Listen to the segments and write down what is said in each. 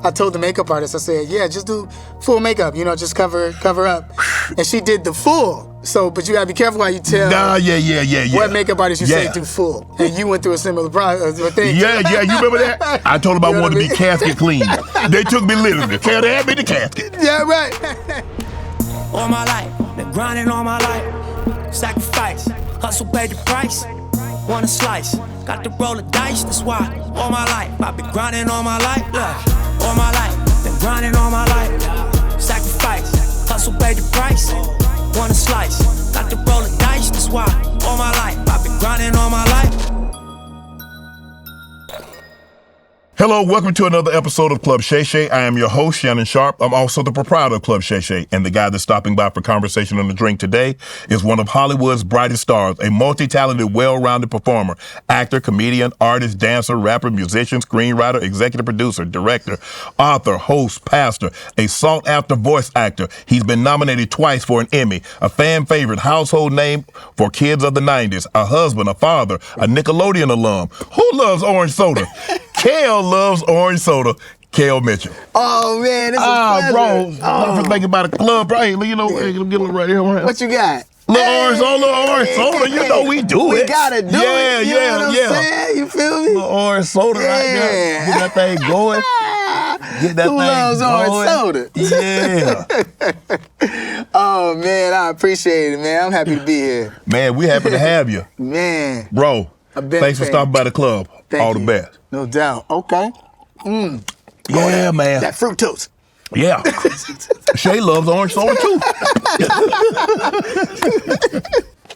I told the makeup artist, I said, yeah, just do full makeup, just cover up. And she did the full. So, but you gotta be careful how you tell what makeup artist you say do full. And you went through a similar thing. Yeah, you remember that? I told them I wanted to be casket clean. They took me literally. They had me the casket. Yeah, right. All my life, been grinding all my life. Sacrifice, hustle paid the price. Want a slice, got to roll the dice, that's why. All my life, I've been grinding all my life. Look, all my life, been grinding all my life. Sacrifice, hustle paid the price. Want a slice, got to roll the dice, that's why. All my life, I've been grinding all my life. Hello, welcome to another episode of Club Shay Shay. I am your host, Shannon Sharp. I'm also the proprietor of Club Shay Shay, and the guy that's stopping by for conversation and a drink today is one of Hollywood's brightest stars, a multi-talented, well-rounded performer, actor, comedian, artist, dancer, rapper, musician, screenwriter, executive producer, director, author, host, pastor, a sought-after voice actor. He's been nominated twice for an Emmy, a fan favorite, household name for kids of the 90s, a husband, a father, a Nickelodeon alum. Who loves orange soda? Kel loves orange soda. Kel Mitchell. Oh man, this is pleasure. Bro, I'm thinking about a club, bro. Hey, get a little right here. What you got? Little orange soda. You know we do it. We gotta do it. You know what I'm saying? You feel me? Little orange soda right there. Get that thing going. Get that Who loves orange soda? Yeah. Oh man, I appreciate it, man. I'm happy to be here. Man, we happy to have you. Man. Bro, thanks for stopping by the club. All the best. No doubt. Okay. Yeah, man. That fructose. Yeah. Shay loves orange soda too.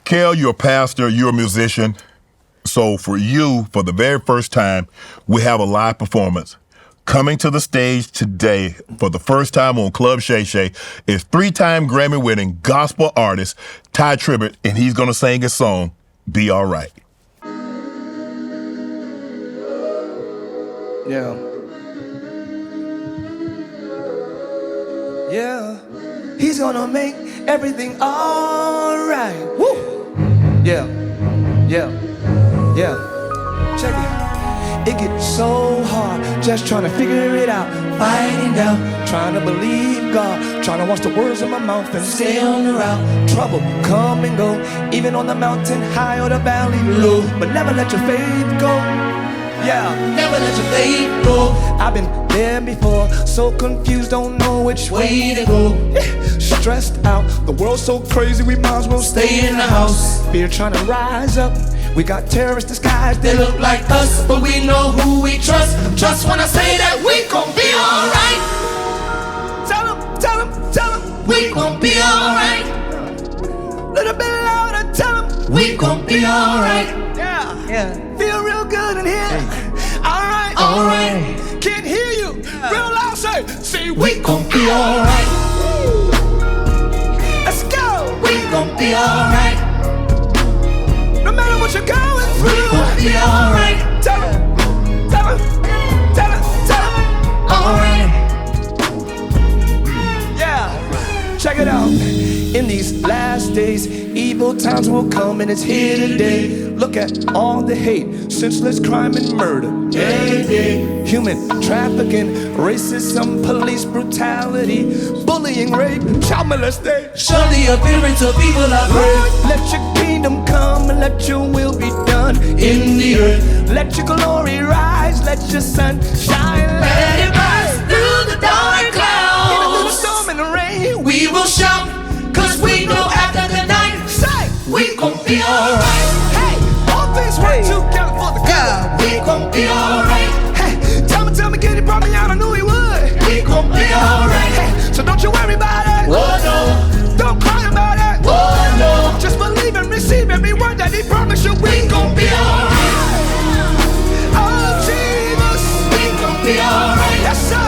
Kel, you're a pastor, you're a musician. So for you, for the very first time, we have a live performance. Coming to the stage today for the first time on Club Shay Shay is 3-time Grammy-winning gospel artist Tye Tribbett, and he's gonna sing his song, Be All Right. Yeah, he's gonna make everything alright. Woo! Yeah. Check it. It gets so hard, just trying to figure it out, finding out, trying to believe God, trying to watch the words of my mouth and stay on the route. Trouble come and go, even on the mountain high or the valley low, but never let your faith go. Yeah, never let your faith go. I've been there before, so confused, don't know which way to go. Stressed out, the world's so crazy, we might as well stay in the house. Fear trying to rise up, we got terrorists disguised, they look like us, but we know who we trust. Just when I say that we gon' be alright. Tell them, we gon' be alright. Little bit louder, tell them, we gon' be alright. Yeah. Feel real good in here. Alright. Can't hear you. Real loud, say we gon' be alright. Let's go. We gon' be alright. No matter what you're going through, we gon' be alright. Tell them. Alright. Yeah. Check it out. In these last days, evil times will come and it's here today. Look at all the hate, senseless crime and murder. Human trafficking, racism, police brutality, bullying, rape, child molestation. Surely appearance of evil I pray. Let your kingdom come and let your will be done in the earth. Let your glory rise, let your sun shine. Let it rise through the dark clouds. Even through the storm and the rain, we will shout. Cause we know after the night, say, we gon' be alright. Hey, all things work together for the good. We gon' be alright. Hey, tell me, kid, he brought me out, I knew he would. We gon' be alright. Hey, so don't you worry about it. Oh no. Don't cry about it. Oh no. Just believe and receive every word that he promised you. We gon' be alright. Oh Jesus, we gon' be alright. Yes sir.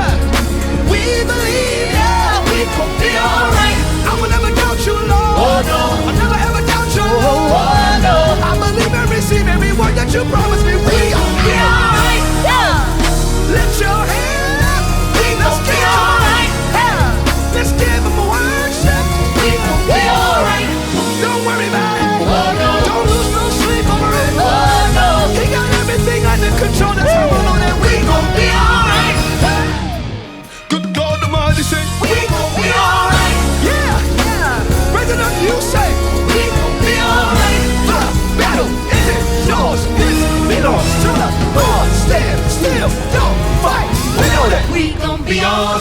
be alright.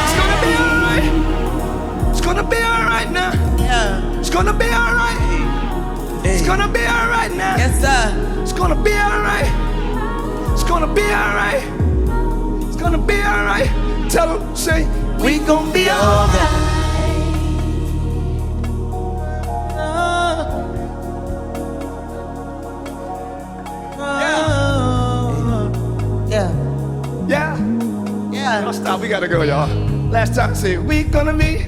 It's gonna be alright. It's gonna be alright now. Yeah. It's gonna be alright. It's gonna be alright now. Yes, sir. It's gonna be alright. It's gonna be alright. It's gonna be alright. Tell them, say, we gon' be alright. Yeah. Yeah. Yeah. Don't stop, we gotta go, y'all. Last time, say, we gonna be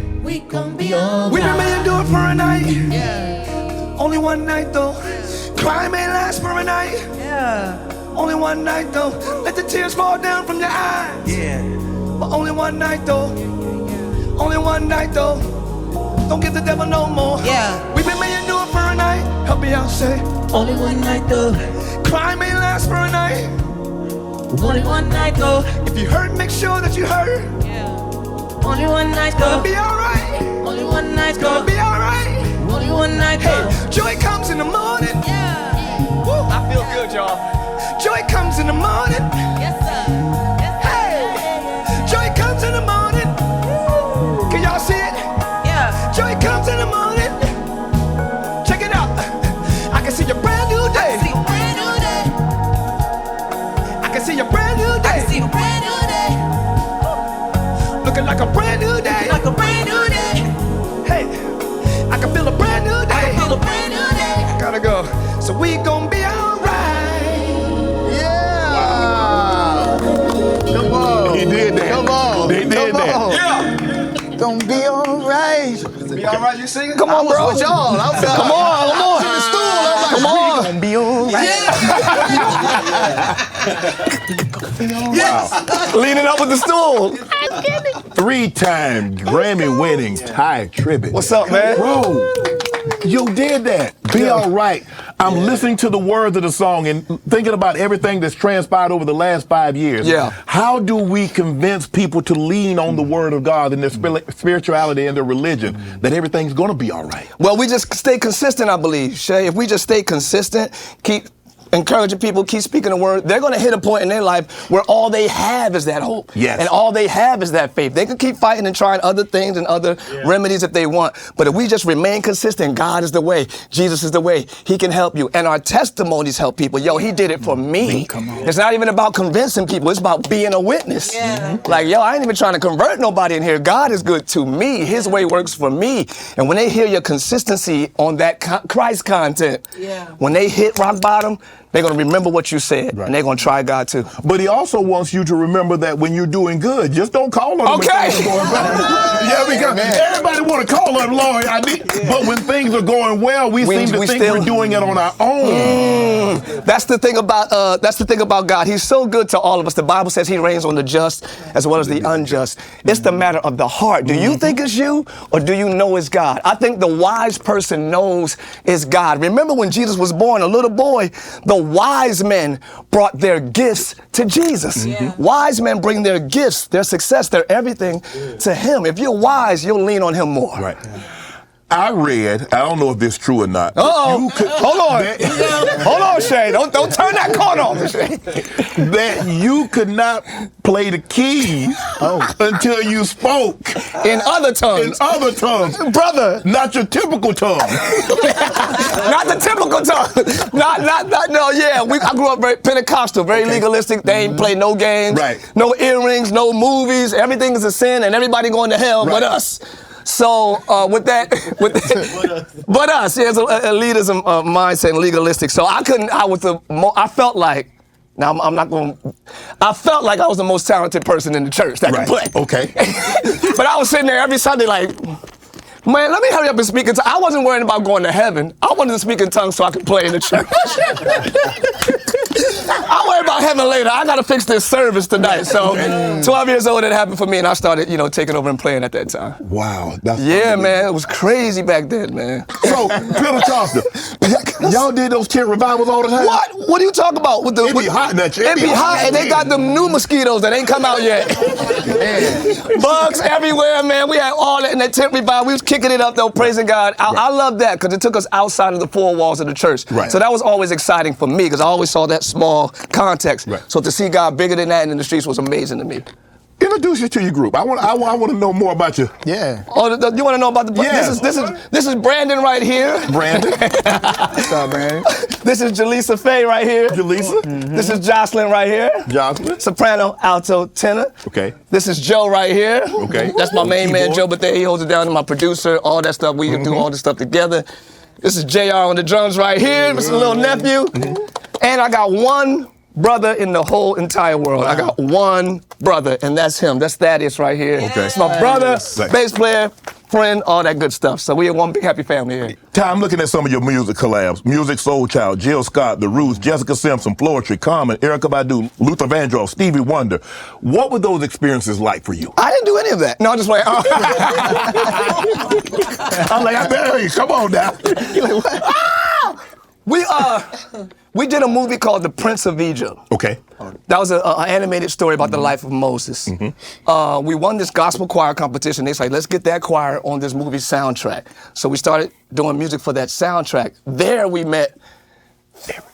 alright. We may do it for a night. Yeah. Only one night though. Cry may last for a night. Yeah. Only one night though. Let the tears fall down from your eyes. Yeah. But only one night though. Only one night though. Don't give the devil no more. Yeah. We may do it for a night. Help me out, say. Only one night though. Cry may last for a night. Only one night though. If you hurt, make sure that you hurt. Yeah. Only one night It's gonna though. be alright. Only one night It's gonna though. be alright. Only one night Hey, though. joy comes in the morning. Yeah. Woo, I feel good, y'all. Joy comes in the morning. Yes, sir. Yes, sir. Hey, joy comes in the morning. Can y'all see it? Yeah. Joy comes in the morning. Check it out. I can see a brand new day. See a brand new day. I can see a brand new day. See a brand new day. Looking like a brand new day. Like a brand new day. Hey, I can feel a brand new day. Feel a brand new day. Gotta go. So we gon' be alright. Yeah. Come on. He did that. Come on. They did that. Yeah. Gonna be alright. Be alright, you singing? Come on, bro. With y'all. Come on, come on. In the stool. I'm like, come on. Gonna be alright. Yes. Leaning up with the stool. 3-time Grammy-winning Tye Tribbett. What's up, man? Bro, you did that. Be all right. I'm listening to the words of the song and thinking about everything that's transpired over the last 5 years. Yeah. How do we convince people to lean on the word of God and their spirituality and their religion that everything's going to be all right? Well, we just stay consistent, I believe, Shay. If we just stay consistent, keep encouraging people, keep speaking the word, they're going to hit a point in their life where all they have is that hope. Yes. And all they have is that faith. They can keep fighting and trying other things and other remedies if they want. But if we just remain consistent, God is the way, Jesus is the way, He can help you. And our testimonies help people. Yo, He did it for me. Come on. It's not even about convincing people. It's about being a witness. Yeah. Like, yo, I ain't even trying to convert nobody in here. God is good to me. His way works for me. And when they hear your consistency on that Christ content, when they hit rock bottom, they're going to remember what you said, and they're going to try God too. But He also wants you to remember that when you're doing good, just don't call on Him. Okay. When things are going bad. Yeah, because everybody want to call on Lord. But when things are going well, we seem to think we're doing it on our own. That's the thing about God. He's so good to all of us. The Bible says He reigns on the just as well as the unjust. It's the matter of the heart. Do you think it's you, or do you know it's God? I think the wise person knows it's God. Remember when Jesus was born, a little boy, the wise men brought their gifts to Jesus. Wise men bring their gifts, their success, their everything to Him. If you're wise, you'll lean on Him more. Right. I read, I don't know if this is true or not. Hold on. Hold on, Shay. Don't turn that corner on me, Shay. That you could not play the keys until you spoke. In other tongues. In other tongues. Brother. Not your typical tongue. Not the typical tongue. No, yeah. I grew up very Pentecostal, very legalistic. They ain't play no games. Right. No earrings, no movies. Everything is a sin and everybody going to hell but us. So with that, but us, yeah, it's an elitism mindset and legalistic. So I felt like, now I'm not going to, I felt like I was the most talented person in the church that could play. Okay. But I was sitting there every Sunday like, man, let me hurry up and speak in tongues. I wasn't worried about going to heaven. I wanted to speak in tongues so I could play in the church. I'll worry about heaven later. I got to fix this service tonight. So 12 years old, it happened for me, and I started, taking over and playing at that time. Wow. That's man. It was crazy back then, man. So, Pentecostal, y'all did those tent revivals all the time? What do you talk about? It be hot in that church. It be hot, and they got them new mosquitoes that ain't come out yet. Bugs everywhere, man. We had all that in that tent revival. We was kicking it up, though, praising God. I love that, because it took us outside of the four walls of the church. Right. So that was always exciting for me, because I always saw that small context. Right. So to see God bigger than that in the streets was amazing to me. Introduce you to your group. I want to know more about you. Yeah. Oh, you want to know about the? Yes. This is Brandon right here. Brandon. What's up, man? This is Jaleesa Faye right here. Jaleesa. Mm-hmm. This is Jocelyn right here. Jocelyn. Soprano, alto, tenor. Okay. This is Joe right here. Okay. That's my main man, Keyboard. Joe, but he holds it down. And my producer, all that stuff. We do all this stuff together. This is JR on the drums right here. This is a little nephew. And I got one brother in the whole entire world. I got one brother, and that's him. That's Thaddeus right here. Okay. It's my brother, Yes. bass player, friend, all that good stuff. So we are one big happy family here. Ty, I'm looking at some of your music collabs. Music Soul Child, Jill Scott, The Roots, Jessica Simpson, Floetry, Common, Erykah Badu, Luther Vandross, Stevie Wonder. What were those experiences like for you? I didn't do any of that. No, I'm just like, I'm like, I better, come on now. You're like, what? We did a movie called The Prince of Egypt. Okay. That was an animated story about the life of Moses. We won this gospel choir competition. They said, let's get that choir on this movie soundtrack. So we started doing music for that soundtrack. There we met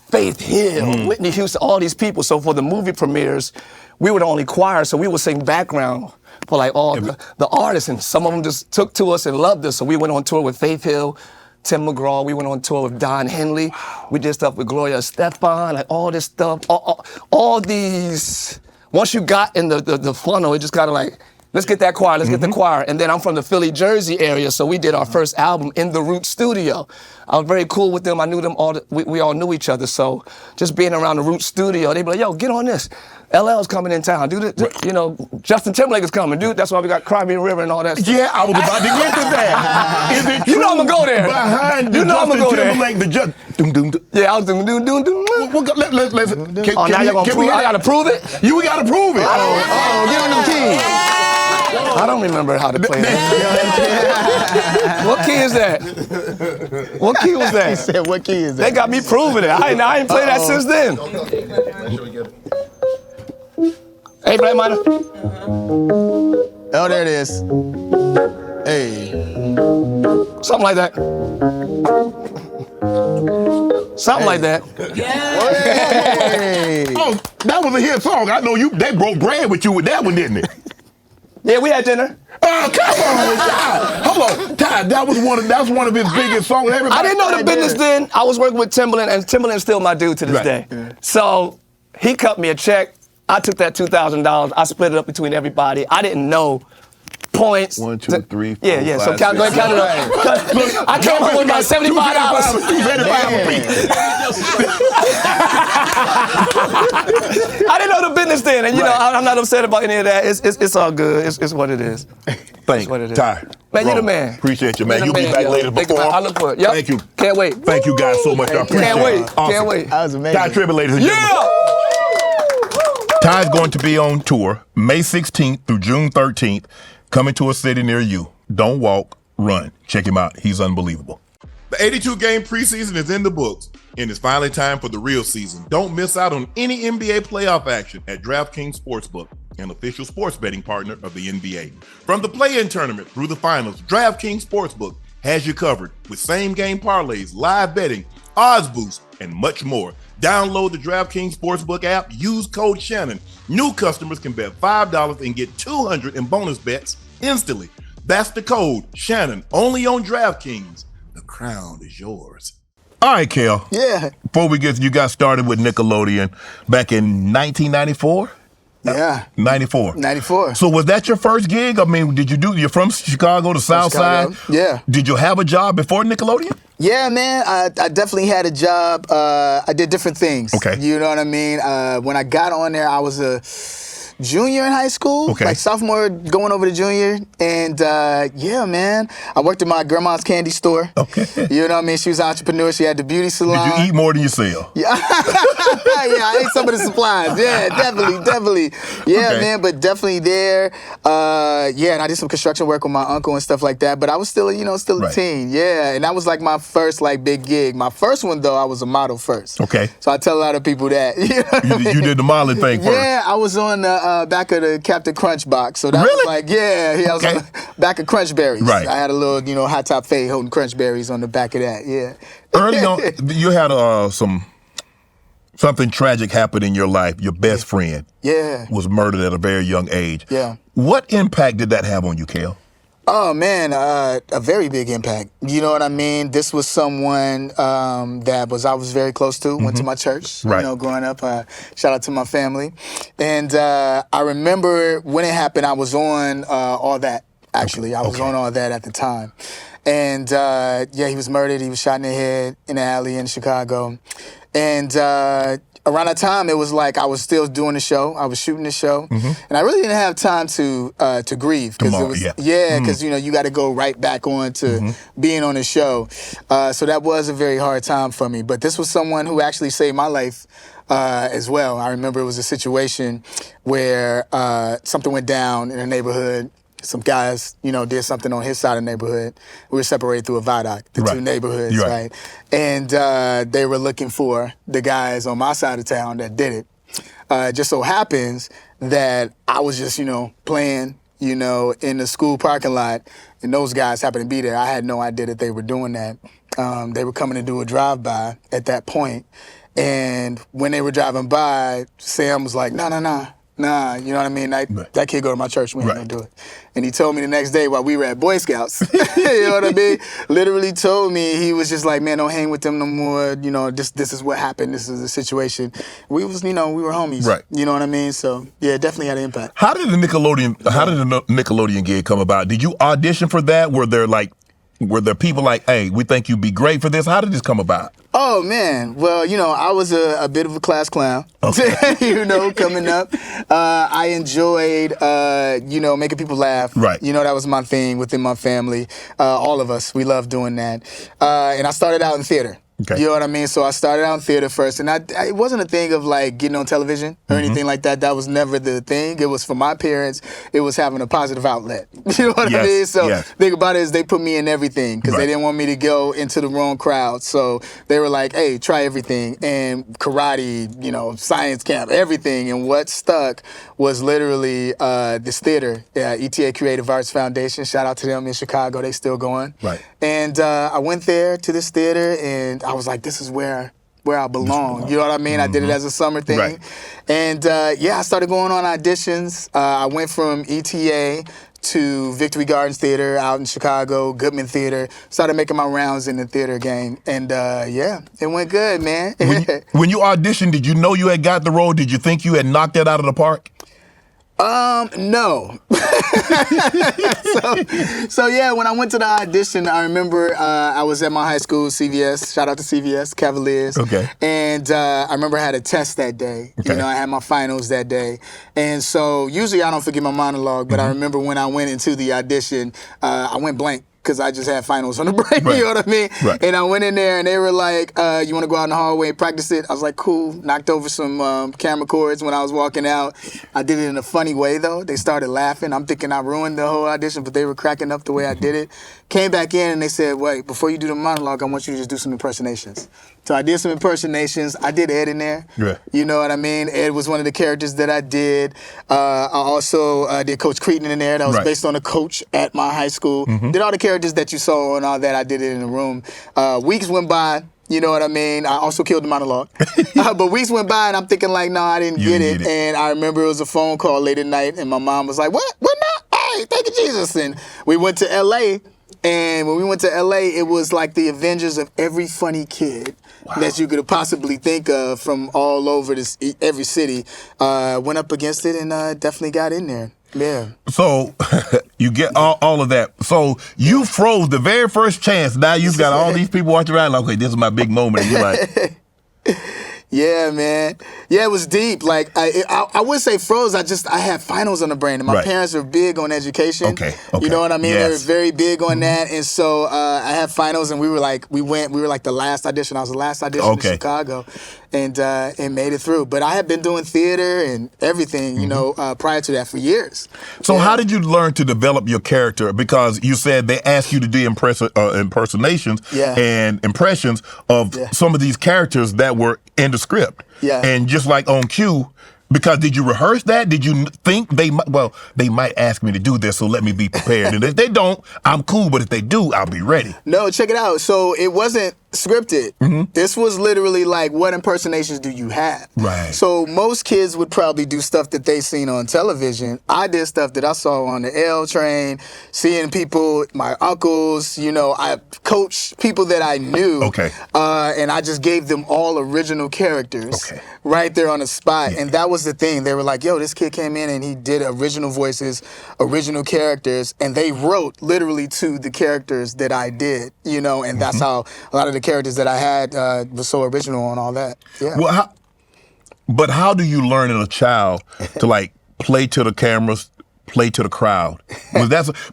Faith Hill, Whitney Houston, all these people. So for the movie premieres, we were the only choir, so we would sing background for like all the artists, and some of them just took to us and loved us. So we went on tour with Faith Hill, Tim McGraw. We went on tour with Don Henley. We did stuff with Gloria Estefan, like all this stuff. All these, once you got in the funnel, it just kind of like, let's get that choir, let's get the choir. And then I'm from the Philly, Jersey area, so we did our first album in the Root studio. I was very cool with them. I knew them all, we all knew each other. So just being around the Root studio, they'd be like, yo, get on this. LL's coming in town, dude. You know, Justin Timberlake is coming, dude. That's why we got Cry Me a River and all that stuff. Yeah, I was about to get to that. Is it You know I'm gonna go there. Behind the You know I'm Justin gonna go there. Timberlake, the doom doom. Yeah, I was doing. Let's. Oh, now you're gonna prove, I gotta prove it? You gotta prove it. Get on them keys. I don't remember how to play that. What key is that? What key was He that? said, what key is They that? got me proving it. I ain't played that since then. Hey, Black Minor. Oh, there it is. Hey. Something like that. Something like that. Hey. Oh, that was a hit song. I know they broke bread with you with that one, didn't it? Yeah, we had dinner. Oh, come on, Ty. Hold on, Ty. That was one of his biggest songs. I didn't know the business then. I was working with Timbaland, and Timbaland's still my dude to this day. So he cut me a check. I took that $2,000. I split it up between everybody. I didn't know points. 1, 2, 3, 4, Yeah. So 5, go ahead, count it up. I came up with about $75. I didn't know the business then, and you know I'm not upset about any of that. It's all good. It's what it is. Thank you, Ty. Man, you the man. Appreciate you, man. You're the You'll be man, back yo. later Thank you, before. man. I look for it. Yep. Thank you. Can't wait. Thank you guys so much. I appreciate Can't it. wait. Awesome. Can't wait. That was amazing. Tye Tribbett, ladies and gentlemen. Yeah. Ty's going to be on tour May 16th through June 13th, coming to a city near you. Don't walk, run. Check him out. He's unbelievable. The 82-game preseason is in the books, and it's finally time for the real season. Don't miss out on any NBA playoff action at DraftKings Sportsbook, an official sports betting partner of the NBA. From the play-in tournament through the finals, DraftKings Sportsbook has you covered with same-game parlays, live betting, odds boosts, and much more. Download the DraftKings Sportsbook app. Use code Shannon. New customers can bet $5 and get $200 in bonus bets instantly. That's the code Shannon. Only on DraftKings. The crown is yours. All right, Kel. Yeah. Before you got started with Nickelodeon back in 1994? Yeah. 94. 94. So was that your first gig? I mean, you're from Chicago, the South Chicago. Side? Yeah. Did you have a job before Nickelodeon? Yeah, man, I definitely had a job. I did different things. Okay. You know what I mean? When I got on there, I was a junior in high school, Okay. like sophomore going over to junior. And yeah, man, I worked at my grandma's candy store. Okay. You know what I mean? She was an entrepreneur. She had the beauty salon. Did you eat more than you sell? Yeah, I ate some of the supplies. Yeah, definitely. Yeah, Okay. man, but definitely there. Yeah, and I did some construction work with my uncle and stuff like that. But I was still, still a Right. teen. Yeah, and that was like my first big gig. My first one though, I was a model first. Okay. So I tell a lot of people that. You know what I mean? You did the modeling thing first. Yeah, I was on the back of the Captain Crunch box. So that was Really? like, I was Okay. on the back of Crunch Berries. Right. I had a little, hot top fade holding Crunch Berries on the back of that. Yeah. Early on, you had some Something tragic happened in your life. Your best friend was murdered at a very young age. Yeah. What impact did that have on you, Kel? Oh, man, a very big impact. You know what I mean? This was someone I was very close to, went to my church, you know, growing up. Shout out to my family. And I remember when it happened, I was on All That, actually. I was on All That at the time. And, he was murdered. He was shot in the head in the alley in Chicago. And around that time, it was like I was still doing the show. I was shooting the show. And I really didn't have time to grieve. Because you got to go right back on to being on the show. So that was a very hard time for me. But this was someone who actually saved my life as well. I remember it was a situation where something went down in a neighborhood. Some guys, did something on his side of the neighborhood. We were separated through a viaduct, the two neighborhoods, right? And they were looking for the guys on my side of town that did it. Just so happens that I was just, playing, in the school parking lot, and those guys happened to be there. I had no idea that they were doing that. They were coming to do a drive-by at that point. And when they were driving by, Sam was like, nah, you know what I mean? That kid go to my church, we ain't gonna do it. And he told me the next day while we were at Boy Scouts, you know what I mean? Literally told me, he was just like, man, don't hang with them no more. This is what happened. This is the situation. We were homies. Right. You know what I mean? So yeah, it definitely had an impact. How did the Nickelodeon gig come about? Did you audition for that? Were there people like, hey, we think you'd be great for this? How did this come about? Oh, man. Well, I was a bit of a class clown, coming up. I enjoyed, making people laugh. Right. That was my thing within my family. All of us, we loved doing that. And I started out in theater. Okay. You know what I mean? So I started out in theater first, and it wasn't a thing of like getting on television or anything like that. That was never the thing. It was for my parents. It was having a positive outlet. You know what I mean? So think about it is they put me in everything because they didn't want me to go into the wrong crowd. So they were like, hey, try everything. And karate, science camp, everything. And what stuck was literally this theater, ETA Creative Arts Foundation. Shout out to them in Chicago. They still going. Right. And I went there to this theater, and I was like, this is where I belong. You know what I mean? I did it as a summer thing. Right. And I started going on auditions. I went from ETA to Victory Gardens Theater out in Chicago, Goodman Theater. Started making my rounds in the theater game. And it went good, man. When you auditioned, did you know you had got the role? Did you think you had knocked that out of the park? No. so when I went to the audition, I remember I was at my high school, CVS. Shout out to CVS, Cavaliers. Okay. And I remember I had a test that day. Okay. I had my finals that day. And so usually I don't forget my monologue, but I remember when I went into the audition, I went blank. Because I just had finals on the break, you know what I mean? Right. And I went in there, and they were like, you want to go out in the hallway and practice it? I was like, cool. Knocked over some camera cords when I was walking out. I did it in a funny way, though. They started laughing. I'm thinking I ruined the whole audition, but they were cracking up the way I did it. Came back in, and they said, wait, before you do the monologue, I want you to just do some impersonations. So I did some impersonations. I did Ed in there. Yeah. You know what I mean? Ed was one of the characters that I did. I also did Coach Kenan in there. That was based on a coach at my high school. Did all the characters that you saw and all that. I did it in the room. Weeks went by. You know what I mean? I also killed the monologue. But weeks went by, and I'm thinking like, no, I didn't get it. And I remember it was a phone call late at night, and my mom was like, what now? Hey, thank you, Jesus. And we went to L.A., and when we went to L.A., it was like the Avengers of every funny kid that you could possibly think of from all over every city. Went up against it and definitely got in there. Yeah. So you get all of that. So you froze the very first chance. Now you've got all these people watching around like, okay, this is my big moment. And you're like... Yeah, man. Yeah, it was deep. Like I would say froze. I had finals on the brain, and my parents were big on education. Okay. You know what I mean? Yes. They were very big on that, and so I had finals, and we were like the last audition. I was the last audition in Chicago, and made it through. But I had been doing theater and everything, you know, prior to that for years. So how did you learn to develop your character? Because you said they asked you to do impersonations and impressions of some of these characters that were in the script. Yeah. And just like on cue, because did you rehearse that? Did you think they might ask me to do this, so let me be prepared. And if they don't, I'm cool. But if they do, I'll be ready. No, check it out. So it wasn't scripted. This was literally like, what impersonations do you have? Right. So most kids would probably do stuff that they seen on television. I did stuff that I saw on the L train, seeing people, my uncles, you know, I coached people that I knew. Okay. And I just gave them all original characters right there on the spot. And that was the thing. They were like, yo, this kid came in and he did original voices, original characters, and they wrote literally to the characters that I did, you know, and that's how a lot of the characters that I had was so original and all that. Yeah. Well, but how do you learn in a child to like play to the cameras, play to the crowd?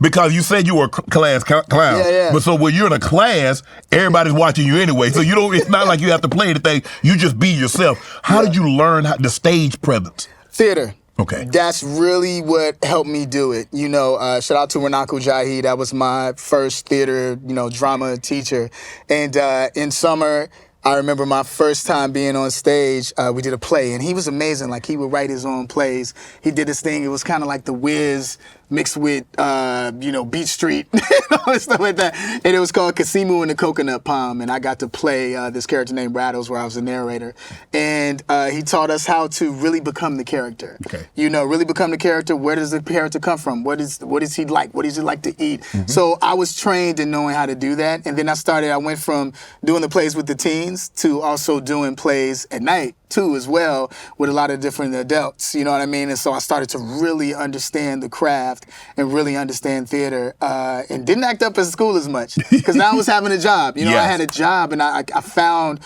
Because you said you were a class clown. Yeah. But so when you're in a class, everybody's watching you anyway. So you don't. It's not like you have to play anything. You just be yourself. How did you learn the stage presence? Theater. Okay. That's really what helped me do it. You know, shout out to Renako Jahi. That was my first theater, you know, drama teacher. And in summer, I remember my first time being on stage, we did a play, and he was amazing. Like, he would write his own plays. He did this thing, it was kind of like The Wiz mixed with, you know, Beat Street and all this stuff like that. And it was called Kasimu and the Coconut Palm, and I got to play this character named Rattles, where I was the narrator. And he taught us how to really become the character. Okay. You know, really become the character. Where does the character come from? What is he like? What does he like to eat? So I was trained in knowing how to do that. And then I went from doing the plays with the teens to also doing plays at night too, as well, with a lot of different adults, you know what I mean? And so I started to really understand the craft and really understand theater, and didn't act up in school as much, because now I was having a job. You know, I had a job, and I found,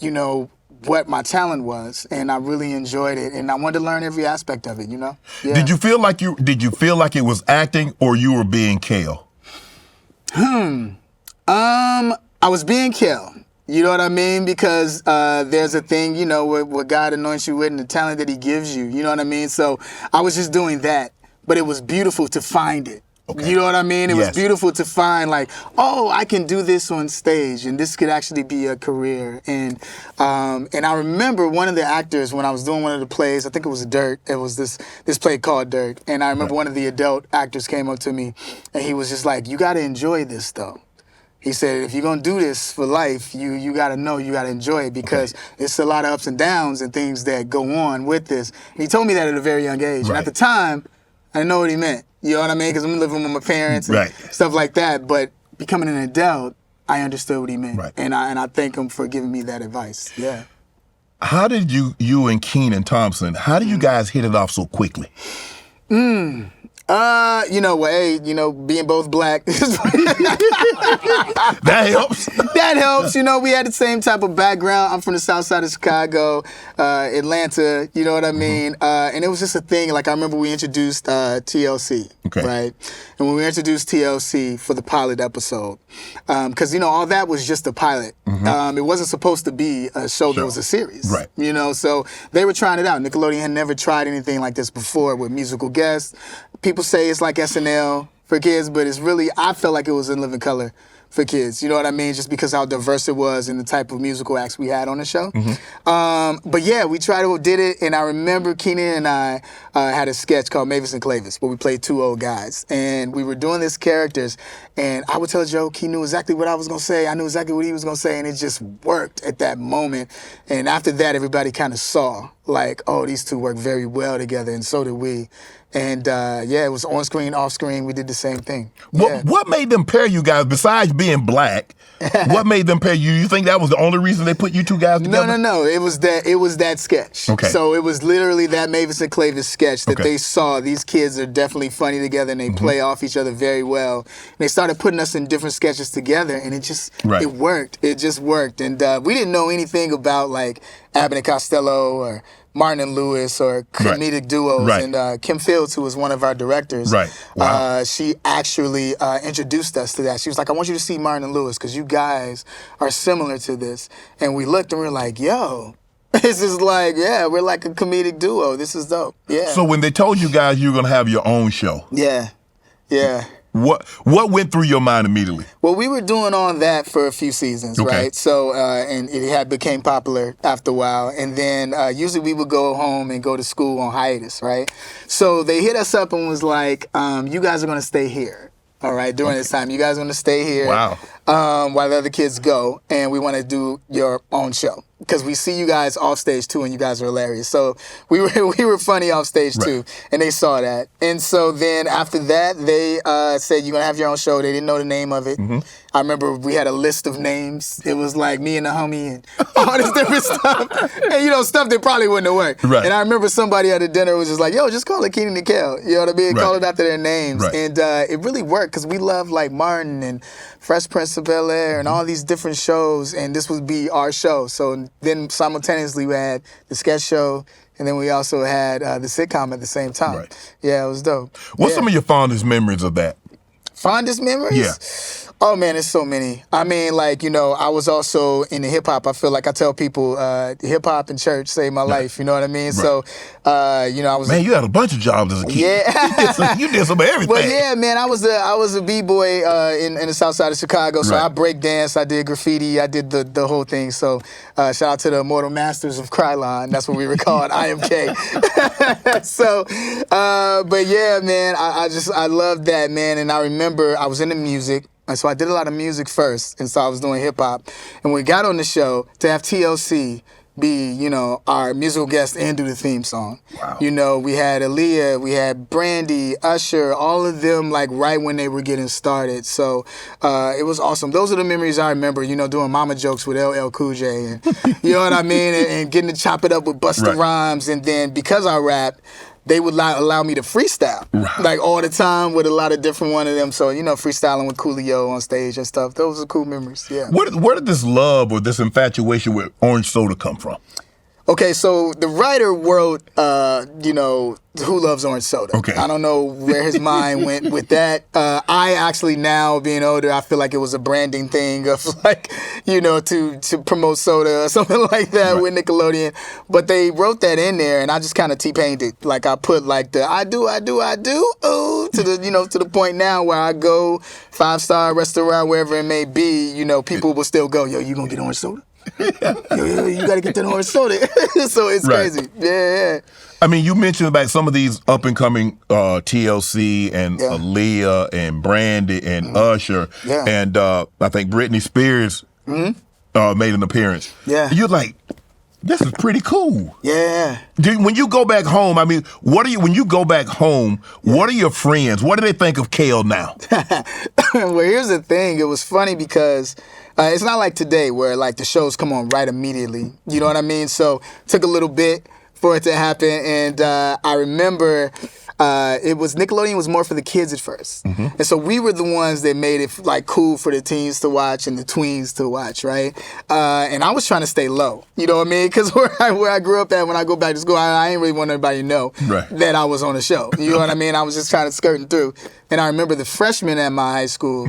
you know, what my talent was, and I really enjoyed it, and I wanted to learn every aspect of it, you know? Yeah. Did you feel like it was acting, or you were being Kel? I was being Kel. You know what I mean? Because there's a thing, you know, what God anoints you with and the talent that he gives you. You know what I mean? So I was just doing that. But it was beautiful to find it. Okay. You know what I mean? It was beautiful to find, like, oh, I can do this on stage, and this could actually be a career. And I remember one of the actors, when I was doing one of the plays, I think it was Dirt. It was this play called Dirt. And I remember one of the adult actors came up to me, and he was just like, you got to enjoy this, though. He said, if you're going to do this for life, you got to know, you got to enjoy it, because it's a lot of ups and downs and things that go on with this. And he told me that at a very young age. And at the time, I didn't know what he meant. You know what I mean? Because I'm living with my parents and stuff like that. But becoming an adult, I understood what he meant. Right. And I thank him for giving me that advice. Yeah. How did you and Kenan Thompson, how did you guys hit it off so quickly? You know, well, hey, you know, being both black. That helps. That helps. You know, we had the same type of background. I'm from the south side of Chicago, Atlanta, you know what I mean? And it was just a thing. Like, I remember we introduced TLC, right? And when we introduced TLC for the pilot episode, because, you know, all that was just a pilot. It wasn't supposed to be a show that was a series. Right. You know, so they were trying it out. Nickelodeon had never tried anything like this before with musical guests. People say it's like SNL for kids, but it's really, I felt like it was in living color for kids. You know what I mean? Just because how diverse it was and the type of musical acts we had on the show. But yeah, we did it, and I remember Kenan and I had a sketch called Mavis and Clavis, where we played two old guys. And we were doing these characters, and I would tell a joke, he knew exactly what I was going to say, I knew exactly what he was going to say, and it just worked at that moment. And after that, everybody kind of saw, like, oh, these two work very well together, and so did we. And yeah, it was on screen, off screen. We did the same thing. What made them pair you guys, besides being black? What made them pair you? You think that was the only reason they put you two guys together? No. It was that sketch. Okay. So it was literally that Mavis and Clavis sketch that they saw. These kids are definitely funny together, and they play off each other very well. And they started putting us in different sketches together, and it just it worked. It just worked. And we didn't know anything about, like, Abbott and Costello or Martin and Lewis or comedic duos. And Kim Fields, who was one of our directors, she actually introduced us to that. She was like, I want you to see Martin and Lewis, because you guys are similar to this. And we looked and we were like, yo, this is like, yeah, we're like a comedic duo. This is dope. Yeah. So when they told you guys you were going to have your own show. Yeah. What went through your mind immediately? Well, we were doing all that for a few seasons, right? So, and it became popular after a while. And then usually we would go home and go to school on hiatus, right? So they hit us up and was like, you guys are going to stay here. All right, during this time, you guys are going to stay here. Wow. while the other kids go, and we want to do your own show. Because we see you guys off stage too, and you guys are hilarious. So we were funny off stage too, and they saw that. And so then after that, they said you're gonna have your own show. They didn't know the name of it. Mm-hmm. I remember we had a list of names. It was like me and the homie and all this different stuff, and stuff that probably wouldn't have worked. Right. And I remember somebody at the dinner was just like, "Yo, just call it Kenan and Kel." You know what I mean? Right. Call it after their names, and it really worked because we love like Martin and Fresh Prince of Bel-Air and all these different shows, and this would be our show. So then simultaneously we had the sketch show, and then we also had the sitcom at the same time. Right. Yeah, it was dope. What's some of your fondest memories of that? Fondest memories? Yeah. Oh man, there's so many. I mean, like, I was also in the hip hop. I feel like I tell people, hip hop and church saved my life. You know what I mean? Right. So, I was. Man, you had a bunch of jobs as a kid. Yeah, you did some of everything. But yeah, man, I was a b-boy in the South Side of Chicago. So I break dance, I did graffiti, I did the whole thing. So shout out to the immortal masters of Krylon. That's what we were called, IMK. So, but yeah, man, I loved that, man. And I remember I was into music. And so I did a lot of music first, and so I was doing hip-hop. And when we got on the show, to have TLC be, our musical guest and do the theme song. Wow. We had Aaliyah, we had Brandy, Usher, all of them, like, right when they were getting started. So it was awesome. Those are the memories I remember, doing mama jokes with LL Cool J, and you know what I mean? And getting to chop it up with Busta Rhymes. And then because I rap, they would allow me to freestyle, like all the time with a lot of different one of them. So, freestyling with Coolio on stage and stuff. Those are cool memories, yeah. Where did this love or this infatuation with orange soda come from? Okay, so the writer wrote, Who Loves Orange Soda? Okay. I don't know where his mind went with that. I actually now, being older, I feel like it was a branding thing of like, to promote soda or something like that with Nickelodeon. But they wrote that in there, and I just kind of T-painted it. Like I put like the I do, ooh, to the, to the point now where I go 5-star restaurant, wherever it may be, people will still go, yo, you gonna get orange soda? yo, you gotta get that orange soda. So it's crazy. Yeah. I mean, you mentioned about some of these up and coming TLC and Aaliyah and Brandy and Usher and I think Britney Spears made an appearance. Yeah. You're like, this is pretty cool. Yeah. When you go back home, I mean, when you go back home, what are your friends? What do they think of Kel now? Well, here's the thing. It was funny because it's not like today where like the shows come on right immediately. You know what I mean? So it took a little bit for it to happen. And I remember it was Nickelodeon was more for the kids at first. Mm-hmm. And so we were the ones that made it like cool for the teens to watch and the tweens to watch, right? And I was trying to stay low, you know what I mean? Because where I grew up at, when I go back to school, I ain't really want everybody to know that I was on the show. You know what I mean? I was just kind of skirting through. And I remember the freshmen at my high school,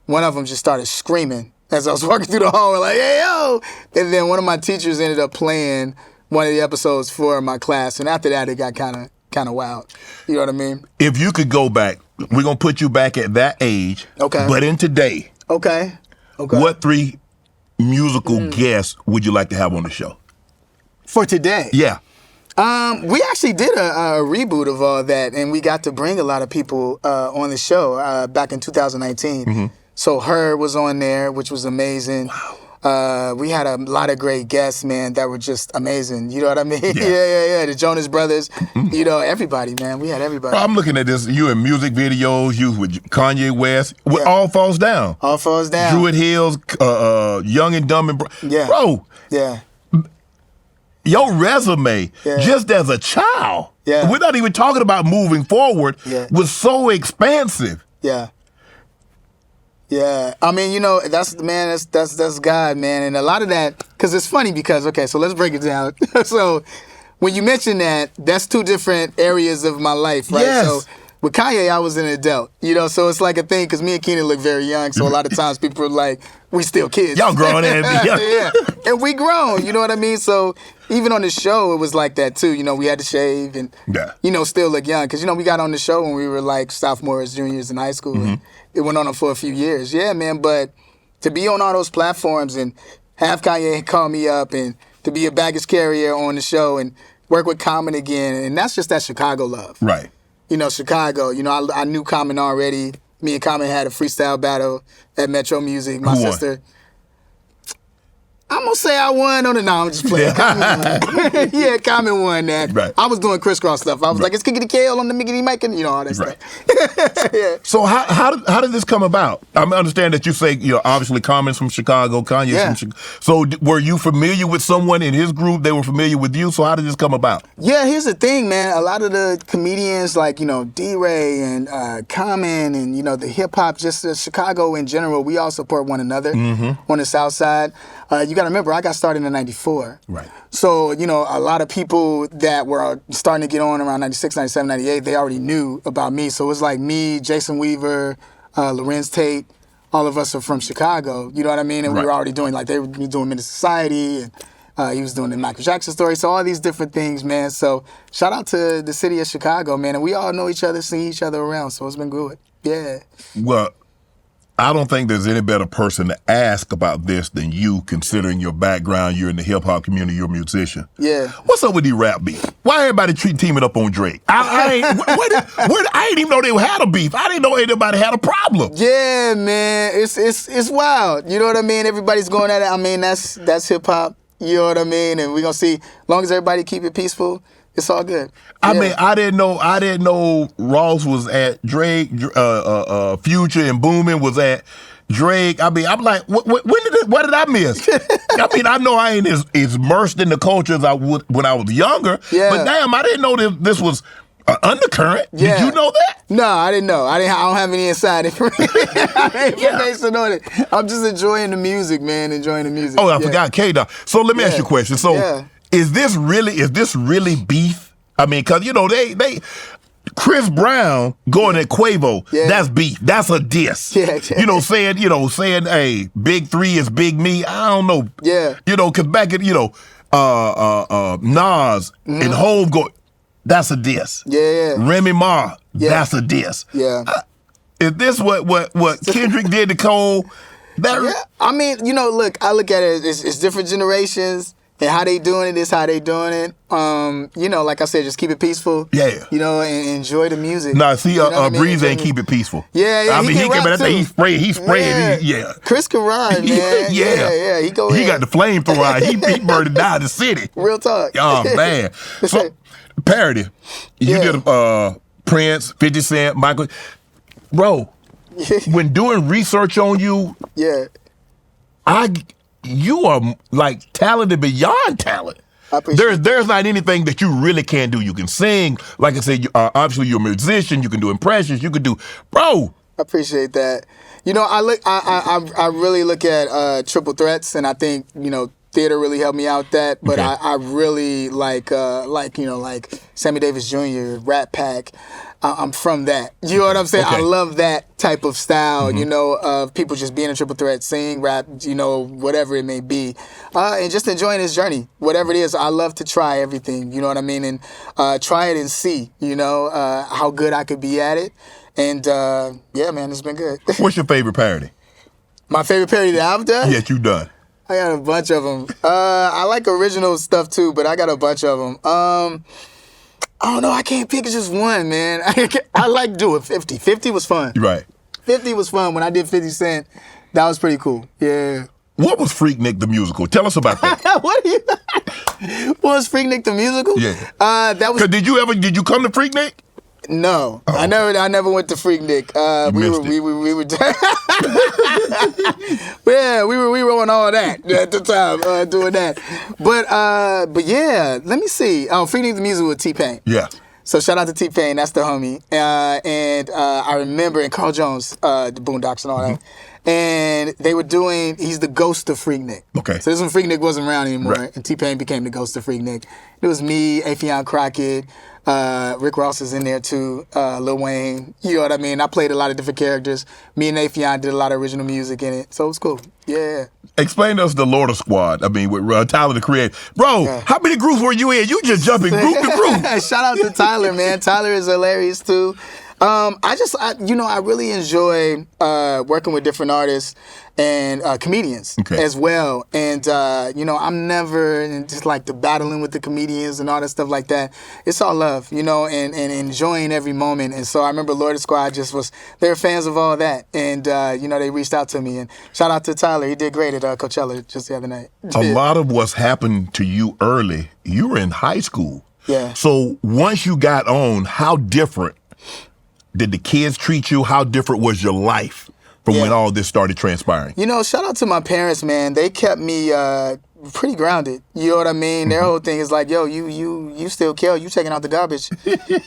one of them just started screaming as I was walking through the hall, like, hey, yo! And then one of my teachers ended up playing one of the episodes for my class. And after that, it got kind of wild. You know what I mean? If you could go back, we're going to put you back at that age. Okay. But in today. Okay. What 3 musical guests would you like to have on the show? For today? Yeah. We actually did a reboot of all that, and we got to bring a lot of people on the show back in 2019. Mm-hmm. So Her was on there, which was amazing. Wow. We had a lot of great guests, man, that were just amazing. You know what I mean? Yeah. The Jonas Brothers, everybody, man. We had everybody. I'm looking at this. You in music videos, you with Kanye West. All Falls Down. All Falls Down. Druid Hills, Young and Dumb and Bro. Yeah. Your resume, just as a child, we're not even talking about moving forward, was so expansive. Yeah. Yeah, I mean, that's God, man. And a lot of that, because it's funny because, okay, so let's break it down. So when you mention that, that's 2 different areas of my life, right? Yes. So with Kanye, I was an adult, so it's like a thing, because me and Kenan look very young, so a lot of times people are like, we still kids. Y'all grown and yeah. And we grown, you know what I mean? So even on the show, it was like that too. We had to shave and, still look young. Because, we got on the show when we were like sophomores, juniors in high school. Mm-hmm. And it went on for a few years. Yeah, man. But to be on all those platforms and have Kanye call me up and to be a baggage carrier on the show and work with Common again. And that's just that Chicago love. Right. Chicago. I knew Common already. Me and Common had a freestyle battle at Metro Music. My Who won? sister. I'm gonna say I won on the. No, I'm just playing. Common won. Yeah, Common won that. Right. I was doing crisscross stuff. I was like, it's Kickity Kel on the Mickety Mike, and all that Right. stuff. Yeah. So how did this come about? I understand that you say obviously Common's from Chicago, Kanye's Yeah. from Chicago. So were you familiar with someone in his group? They were familiar with you. So how did this come about? Yeah, here's the thing, man. A lot of the comedians like, D-Ray and Common and, the hip-hop, just Chicago in general, we all support one another on the South Side. You got to remember, I got started in 94. Right. So, a lot of people that were starting to get on around 96, 97, 98, they already knew about me. So it was like me, Jason Weaver, Lorenz Tate, all of us are from Chicago, you know what I mean? And we were already doing, they were doing Menace Society, and he was doing the Michael Jackson story, so all these different things, man. So shout out to the city of Chicago, man. And we all know each other, see each other around, so it's been good. Yeah. Well, I don't think there's any better person to ask about this than you, considering your background. You're in the hip-hop community. You're a musician. Yeah. What's up with these rap beef? Why everybody teaming up on Drake? I didn't even know they had a beef. I didn't know anybody had a problem. Yeah, man. It's wild. You know what I mean? Everybody's going at it. I mean, that's hip-hop. You know what I mean? And we're going to see, as long as everybody keep it peaceful, it's all good. I mean, I didn't know Ross was at Drake, Future and Boomin was at Drake. I mean, I'm like, what did I miss? I mean, I know I ain't as immersed in the culture as I would when I was younger. Yeah. But damn, I didn't know this was an undercurrent. Yeah. Did you know that? No, I didn't know. I don't have any inside information on it. I'm just enjoying the music, man. Enjoying the music. Oh, I forgot K-Dot. So let me ask you a question. So is this really beef? I mean, cause they Chris Brown going at Quavo, that's beef. That's a diss. Yeah. Saying, hey, Big 3 is Big Me. I don't know. Yeah. Cause back at, Nas and Hove go, that's a diss. Yeah. Remy Ma, that's a diss. Yeah. Is this what Kendrick did to Cole? I mean, look, I look at it, it's different generations, and how they doing it is how they doing it. Like I said, just keep it peaceful. Yeah. And enjoy the music. Nah, see, Breeze ain't keep it peaceful. Yeah, I mean, he can rap too. He spraying. Yeah. Chris can ride, man. Yeah. He got the flamethrower out. He burned down the city. Real talk. Oh, man. So, parody. You did Prince, 50 Cent, Michael. Bro, when doing research on you, you are like talented beyond talent. There's not anything that you really can't do. You can sing, like I said. Obviously, you're a musician. You can do impressions. You can do, bro. I appreciate that. I really look at triple threats, and I think theater really helped me out that. But I really like Sammy Davis Jr., Rat Pack. I'm from that. You know what I'm saying? Okay. I love that type of style, of people just being a triple threat, sing, rap, whatever it may be. And just enjoying this journey, whatever it is. I love to try everything, you know what I mean? And try it and see, how good I could be at it. And man, it's been good. What's your favorite parody? My favorite parody that I've done? Yes, you done. I got a bunch of them. I like original stuff too, but I got a bunch of them. I don't know. I can't pick just one, man. I like doing 50. 50 was fun. Right. 50 was fun. When I did 50 Cent, that was pretty cool. Yeah. What was Freaknik the Musical? Tell us about that. What was Freaknik the Musical? Yeah. That was. Did you come to Freaknik? No, Oh. I never went to Freaknik. We were we were on all that at the time doing that. But yeah, let me see. Freaknik the Musical with T-Pain. Yeah. So shout out to T-Pain, that's the homie. And I remember, and Carl Jones, the Boondocks and all that. And they were he's the ghost of Freaknik. Okay. So this when Freaknik wasn't around anymore, Right. and T-Pain became the ghost of Freaknik. It was me, Affion Crockett, Rick Ross is in there too, Lil Wayne. You know what I mean? I played a lot of different characters. Me and Affion did a lot of original music in it, so it was cool. Yeah. Explain to us the Lorda Squad. I mean, with Tyler the Creator. Bro, how many groups were you in? You just jumping group to group. Shout out to Tyler, man. Tyler is hilarious too. I really enjoy working with different artists and comedians as well. And, I'm never just like the battling with the comedians and all that stuff like that. It's all love, and enjoying every moment. And so I remember Lord Squad they were fans of all that. And, they reached out to me. And shout out to Tyler. He did great at Coachella just the other night. A lot of what's happened to you early, you were in high school. Yeah. So once you got on, how different did the kids treat you? How different was your life from when all this started transpiring? Shout out to my parents, man. They kept me pretty grounded. You know what I mean? Their whole thing is like, yo, you still Kel, you taking out the garbage.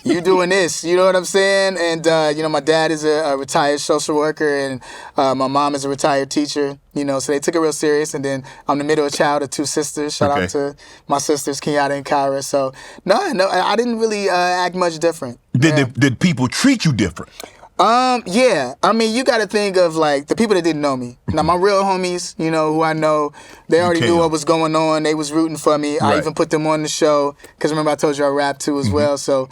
You doing this. You know what I'm saying? And, my dad is a retired social worker and my mom is a retired teacher, so they took it real serious. And then I'm the middle child of two sisters. Shout out to my sisters, Kenyatta and Kyra. So, no, I didn't really act much different. Did people treat you different? Yeah. I mean, you got to think of like the people that didn't know me. Now, my real homies, who I know, they already knew what was going on. They was rooting for me. Right. I even put them on the show because remember I told you I rap too as well. So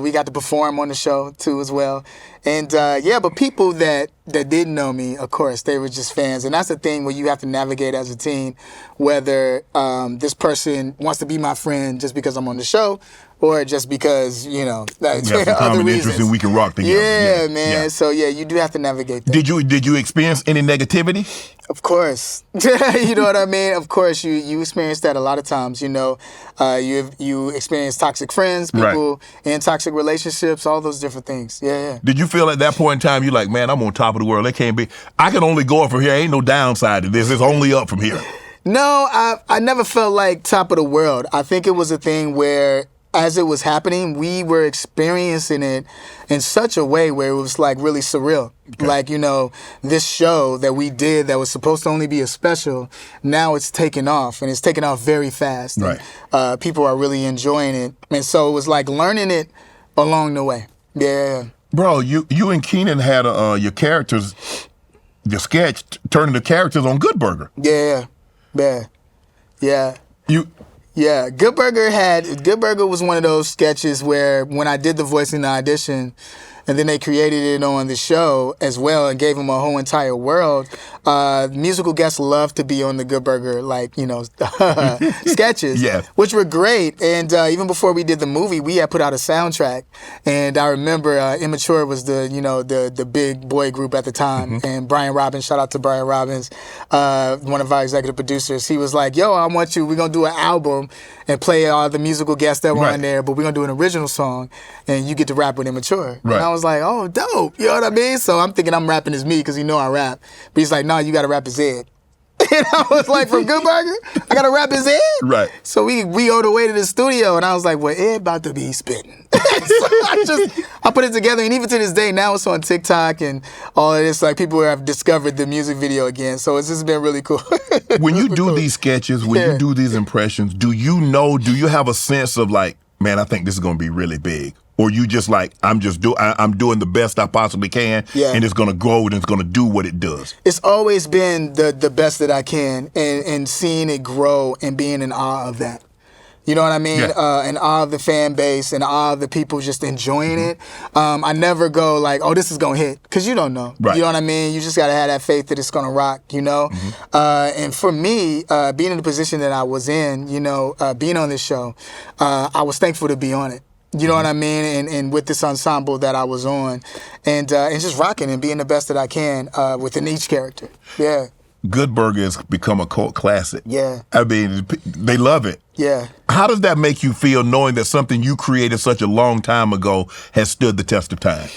we got to perform on the show too as well. And but people that didn't know me, of course, they were just fans. And that's the thing where you have to navigate as a teen, whether this person wants to be my friend just because I'm on the show or just because, we have some common interests and we can rock together. Yeah, man. Yeah. So, you do have to navigate that. Did you experience any negativity? Of course. You know what I mean? Of course, you experience that a lot of times, you experience toxic friends, people in toxic relationships, all those different things. Yeah. Did you feel at that point in time, you're like, man, I'm on top of the world. I can only go up from here. Ain't no downside to this. It's only up from here. No, I never felt like top of the world. I think it was a thing where as it was happening, we were experiencing it in such a way where it was like really surreal. Okay. Like, this show that we did that was supposed to only be a special, now it's taken off and it's taken off very fast. Right. And, people are really enjoying it. And so it was like learning it along the way. Yeah. Bro, you and Kenan had your characters, your sketch turned into characters on Good Burger. Yeah. Good Burger was one of those sketches where when I did the voice in the audition, and then they created it on the show as well and gave them a whole entire world. Musical guests love to be on the Good Burger, sketches, which were great. And even before we did the movie, we had put out a soundtrack. And I remember Immature was the big boy group at the time. And Brian Robbins, shout out to Brian Robbins, one of our executive producers. He was like, yo, we're going to do an album and play all the musical guests that were on there, but we're going to do an original song and you get to rap with Immature. Right. And I was like, oh, dope. You know what I mean? So I'm thinking I'm rapping as me because I rap. But he's like, no, you got to rap as Ed. And I was like, from Good Burger? I got to rap as Ed? Right. So we go the way to the studio and I was like, well, Ed about to be spitting. So I put it together and even to this day, now it's on TikTok and all of this, like people have discovered the music video again. So it's just been really cool. When you do these sketches, when you do these impressions, do you have a sense of like, man, I think this is going to be really big? Or you just like, I'm doing the best I possibly can, and it's going to grow and it's going to do what it does? It's always been the best that I can, and seeing it grow and being in awe of that. You know what I mean? Yeah. In awe of the fan base and awe of the people just enjoying it. I never go like, oh, this is going to hit, because you don't know. Right. You know what I mean? You just got to have that faith that it's going to rock, And for me, being in the position that I was in, being on this show, I was thankful to be on it. You know what I mean? And with this ensemble that I was on. And just rocking and being the best that I can within each character. Yeah. Good Burger has become a cult classic. Yeah. I mean, they love it. Yeah. How does that make you feel knowing that something you created such a long time ago has stood the test of time?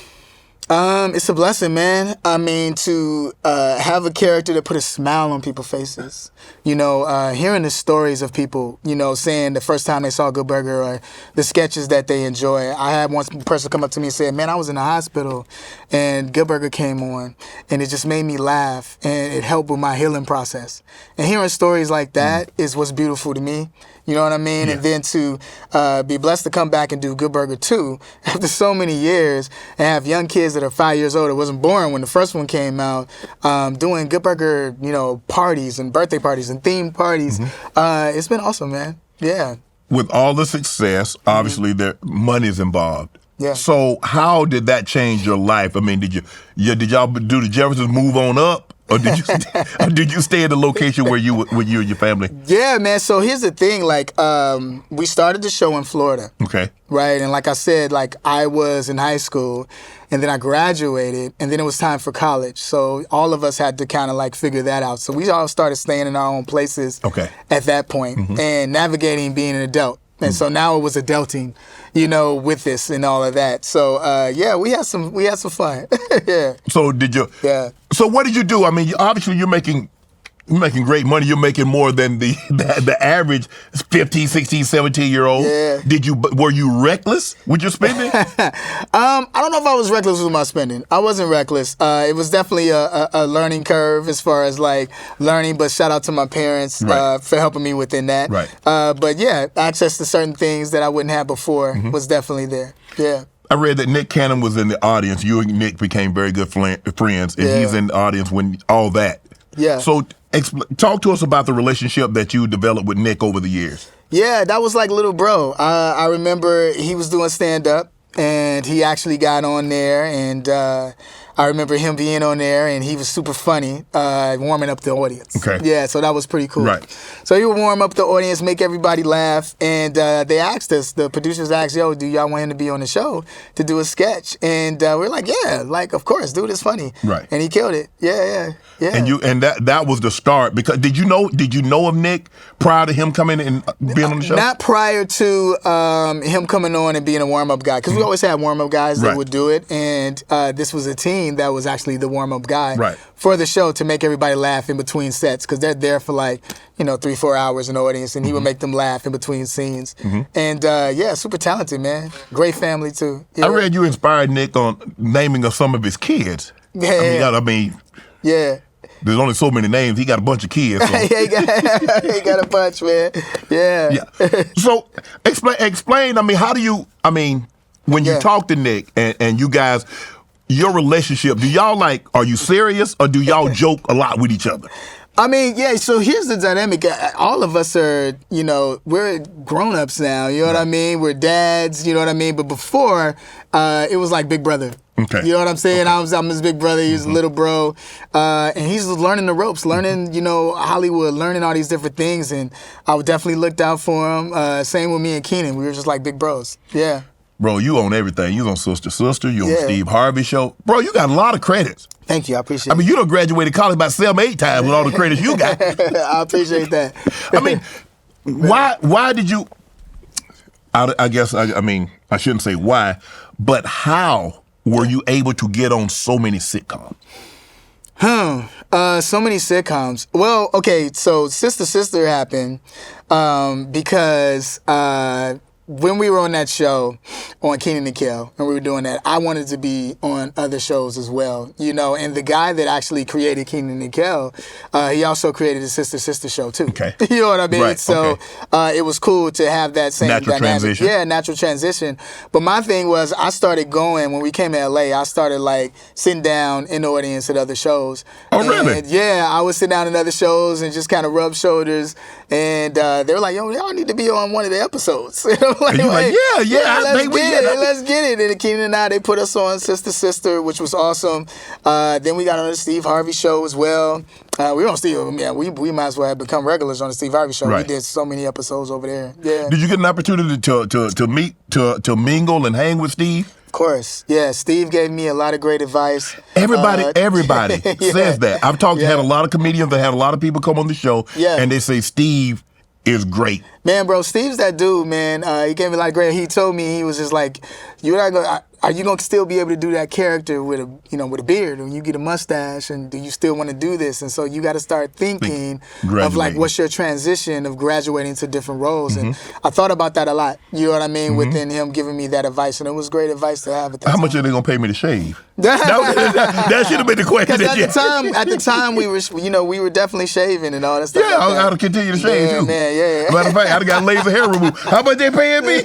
It's a blessing, man. I mean, to have a character that put a smile on people's faces. Hearing the stories of people, saying the first time they saw Good Burger or the sketches that they enjoy. I had one person come up to me and say, man, I was in the hospital and Good Burger came on and it just made me laugh and it helped with my healing process. And hearing stories like that is what's beautiful to me. You know what I mean? Yeah. And then to be blessed to come back and do Good Burger 2 after so many years and have young kids that are 5 years old that wasn't born when the first one came out, doing Good Burger, parties and birthday parties and themed parties. It's been awesome, man. Yeah. With all the success, obviously money is involved. Yeah. So how did that change your life? I mean, did y'all do the Jeffersons move on up? Or did you stay in the location where you and your family? Yeah, man. So here's the thing. Like, we started the show in Florida. Okay. Right. And like I said, like I was in high school and then I graduated and then it was time for college. So all of us had to kind of like figure that out. So we all started staying in our own places at that point and navigating being an adult. And so now it was adulting, you know, with this and all of that. So yeah, we had some fun. Yeah. So did you? Yeah. So what did you do? I mean, obviously you're making great money. You're making more than the average 15, 16, 17-year-old. Yeah. Were you reckless with your spending? I don't know if I was reckless with my spending. I wasn't reckless. It was definitely a learning curve as far as like learning, but shout out to my parents for helping me within that. Right. But yeah, access to certain things that I wouldn't have before was definitely there. Yeah. I read that Nick Cannon was in the audience. You and Nick became very good friends, and he's in the audience when all that. Yeah. So talk to us about the relationship that you developed with Nick over the years. Yeah, that was like little bro. I remember he was doing stand-up, and he actually got on there, and I remember him being on there, and he was super funny, warming up the audience. Okay. Yeah, so that was pretty cool. Right. So he would warm up the audience, make everybody laugh, and they asked us, the producers asked, yo, do y'all want him to be on the show to do a sketch? And we're like, yeah, like, of course, dude is funny. Right. And he killed it. Yeah. And that was the start, because did you know of Nick prior to him coming and being on the show? Not prior to him coming on and being a warm-up guy, because we always had warm-up guys that would do it, and this was a team that was actually the warm-up guy for the show to make everybody laugh in between sets, because they're there for like, 3-4 hours in the audience, and he would make them laugh in between scenes. And yeah, super talented, man. Great family too. Yeah. I read you inspired Nick on naming of some of his kids. Yeah. Yeah. There's only so many names. He got a bunch of kids. So. he got a bunch, man. Yeah. So explain. How do you? When you talk to Nick and you guys, your relationship, do y'all are you serious, or do y'all joke a lot with each other? So here's the dynamic. All of us are, we're grown-ups now, you know what I mean? We're dads, you know what I mean? But before, it was like Big Brother. Okay. You know what I'm saying? Okay. I'm his big brother, he's a little bro. And he's learning the ropes, learning, Hollywood, learning all these different things. And I would definitely looked out for him. Same with me and Kenan. We were just like big bros. Yeah. Bro, you own everything. You on Sister. You on Steve Harvey show. Bro, you got a lot of credits. Thank you. I appreciate it. You done graduated college about 7-8 times with all the credits you got. I appreciate that. Why did you... I guess, I shouldn't say why, but how were you able to get on so many sitcoms? So many sitcoms. Well, okay, so Sister happened because... when we were on that show on Kenan and Kel, and we were doing that, I wanted to be on other shows as well, and the guy that actually created Kenan and Kel, he also created a Sister show too. Okay. You know what I mean? Right. So it was cool to have that same natural dynamic. Transition. Yeah, natural transition. But my thing was, I started going, when we came to LA, I started sitting down in the audience at other shows. Oh, really? Yeah, I would sit down in other shows and just kind of rub shoulders, and they were like, yo, y'all need to be on one of the episodes. And you're like, let's get it. And Kenan and I, they put us on Sister, which was awesome. Then we got on the Steve Harvey show as well. We were on Steve. We might as well have become regulars on the Steve Harvey show. Right. We did so many episodes over there. Yeah. Did you get an opportunity to meet, to mingle and hang with Steve? Of course. Yeah, Steve gave me a lot of great advice. Everybody says that. I've had a lot of comedians that had a lot of people come on the show, and they say Steve is great. Man, bro, Steve's that dude, man. He gave me a lot of great. He told me, he was just like, are you gonna still be able to do that character with a beard, or you get a mustache, and do you still want to do this? And so you got to start thinking of what's your transition of graduating to different roles. And I thought about that a lot. You know what I mean? Within him giving me that advice, and it was great advice to have at that time. How much are they gonna pay me to shave? That should have been the question. At the time, we were definitely shaving and all that stuff. Yeah, I gotta continue to shave too. Yeah. Matter of fact, I got laser hair removed. How much they paying me?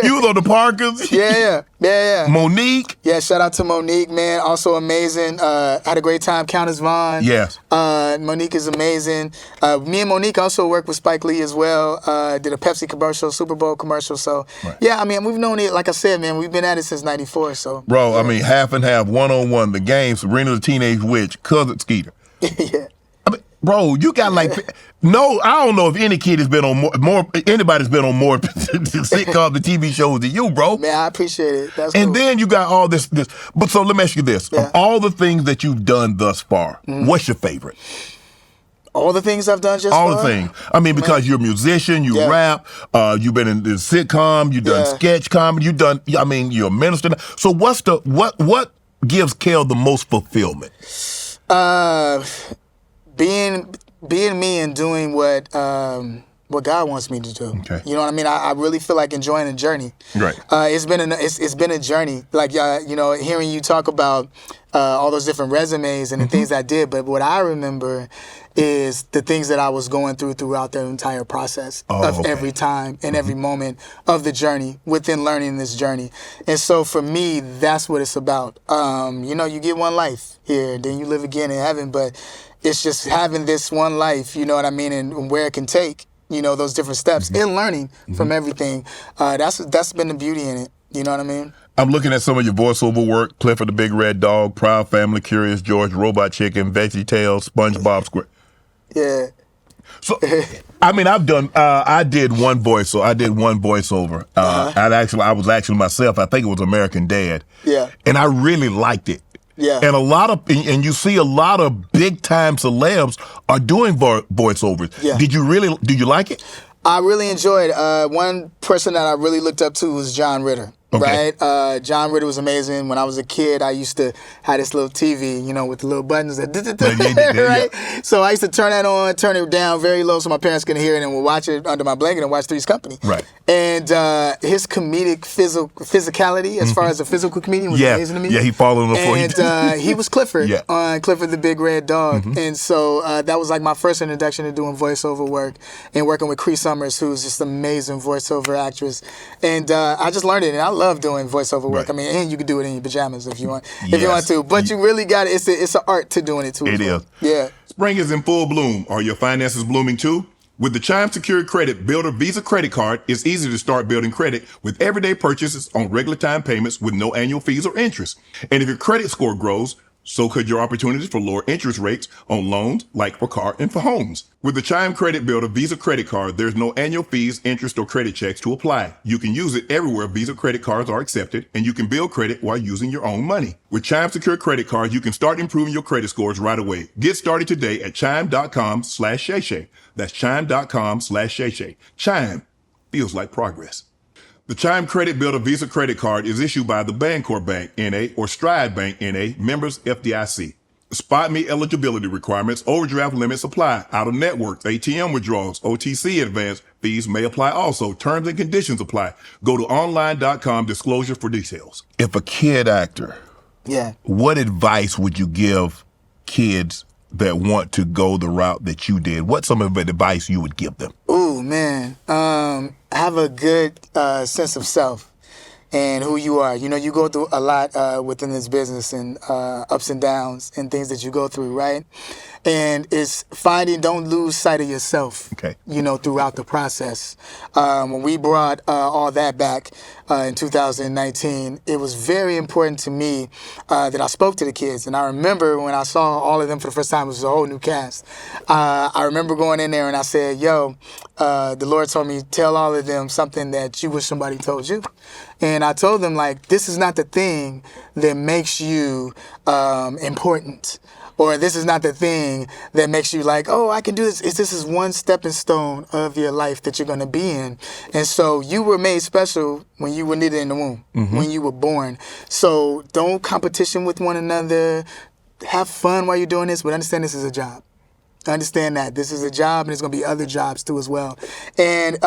You was on the Parkers. Yeah. Yeah. Monique. Yeah, shout out to Monique, man. Also amazing. Had a great time. Countess Vaughn. Yes. Monique is amazing. Me and Monique also worked with Spike Lee as well. Did a Pepsi commercial, Super Bowl commercial. So, yeah, I mean, we've known it, like I said, man, we've been at it since 94. So, bro, yeah. I mean, half and half, 1-on-1, the game, Serena the Teenage Witch, Cousin Skeeter. Yeah. I mean, bro, you got like, no, I don't know if any kid has been on more anybody's been on more sitcoms and TV shows than you, bro. Man, I appreciate it. That's and cool. then you got all this. But so let me ask you this. Yeah. Of all the things that you've done thus far, what's your favorite? All the things I've done just all far? the things. I mean, because you're a musician, you rap, you've been in the sitcom, you've done sketch comedy, you've done, I mean, you're a minister. So what's the, what gives Kel the most fulfillment? Being me and doing what God wants me to do. Okay. You know what I mean? I really feel like enjoying the journey. Right. It's been a journey. Like you know, hearing you talk about all those different resumes and the things I did, but what I remember is the things that I was going through throughout the entire process of every time and every moment of the journey within learning this journey. And so for me, that's what it's about. You know, you get one life here, then you live again in heaven, but it's just having this one life, you know what I mean, and where it can take, you know, those different steps and learning from everything. That's been the beauty in it. You know what I mean? I'm looking at some of your voiceover work: Clifford the Big Red Dog, Proud Family, Curious George, Robot Chicken, Veggie Tales, SpongeBob Square. Yeah. So, I mean, I did one voiceover. I was actually myself. I think it was American Dad. Yeah. And I really liked it. Yeah. And and you see a lot of big time celebs are doing voiceovers. Yeah. Did you like it? I really enjoyed one person that I really looked up to was John Ritter. Okay. Right? John Ritter was amazing. When I was a kid, I used to have this little TV, you know, with the little buttons that right? So I used to turn that on, turn it down very low so my parents couldn't hear it, and we'd watch it under my blanket and watch Three's Company. Right. And his comedic physicality, as far as a physical comedian, was amazing to me. Yeah, he followed him before he was Clifford on Clifford the Big Red Dog. And so that was like my first introduction to doing voiceover work and working with Cree Summers, who's just an amazing voiceover actress. And I just learned it, and I love doing voiceover work. Right. I mean, and you can do it in your pajamas if you want, if you want to. But you really got it. It's an art to doing it too. It is. Yeah. Spring is in full bloom. Are your finances blooming too? With the Chime Secured Credit Builder Visa Credit Card, it's easy to start building credit with everyday purchases on regular time payments with no annual fees or interest. And if your credit score grows, so could your opportunities for lower interest rates on loans, like for car and for homes. With the Chime Credit Builder Visa Credit Card, there's no annual fees, interest, or credit checks to apply. You can use it everywhere Visa credit cards are accepted, and you can build credit while using your own money. With Chime Secure Credit Cards, you can start improving your credit scores right away. Get started today at chime.com/Shay Shay. That's chime.com/Shay Shay. Chime feels like progress. The Chime Credit Builder Visa Credit Card is issued by the Bancorp Bank, N.A. or Stride Bank, N.A., members FDIC. Spot me eligibility requirements, overdraft limits apply. Out of network, ATM withdrawals, OTC advance fees may apply also. Terms and conditions apply. Go to online.com disclosure for details. If a kid actor, what advice would you give kids that want to go the route that you did? What's some of the advice you would give them? Ooh, man. Have a good sense of self and who you are. You know, you go through a lot within this business and ups and downs and things that you go through, right? And it's don't lose sight of yourself, you know, throughout the process. When we brought all that back in 2019, it was very important to me that I spoke to the kids. And I remember when I saw all of them for the first time, it was a whole new cast. I remember going in there and I said, yo, the Lord told me, tell all of them something that you wish somebody told you. And I told them, like, this is not the thing that makes you important. Or this is not the thing that makes you like, oh, I can do this. This is one stepping stone of your life that you're going to be in. And so you were made special when you were knitted in the womb, when you were born. So don't competition with one another. Have fun while you're doing this, but understand this is a job. Understand that this is a job, and there's going to be other jobs too as well. And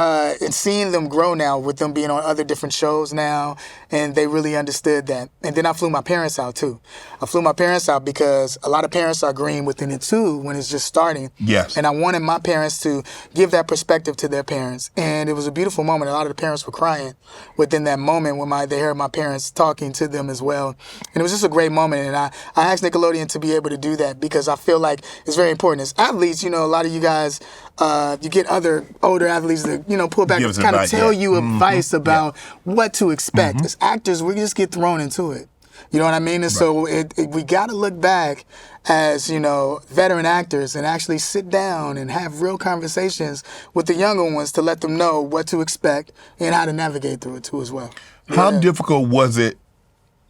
seeing them grow now, with them being on other different shows now, and they really understood that. And then I flew my parents out too. I flew my parents out because a lot of parents are green within it too when it's just starting. Yes. And I wanted my parents to give that perspective to their parents. And it was a beautiful moment. A lot of the parents were crying within that moment when they heard my parents talking to them as well. And it was just a great moment. And I asked Nickelodeon to be able to do that because I feel like it's very important. As athletes, a lot of you guys, you get other older athletes that, pull back and kind of tell you advice about what to expect. As actors, we just get thrown into it. You know what I mean? And so we got to look back as, veteran actors and actually sit down and have real conversations with the younger ones to let them know what to expect and how to navigate through it too as well. How difficult was it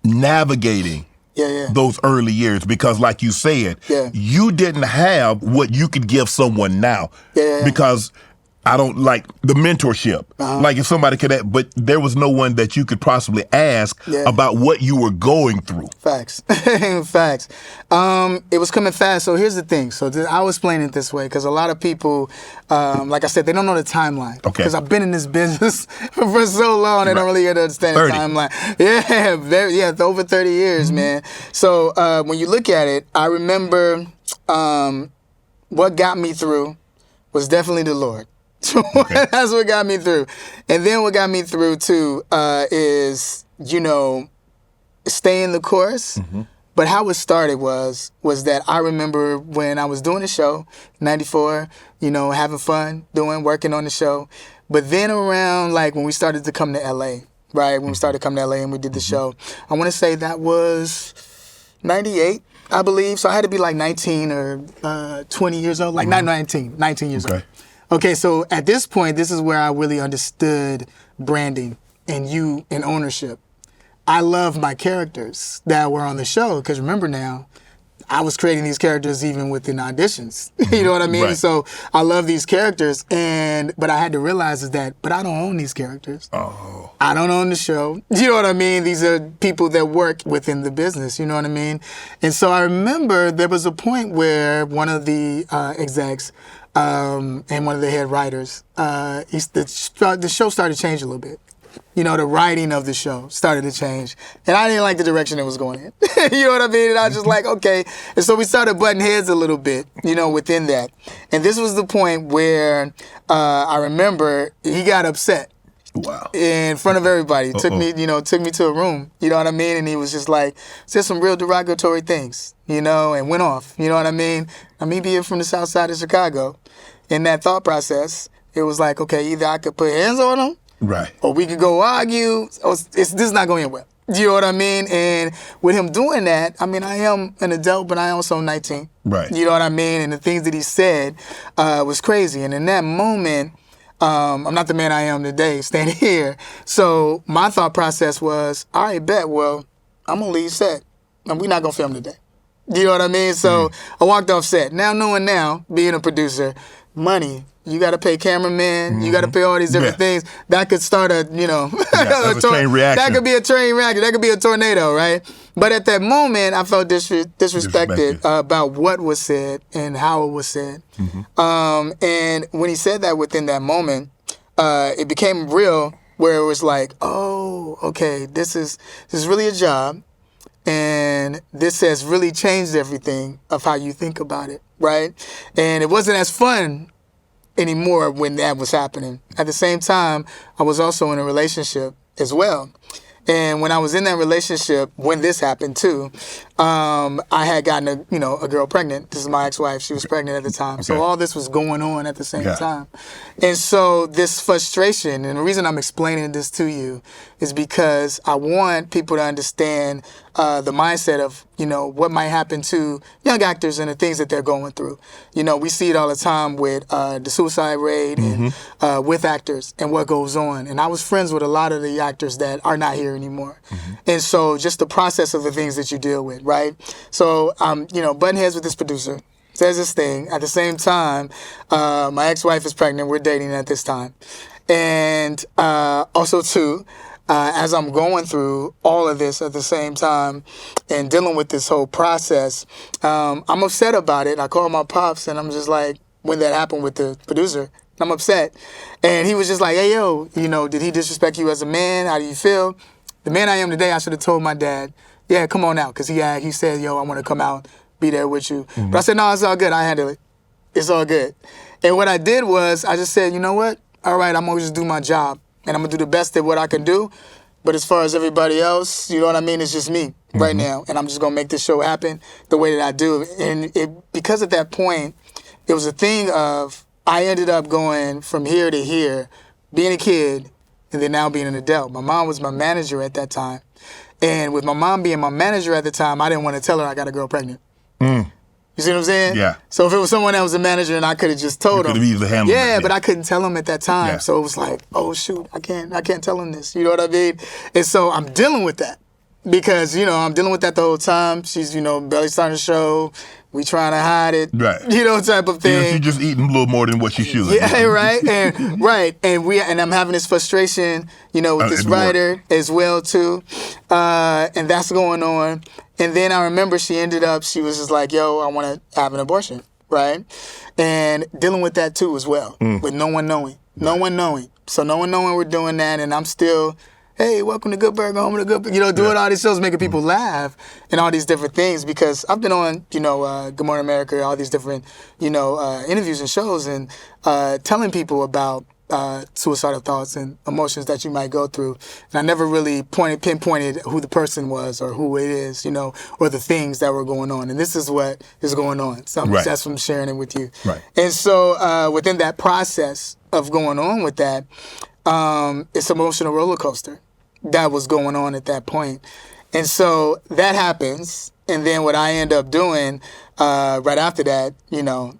navigating those early years? Because like you said, you didn't have what you could give someone now. Because I don't like the mentorship. Like if somebody could, but there was no one that you could possibly ask about what you were going through. Facts. Facts. It was coming fast. So here's the thing. So I was explaining it this way because a lot of people, like I said, they don't know the timeline. Okay. Because I've been in this business for so long, they don't really understand the timeline. Yeah, over 30 years, man. So when you look at it, I remember what got me through was definitely the Lord. That's what got me through. And then what got me through too is, staying the course. But how it started was that I remember when I was doing the show, 94, having fun, working on the show. But then around when we started to come to LA, right? When we started coming to LA and we did the show, I want to say that was 98, I believe. So I had to be 19 or 20 years old, not 19 years old. Okay, so at this point, this is where I really understood branding and ownership. I love my characters that were on the show because remember now, I was creating these characters even within auditions. You know what I mean? Right. So I love these characters, but I had to realize but I don't own these characters. Oh. I don't own the show. You know what I mean? These are people that work within the business. You know what I mean? And so I remember there was a point where one of the execs and one of the head writers, the show started to change a little bit. The writing of the show started to change. And I didn't like the direction it was going in. You know what I mean? And I was just like, okay. And so we started butting heads a little bit, within that. And this was the point where I remember he got upset. Wow. In front of everybody. Took me to a room. You know what I mean? And he was just said some real derogatory things, and went off. You know what I mean? Me being from the south side of Chicago, in that thought process, it was okay, either I could put hands on him, right, or we could go argue. This is not going well. You know what I mean? And with him doing that, I am an adult, but I also 19. Right. You know what I mean? And the things that he said was crazy. And in that moment, I'm not the man I am today, standing here. So my thought process was, all right, bet, well, I'm going to leave set. And we're not going to film today. You know what I mean? So I walked off set. Now, being a producer, money, you got to pay cameramen, you got to pay all these different things. That could start a chain reaction. That could be a chain reaction. That could be a tornado, right? But at that moment, I felt disrespected about what was said and how it was said. And when he said that within that moment, it became real where it was oh, okay, this is really a job. And this has really changed everything of how you think about it, right? And it wasn't as fun anymore when that was happening. At the same time, I was also in a relationship as well. And when I was in that relationship, when this happened too, I had gotten a girl pregnant. This is my ex-wife. She was pregnant at the time. Okay. So all this was going on at the same time. And so this frustration, and the reason I'm explaining this to you is because I want people to understand the mindset of, what might happen to young actors and the things that they're going through. We see it all the time with the suicide rate and with actors and what goes on. And I was friends with a lot of the actors that are not here anymore. And so just the process of the things that you deal with, right? So, button heads with this producer, says this thing. At the same time, my ex-wife is pregnant. We're dating at this time. And also, too, as I'm going through all of this at the same time and dealing with this whole process, I'm upset about it. I called my pops and I'm just like, when that happened with the producer, I'm upset. And he was just like, hey, yo, you know, did he disrespect you as a man? How do you feel? The man I am today, I should have told my dad, yeah, come on out. Because he said, yo, I want to come out, be there with you. Mm-hmm. But I said, no, it's all good. I handle it. It's all good. And what I did was I just said, you know what? All right, I'm going to just do my job. And I'm going to do the best at what I can do. But as far as everybody else, you know what I mean? It's just me right now. And I'm just going to make this show happen the way that I do. And because at that point, it was a thing of I ended up going from here to here, being a kid, and then now being an adult. My mom was my manager at that time. And with my mom being my manager at the time, I didn't want to tell her I got a girl pregnant. Mm. You see what I'm saying? Yeah. So if it was someone that was a manager and I could have just told him. You could have easily handled that. Yeah, but I couldn't tell him at that time. Yeah. So it was like, oh shoot, I can't tell him this. You know what I mean? And so I'm dealing with that. Because, you know, I'm dealing with that the whole time. She's, you know, barely starting to show. We trying to hide it. Right. You know, type of thing. Yeah, she's just eating a little more than what she should. Yeah, right. And I'm having this frustration, you know, with this writer as well too. And that's going on. And then I remember she was just like, yo, I want to have an abortion. Right. And dealing with that too as well. With no one knowing. No one knowing. So no one knowing we're doing that. And I'm still, hey, welcome to Good Burger, home of the Good, you know, doing all these shows, making people laugh and all these different things because I've been on, you know, Good Morning America, all these different, you know, interviews and shows and telling people about suicidal thoughts and emotions that you might go through. And I never really pinpointed who the person was or who it is, you know, or the things that were going on. And this is what is going on. So that's from sharing it with you. Right. And so within that process of going on with that, it's an emotional roller coaster that was going on at that point. And so that happens. And then what I end up doing right after that, you know,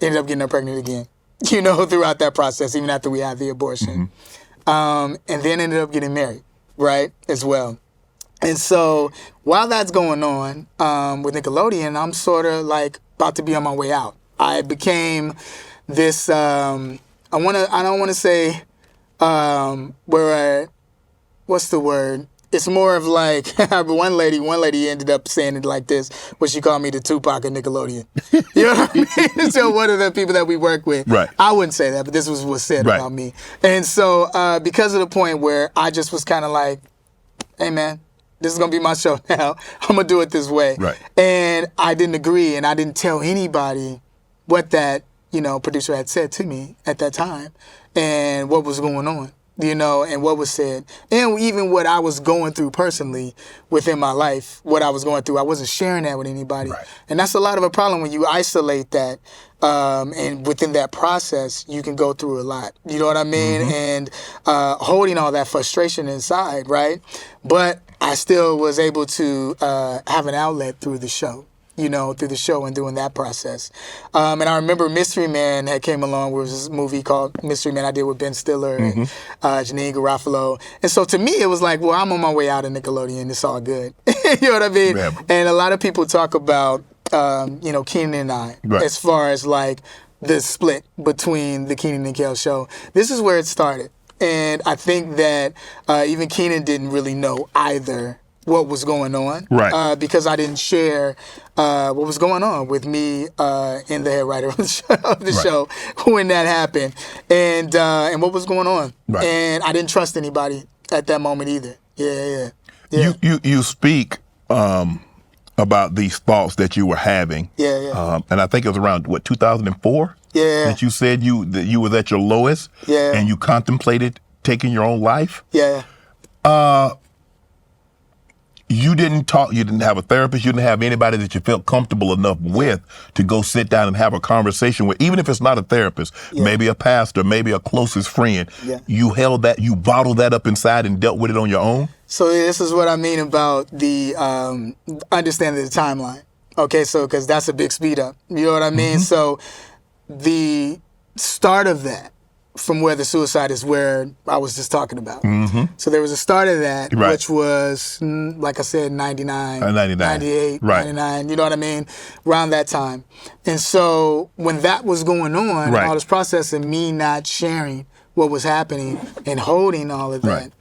ended up getting her pregnant again, you know, throughout that process, even after we had the abortion. And then ended up getting married, right, as well. And so while that's going on with Nickelodeon, I'm sort of like about to be on my way out. I became this, I don't want to say, what's the word? It's more of like, one lady ended up saying it like this, where she called me the Tupac of Nickelodeon. You know what I mean? So one of the people that we work with, I wouldn't say that, but this was what's said about me. And so because of the point where I just was kind of like, hey man, this is going to be my show now. I'm going to do it this way. Right. And I didn't agree and I didn't tell anybody what that, you know, producer had said to me at that time and what was going on. You know, and what was said, and even what I was going through personally within my life, what I was going through, I wasn't sharing that with anybody. Right. And that's a lot of a problem when you isolate that, and within that process, you can go through a lot. You know what I mean? And holding all that frustration inside, right? But I still was able to have an outlet through the show. You know, through the show and doing that process. And I remember Mystery Man had came along, where was this movie called Mystery Man I did with Ben Stiller and Janine Garofalo. And so to me, it was like, well, I'm on my way out of Nickelodeon. It's all good. You know what I mean? Yeah. And a lot of people talk about, you know, Kenan and I, as far as like the split between the Kenan and Kel show. This is where it started. And I think that even Kenan didn't really know either what was going on, because I didn't share what was going on with me and the head writer of the show when that happened, and what was going on, and I didn't trust anybody at that moment either. Yeah. You speak about these thoughts that you were having, and I think it was around 2004, that you said that you was at your lowest, and you contemplated taking your own life, You didn't talk, you didn't have a therapist, you didn't have anybody that you felt comfortable enough with to go sit down and have a conversation with, even if it's not a therapist, maybe a pastor, maybe a closest friend. You held that, you bottled that up inside and dealt with it on your own? So this is what I mean about the understanding the timeline. Okay, so because that's a big speed up. You know what I mean? So the start of that, from where the suicide is where I was just talking about. So there was a start of that, which was, like I said, 99, 98, 99, you know what I mean? Around that time. And so when that was going on, all this process and me not sharing what was happening and holding all of that,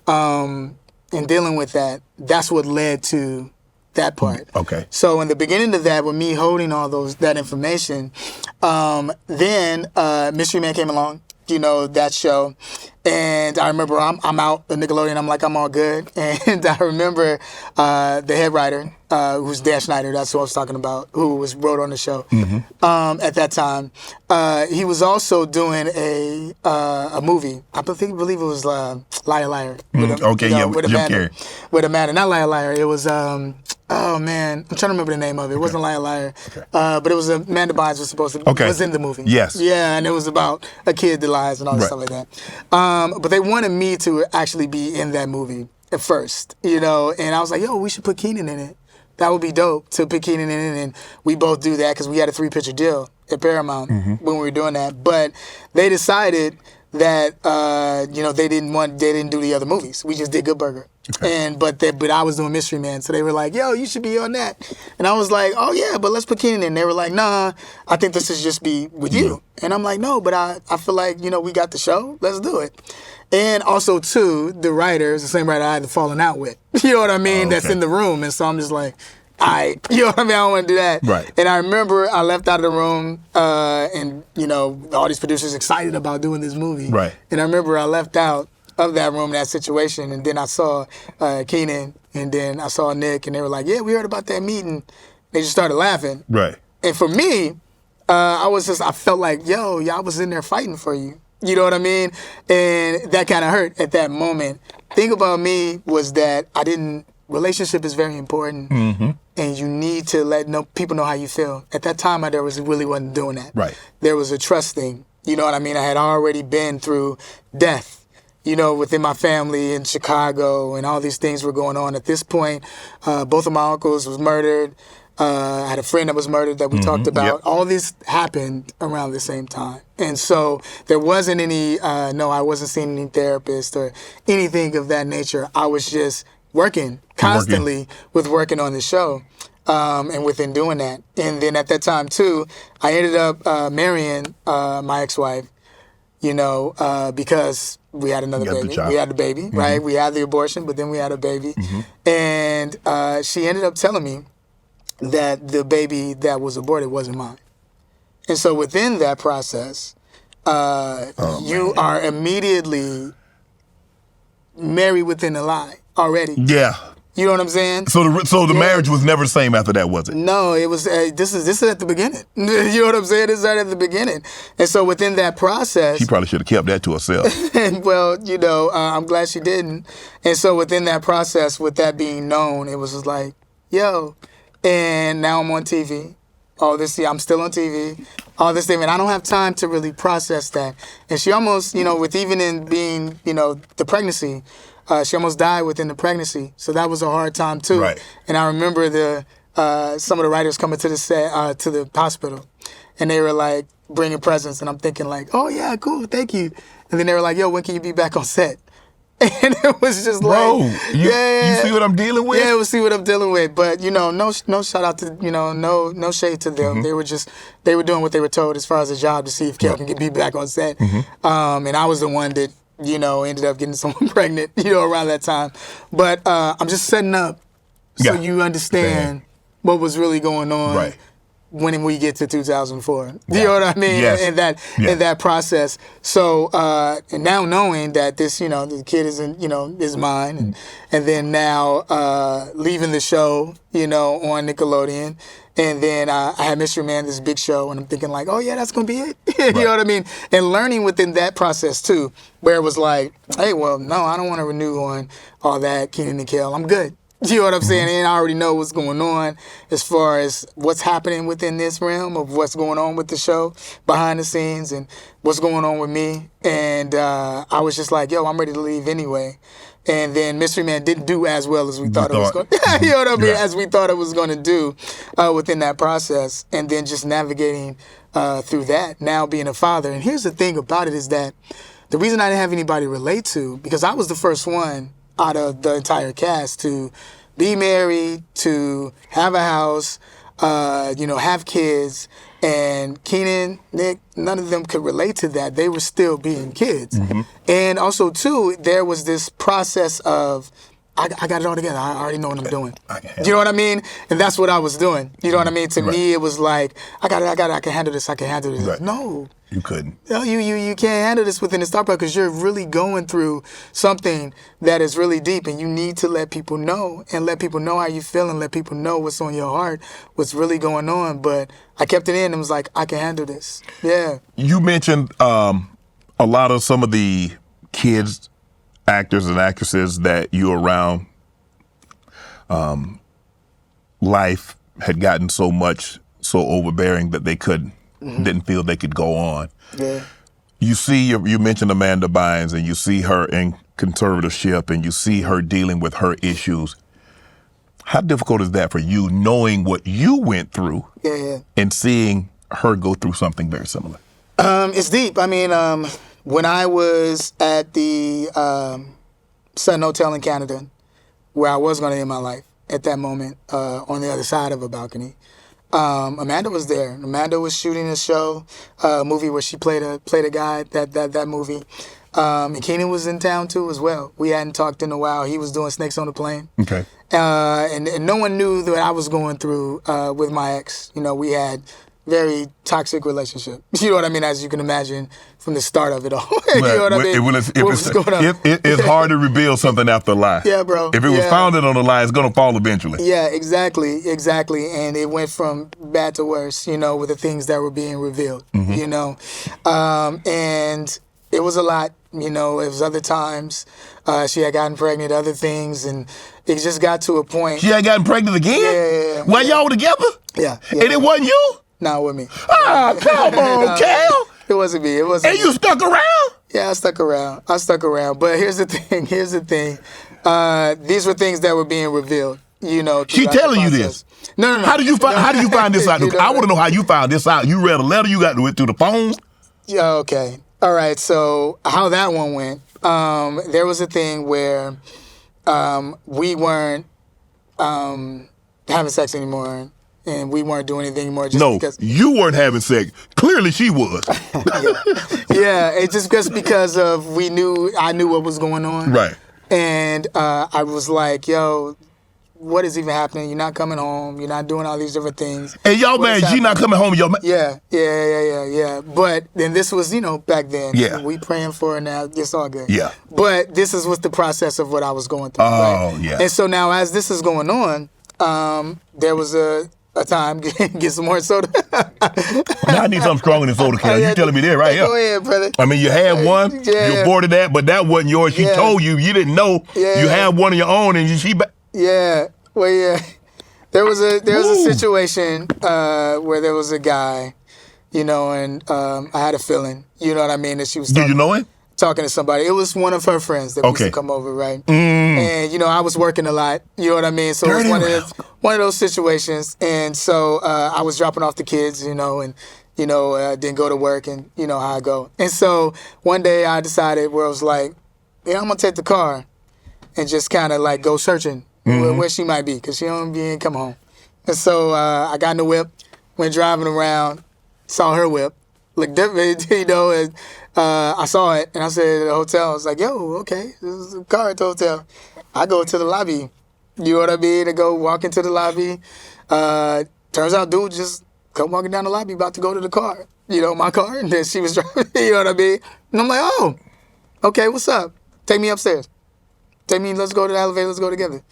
and dealing with that. That's what led to that part. Okay. So in the beginning of that, with me holding all that information, then Mystery Man came along. That show. And I remember I'm out at Nickelodeon. I'm like, I'm all good. And I remember the head writer, who's Dan Schneider, that's who I was talking about, who wrote on the show at that time. He was also doing a movie. I believe it was Liar Liar. With Jim Carrey. With Amanda. Not Liar Liar. It was... oh man, I'm trying to remember the name of it. It wasn't Liar Liar, but it was Amanda Bynes was supposed to was in the movie. Yes. Yeah, and it was about a kid that lies and all that stuff like that. But they wanted me to actually be in that movie at first, and I was like, yo, we should put Kenan in it. That would be dope to put Kenan in it, and we both do that because we had a 3-picture deal at Paramount when we were doing that. But they decided that they didn't do the other movies. We just did Good Burger. Okay. But I was doing Mystery Man, so they were like, yo, you should be on that. And I was like, oh yeah, but let's put Kenan in. They were like, nah, I think this should just be with you. And I'm like, no, but I feel like, we got the show, let's do it. And also too, the writer is the same writer I had fallen out with. You know what I mean? That's in the room. And so I'm just like, you know what I mean? I don't want to do that. Right. And I remember I left out of the room, and all these producers excited about doing this movie. Right. And I remember I left out of that room, that situation, and then I saw Kenan, and then I saw Nick, and they were like, yeah, we heard about that meeting. They just started laughing. Right. And for me, I felt like, yo, y'all was in there fighting for you. You know what I mean? And that kind of hurt at that moment. Thing about me was that relationship is very important, and you need to let people know how you feel. At that time, really wasn't doing that. Right. There was a trust thing. You know what I mean? I had already been through death, within my family in Chicago, and all these things were going on. At this point, both of my uncles was murdered. I had a friend that was murdered that we talked about. Yep. All this happened around the same time. And so there wasn't any, I wasn't seeing any therapist or anything of that nature. I was just working constantly with working on the show, and within doing that. And then at that time too, I ended up marrying my ex-wife, because we had another baby. We had the baby, right? We had the abortion, but then we had a baby. And she ended up telling me that the baby that was aborted wasn't mine. And so within that process, you are immediately married within a lie already. Yeah. You know what I'm saying? So the marriage was never the same after that, was it? No, it was. This is at the beginning. You know what I'm saying? This is right at the beginning. And so within that process, she probably should have kept that to herself. And well, I'm glad she didn't. And so within that process, with that being known, it was just like, yo, and now I'm on TV. I'm still on TV. All this thing, and I don't have time to really process that. And she almost, with even in being, the pregnancy. She almost died within the pregnancy, so that was a hard time too. Right. And I remember some of the writers coming to the set, to the hospital, and they were like bringing presents, and I'm thinking like, oh yeah, cool, thank you. And then they were like, yo, when can you be back on set? And it was just you see what I'm dealing with? Yeah, we'll see what I'm dealing with. But no shout out to no shade to them. They were doing what they were told as far as a job to see if Kel can be back on set. And I was the one that ended up getting someone pregnant, around that time. But I'm just setting up so you understand what was really going on when we get to 2004. You know what I mean? Yes. In that process. So, and now knowing that this, the kid is mine, and then now leaving the show, on Nickelodeon. And then I had Mystery Man, this big show, and I'm thinking like, oh yeah, that's gonna be it. You know what I mean? And learning within that process too, where it was like, hey, well, no, I don't want to renew on all that Kenan and Kel. I'm good. You know what I'm saying? And I already know what's going on as far as what's happening within this realm of what's going on with the show behind the scenes and what's going on with me. And I was just like, yo, I'm ready to leave anyway. And then Mystery Man didn't do as well as we thought it was going to. You know what I mean? As we thought it was going to do within that process. And then just navigating through that, now being a father. And here's the thing about it is that the reason I didn't have anybody relate to, because I was the first one out of the entire cast to be married, to have a house, have kids. And Kenan, Nick, none of them could relate to that. They were still being kids. And also, too, there was this process of, I got it all together. I already know what I'm doing. You know what I mean? And that's what I was doing. You know what I mean? To me, it was like, I got it. I can handle this. I can handle this. Right. No. You couldn't. No, you can't handle this within the star power because you're really going through something that is really deep, and you need to let people know and let people know how you feel and let people know what's on your heart, what's really going on. But I kept it in and was like, I can handle this. Yeah. You mentioned a lot of some of the kids, actors and actresses that you were around. Life had gotten so overbearing that they didn't feel they could go on. Yeah. You mentioned Amanda Bynes, and you see her in conservatorship, and you see her dealing with her issues. How difficult is that for you, knowing what you went through and seeing her go through something very similar? It's deep. I mean, when I was at the Sun Hotel in Canada, where I was going to end my life at that moment, on the other side of a balcony, Amanda was there. Amanda was shooting a show, a movie where she played a guy, that movie. And Kenan was in town too as well. We hadn't talked in a while. He was doing Snakes on the Plane. Okay. And no one knew that I was going through with my ex. We had very toxic relationship. You know what I mean? As you can imagine from the start of it all. You know what I mean? It's hard to reveal something after a lie. Yeah, bro. If it was founded on a lie, it's going to fall eventually. Yeah, exactly. And it went from bad to worse, with the things that were being revealed, and it was a lot, it was other times. She had gotten pregnant, other things, and it just got to a point. She had gotten pregnant again? Yeah. While y'all were together? Yeah. And it wasn't you? No, it wasn't me. Ah, come on, Kel. It wasn't me. And you stuck around? Yeah, I stuck around. But here's the thing. These were things that were being revealed. She telling you this? No. How do you find this out? I want to know how you found this out. You read a letter. You got to it through the phone. Yeah. Okay. All right. So how that one went? There was a thing where we weren't having sex anymore. And we weren't doing anything anymore. Because you weren't having sex. Clearly she was. Yeah, it's just because of I knew what was going on. Right. And I was like, yo, what is even happening? You're not coming home. You're not doing all these different things. And y'all mad she not coming home? Yeah. But then this was, back then. Yeah. We praying for her now. It's all good. Yeah. But this is what the process of what I was going through. Oh, right? Yeah. And so now as this is going on, there was a time, get some more soda. Now I need something stronger than soda, Kel. You telling me that right here. Go ahead, brother. I mean, you had one, you aborted that, but that wasn't yours. She told you didn't know you had one of your own, and Yeah, well, yeah. There was a situation where there was a guy, and I had a feeling, you know what I mean, that she was Did you know him? Talking to somebody. It was one of her friends that used to come over, right? And, I was working a lot, you know what I mean? So it was one of those situations. And so I was dropping off the kids, and, didn't go to work, and you know how I go. And so one day I decided where I was like, I'm going to take the car and just kind of like go searching where she might be, because she ain't come home. And so I got in the whip, went driving around, saw her whip, looked different, and I saw it, and I said at the hotel, I was like, yo, okay, this is a car at the hotel. I go to the lobby, you know what I mean, to go walk into the lobby. Turns out dude just come walking down the lobby about to go to the car, my car, and then she was driving, you know what I mean? And I'm like, oh, okay, what's up? Take me upstairs. Let's go to the elevator, let's go together.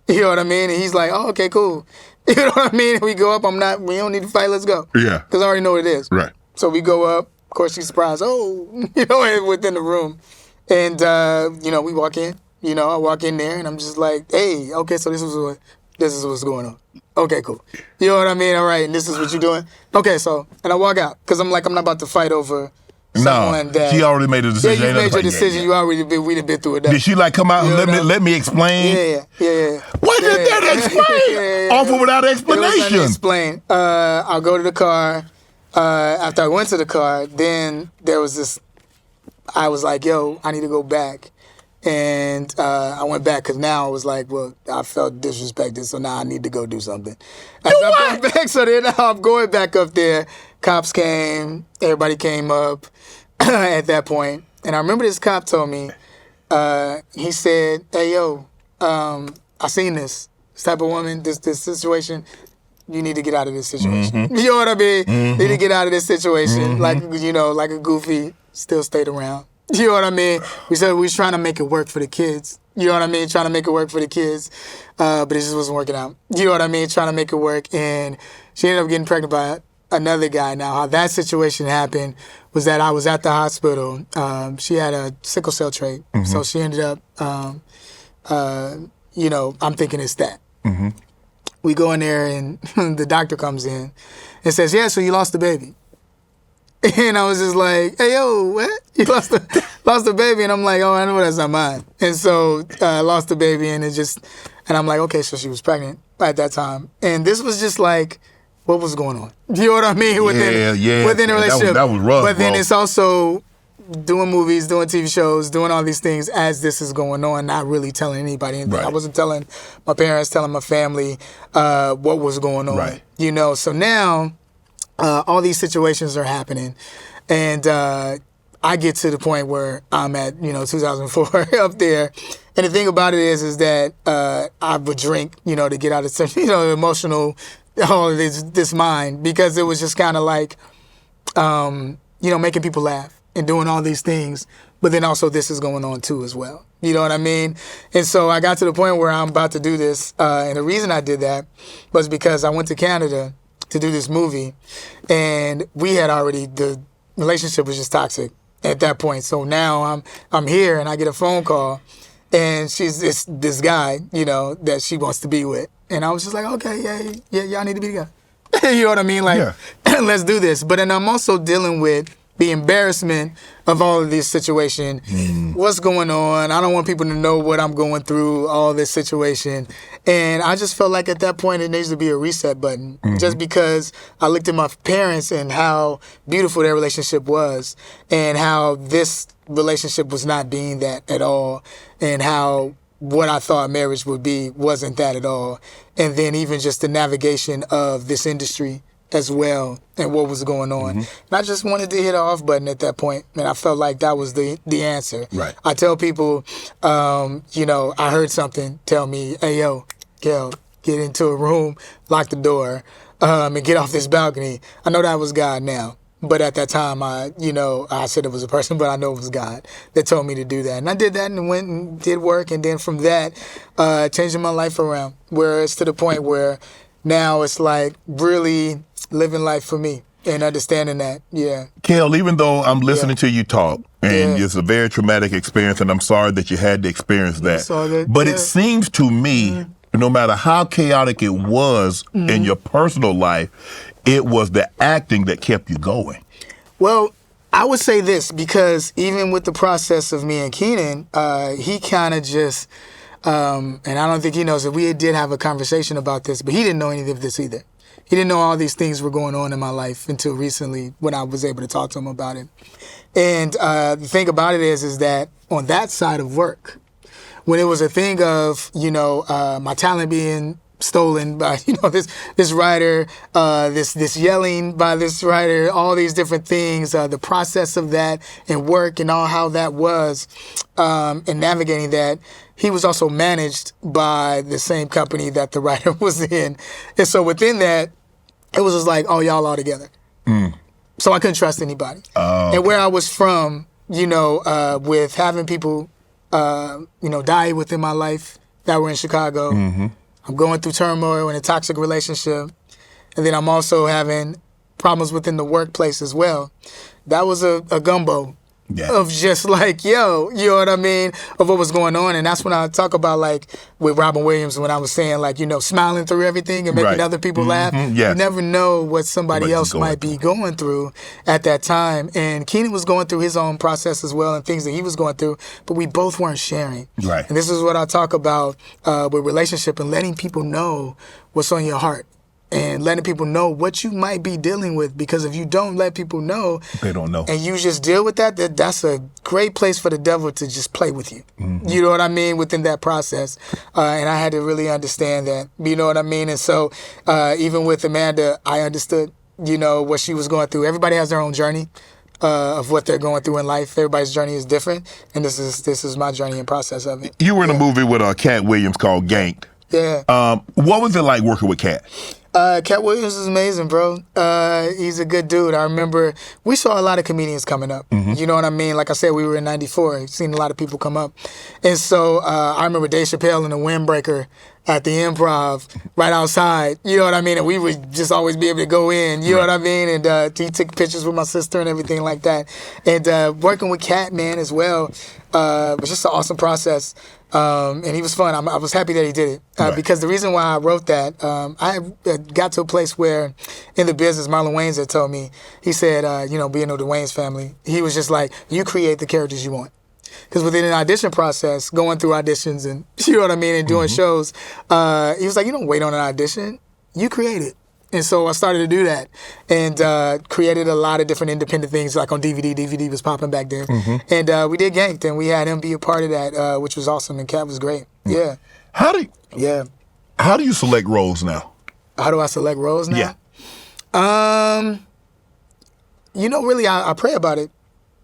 You know what I mean? And he's like, oh, okay, cool. You know what I mean? And we go up, we don't need to fight, let's go. Yeah. Because I already know what it is. Right. So we go up. Of course, she's surprised. Oh, within the room. And, we walk in. I walk in there, and I'm just like, hey, okay, so this is what's going on. Okay, cool. You know what I mean? All right, and this is what you're doing? Okay, so, and I walk out. Because I'm like, I'm not about to fight over someone that... she already made a decision. Yeah, you made your decision. We'd have been through it. Did she come out and let me explain? Yeah. What did that explain? Offer without explanation. It was explain. I'll go to the car. After I went to the car, then there was this, I was like, yo, I need to go back And I went back because now I was like, well, I felt disrespected, so now I need to go do something. As I'm going back, so then I'm going back up there. Cops came, everybody came up at that point. And I remember this cop told me, he said, hey, yo, I seen this type of woman, this situation. You need to get out of this situation. You know what I mean? Need to get out of this situation. Like, you know, like a goofy, still stayed around. You know what I mean? We said we was trying to make it work for the kids. You know what I mean? Trying to make it work for the kids. But it just wasn't working out. You know what I mean? Trying to make it work. And she ended up getting pregnant by another guy. Now, how that situation happened was that I was at the hospital. She had a sickle cell trait. So she ended up, you know, I'm thinking it's that. We go in there and the doctor comes in and says, yeah, so you lost the baby. And I was just like, hey, yo, what? You lost the baby? And I'm like, oh, I know that's not mine. And so I lost the baby and and I'm like, okay, so she was pregnant at that time. And this was just like, what was going on? You know what I mean? Within the relationship. That was rough, but then it's also doing movies, doing TV shows, doing all these things as this is going on, not really telling anybody anything. Right. I wasn't telling my parents, telling my family what was going on. Right. You know, so now all these situations are happening. And I get to the point where I'm at, 2004 up there. And the thing about it is that I would drink, to get out of some, emotional, all of this mind, because it was just kind of like, making people laugh and doing all these things. But then also this is going on too as well. You know what I mean? And so I got to the point where I'm about to do this. And the reason I did that was because I went to Canada to do this movie. And we had the relationship was just toxic at that point. So now I'm here and I get a phone call. And she's this guy, that she wants to be with. And I was just like, okay, yeah, y'all need to be together. You know what I mean? Like, let's do this. But then I'm also dealing with the embarrassment of all of this situation. What's going on? I don't want people to know what I'm going through, all this situation. And I just felt like at that point it needs to be a reset button. Just because I looked at my parents and how beautiful their relationship was and how this relationship was not being that at all, and how what I thought marriage would be wasn't that at all. And then even just the navigation of this industry as well and what was going on. And I just wanted to hit an off button at that point, and I felt like that was the answer. Right. I tell people, I heard something tell me, hey, yo, Kel, get into a room, lock the door, and get off this balcony. I know that was God now. But at that time, I said it was a person, but I know it was God that told me to do that. And I did that and went and did work. And then from that, changing my life around, where it's to the point where now it's like really living life for me and understanding that, Kel, even though I'm listening to you talk, and it's a very traumatic experience, and I'm sorry that you had to experience that. But it seems to me, no matter how chaotic it was in your personal life, it was the acting that kept you going. Well, I would say this, because even with the process of me and Kenan, he kind of just, and I don't think he knows that we did have a conversation about this, but he didn't know any of this either. He didn't know all these things were going on in my life until recently when I was able to talk to him about it. And the thing about it is that on that side of work, when it was a thing of, my talent being stolen by, this writer, this yelling by this writer, all these different things, the process of that and work and all how that was, and navigating that, he was also managed by the same company that the writer was in. And so within that, it was just like, oh, y'all all together. So I couldn't trust anybody. And where I was from, with having people, die within my life that were in Chicago, I'm going through turmoil in a toxic relationship. And then I'm also having problems within the workplace as well. That was a gumbo of just like, yo, you know what I mean, of what was going on. And that's when I talk about, like, with Robin Williams, when I was saying, like, smiling through everything and making other people laugh. You never know what somebody else might be going through at that time. And Kenan was going through his own process as well and things that he was going through, but we both weren't sharing. Right. And this is what I talk about with relationship and letting people know what's on your heart. and letting people know what you might be dealing with, because if you don't let people know, they don't know, and you just deal with that's a great place for the devil to just play with you. You know what I mean? Within that process. And I had to really understand that. You know what I mean? And so even with Amanda, I understood, what she was going through. Everybody has their own journey of what they're going through in life. Everybody's journey is different, and this is my journey and process of it. You were in a movie with Katt Williams called Ganked. Yeah. What was it like working with Katt? Katt Williams is amazing, bro. He's a good dude. I remember we saw a lot of comedians coming up. You know what I mean? Like I said, we were in '94. I've seen a lot of people come up. And so I remember Dave Chappelle in the Windbreaker at the Improv right outside. You know what I mean? And we would just always be able to go in. You know what I mean? And he took pictures with my sister and everything like that. And working with Katt, man, as well, was just an awesome process. And he was fun. I was happy that he did it because the reason why I wrote that, I got to a place where in the business, Marlon Wayans had told me, he said, being of the Wayans family, he was just like, you create the characters you want. Because within an audition process, going through auditions and, you know what I mean, and doing shows, he was like, you don't wait on an audition, you create it. And so I started to do that and created a lot of different independent things, like on DVD. DVD was popping back then. And we did Ganked, and we had him be a part of that, which was awesome, and Katt was great. Yeah. How do you select roles now? How do I select roles now? Yeah. Really, I pray about it.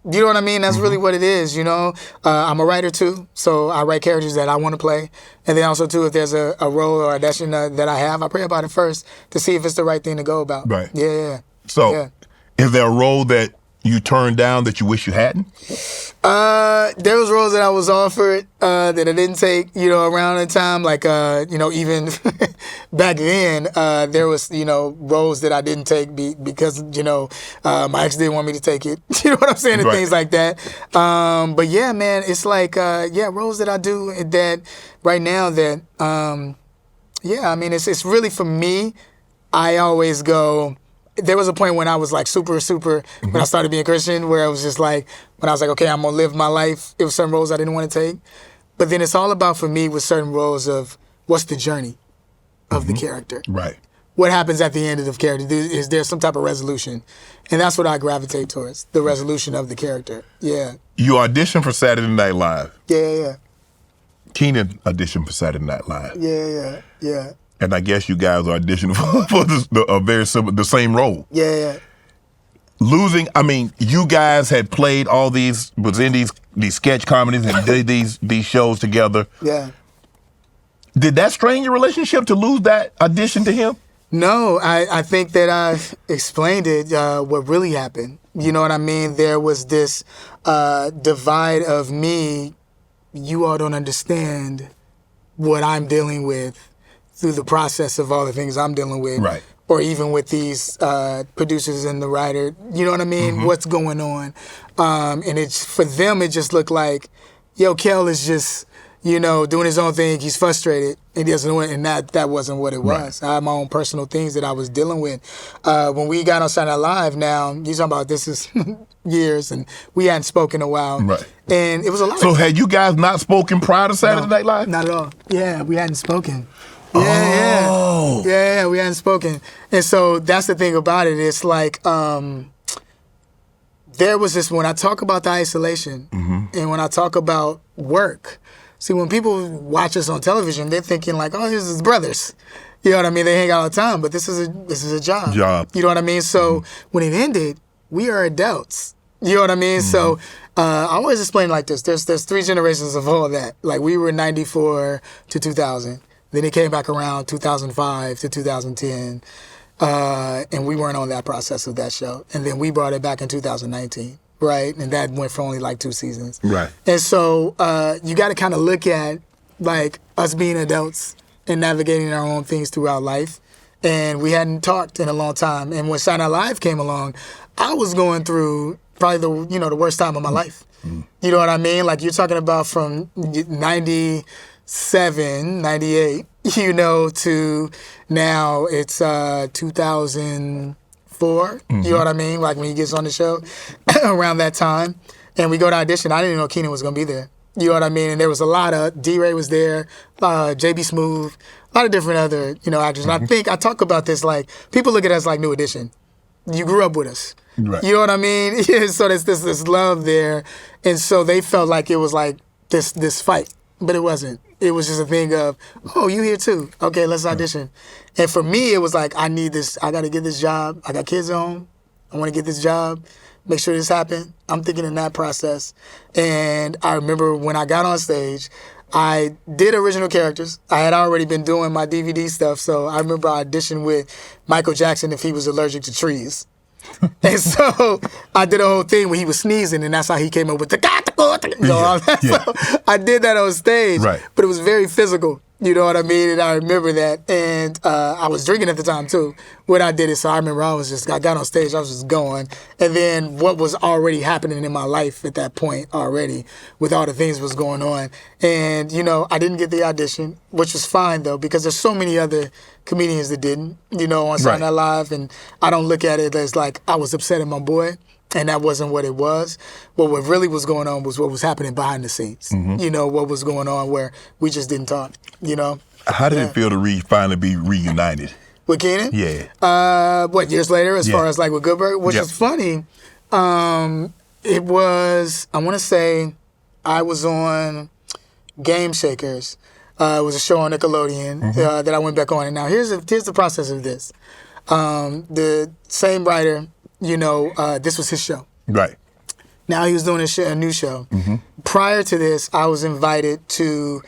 You know what I mean? That's really what it is, I'm a writer, too, so I write characters that I want to play. And then also, too, if there's a role or audition that I have, I pray about it first to see if it's the right thing to go about. Right. Yeah. So, is there a role that you turned down that you wish you hadn't? There was roles that I was offered that I didn't take, around the time. Like, even back then, there was, roles that I didn't take because, my ex didn't want me to take it. You know what I'm saying? And things like that. But yeah, man, it's like, roles that I do that right now that, it's really for me, I always go, there was a point when I was like super, when I started being Christian, where I was just like, when I was like, okay, I'm gonna live my life. It was certain roles I didn't want to take. But then it's all about, for me, with certain roles of what's the journey of the character. Right. What happens at the end of the character? Is there some type of resolution? And that's what I gravitate towards, the resolution of the character. Yeah. You auditioned for Saturday Night Live. Yeah. Kenan auditioned for Saturday Night Live. Yeah. And I guess you guys auditioned for the same role. Yeah. Losing, you guys had played was in these sketch comedies and did these shows together. Yeah. Did that strain your relationship to lose that audition to him? No, I think that I explained it, what really happened. You know what I mean? There was this divide of me, you all don't understand what I'm dealing with through the process of all the things I'm dealing with. Right. Or even with these producers and the writer, you know what I mean? What's going on? And it's, for them, it just looked like, Kel is just, doing his own thing. He's frustrated. And he doesn't know it. And that wasn't what it was. Right. I had my own personal things that I was dealing with. When we got on Saturday Night Live now, you're talking about this is years, and we hadn't spoken in a while. Right. And it was a lot. So had you guys not spoken prior to Saturday Night Live? Not at all. Yeah, we hadn't spoken. Yeah, we hadn't spoken. And so that's the thing about it. It's like, there was this, when I talk about the isolation and when I talk about work, see, when people watch us on television, they're thinking like, oh, this is brothers. You know what I mean? They hang out all the time, but this is a job. You know what I mean? So when it ended, we are adults. You know what I mean? So I always explain like this. There's 3 generations of all that. Like, we were 94 to 2000. Then it came back around 2005 to 2010, and we weren't on that process of that show. And then we brought it back in 2019, right? And that went for only like 2 seasons. Right. And so you got to kind of look at like us being adults and navigating our own things throughout life. And we hadn't talked in a long time. And when Saturday Night Live came along, I was going through probably the worst time of my life. You know what I mean? Like, you're talking about from 97, 98, to now it's 2004. You know what I mean? Like, when he gets on the show around that time. And we go to audition. I didn't even know Kenan was going to be there. You know what I mean? And there was a lot of, D-Ray was there, JB Smooth, lot of different other, actors. And I think I talk about this like, people look at us like New Edition. You grew up with us. Right. You know what I mean? So there's this love there. And so they felt like it was like this fight, but it wasn't. It was just a thing of, oh, you here too? Okay, let's audition. And for me, it was like, I need this. I got to get this job. I got kids at home. I want to get this job. Make sure this happened. I'm thinking in that process. And I remember when I got on stage, I did original characters. I had already been doing my DVD stuff, so I remember I auditioned with Michael Jackson if he was allergic to trees. And so I did a whole thing where he was sneezing, and that's how he came up with the all that. So I did that on stage, but it was very physical. You know what I mean? And I remember that. And I was drinking at the time, too, when I did it. So I remember I got on stage, I was just going. And then what was already happening in my life at that point already, with all the things was going on. And, I didn't get the audition, which was fine, though, because there's so many other comedians that didn't, on Saturday Night Live. And I don't look at it as like I was upset at my boy. And that wasn't what it was. What really was going on was what was happening behind the scenes. What was going on where we just didn't talk, How did it feel to finally be reunited? With Kenan? Yeah. Years later, as far as like with Good Burger? Which is funny. It was, I want to say, I was on Game Shakers. It was a show on Nickelodeon that I went back on. And now here's the process of this. The same writer, this was his show. Right. Now he was doing a new show. Prior to this, I was invited to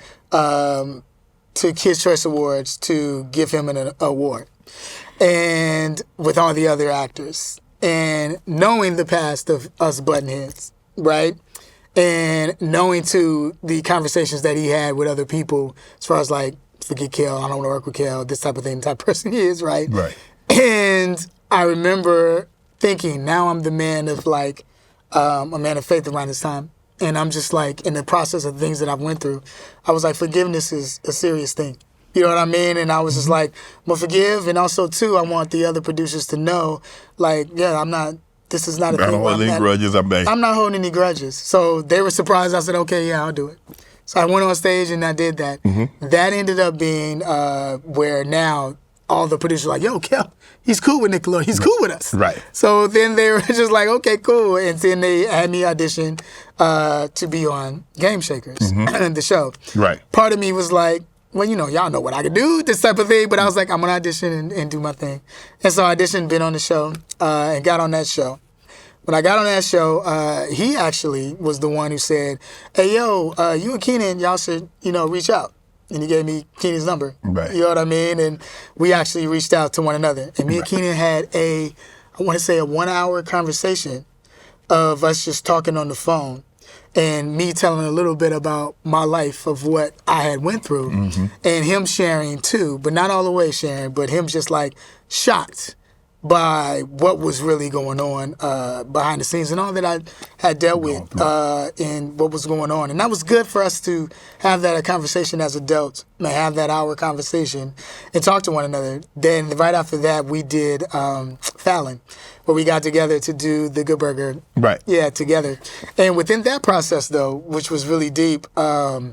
Kids' Choice Awards to give him an award, and with all the other actors, and knowing the past of us button heads, right, and knowing too the conversations that he had with other people as far as like, forget Kel, I don't want to work with Kel, this type of thing, the type of person he is, right? Right. And I remember thinking, now I'm the man of like, a man of faith around this time. And I'm just like, in the process of things that I've went through, I was like, forgiveness is a serious thing. You know what I mean? And I was just like, I'm gonna forgive. And also too, I want the other producers to know, like, this is not a thing. I don't hold any grudges. I'm not holding any grudges. So they were surprised. I said, okay, yeah, I'll do it. So I went on stage and I did that. That ended up being where now all the producers were like, yo, Kel, he's cool with Nickelodeon. He's cool with us. Right. So then they were just like, okay, cool. And then they had me audition to be on Game Shakers, the show. Right. Part of me was like, well, y'all know what I can do, this type of thing. But I was like, I'm going to audition and do my thing. And so I auditioned, been on the show, and got on that show. When I got on that show, he actually was the one who said, hey, yo, you and Kenan, y'all should, reach out. And he gave me Kenan's number. Right. You know what I mean? And we actually reached out to one another. And me and Kenan had a 1-hour conversation of us just talking on the phone and me telling a little bit about my life of what I had went through and him sharing too, but not all the way sharing, but him just like shocked by what was really going on behind the scenes and all that I had dealt with and what was going on. And that was good for us to have that conversation as adults, and have that hour conversation and talk to one another. Then right after that, we did Fallon, where we got together to do the Good Burger. Right. Yeah, together. And within that process, though, which was really deep, I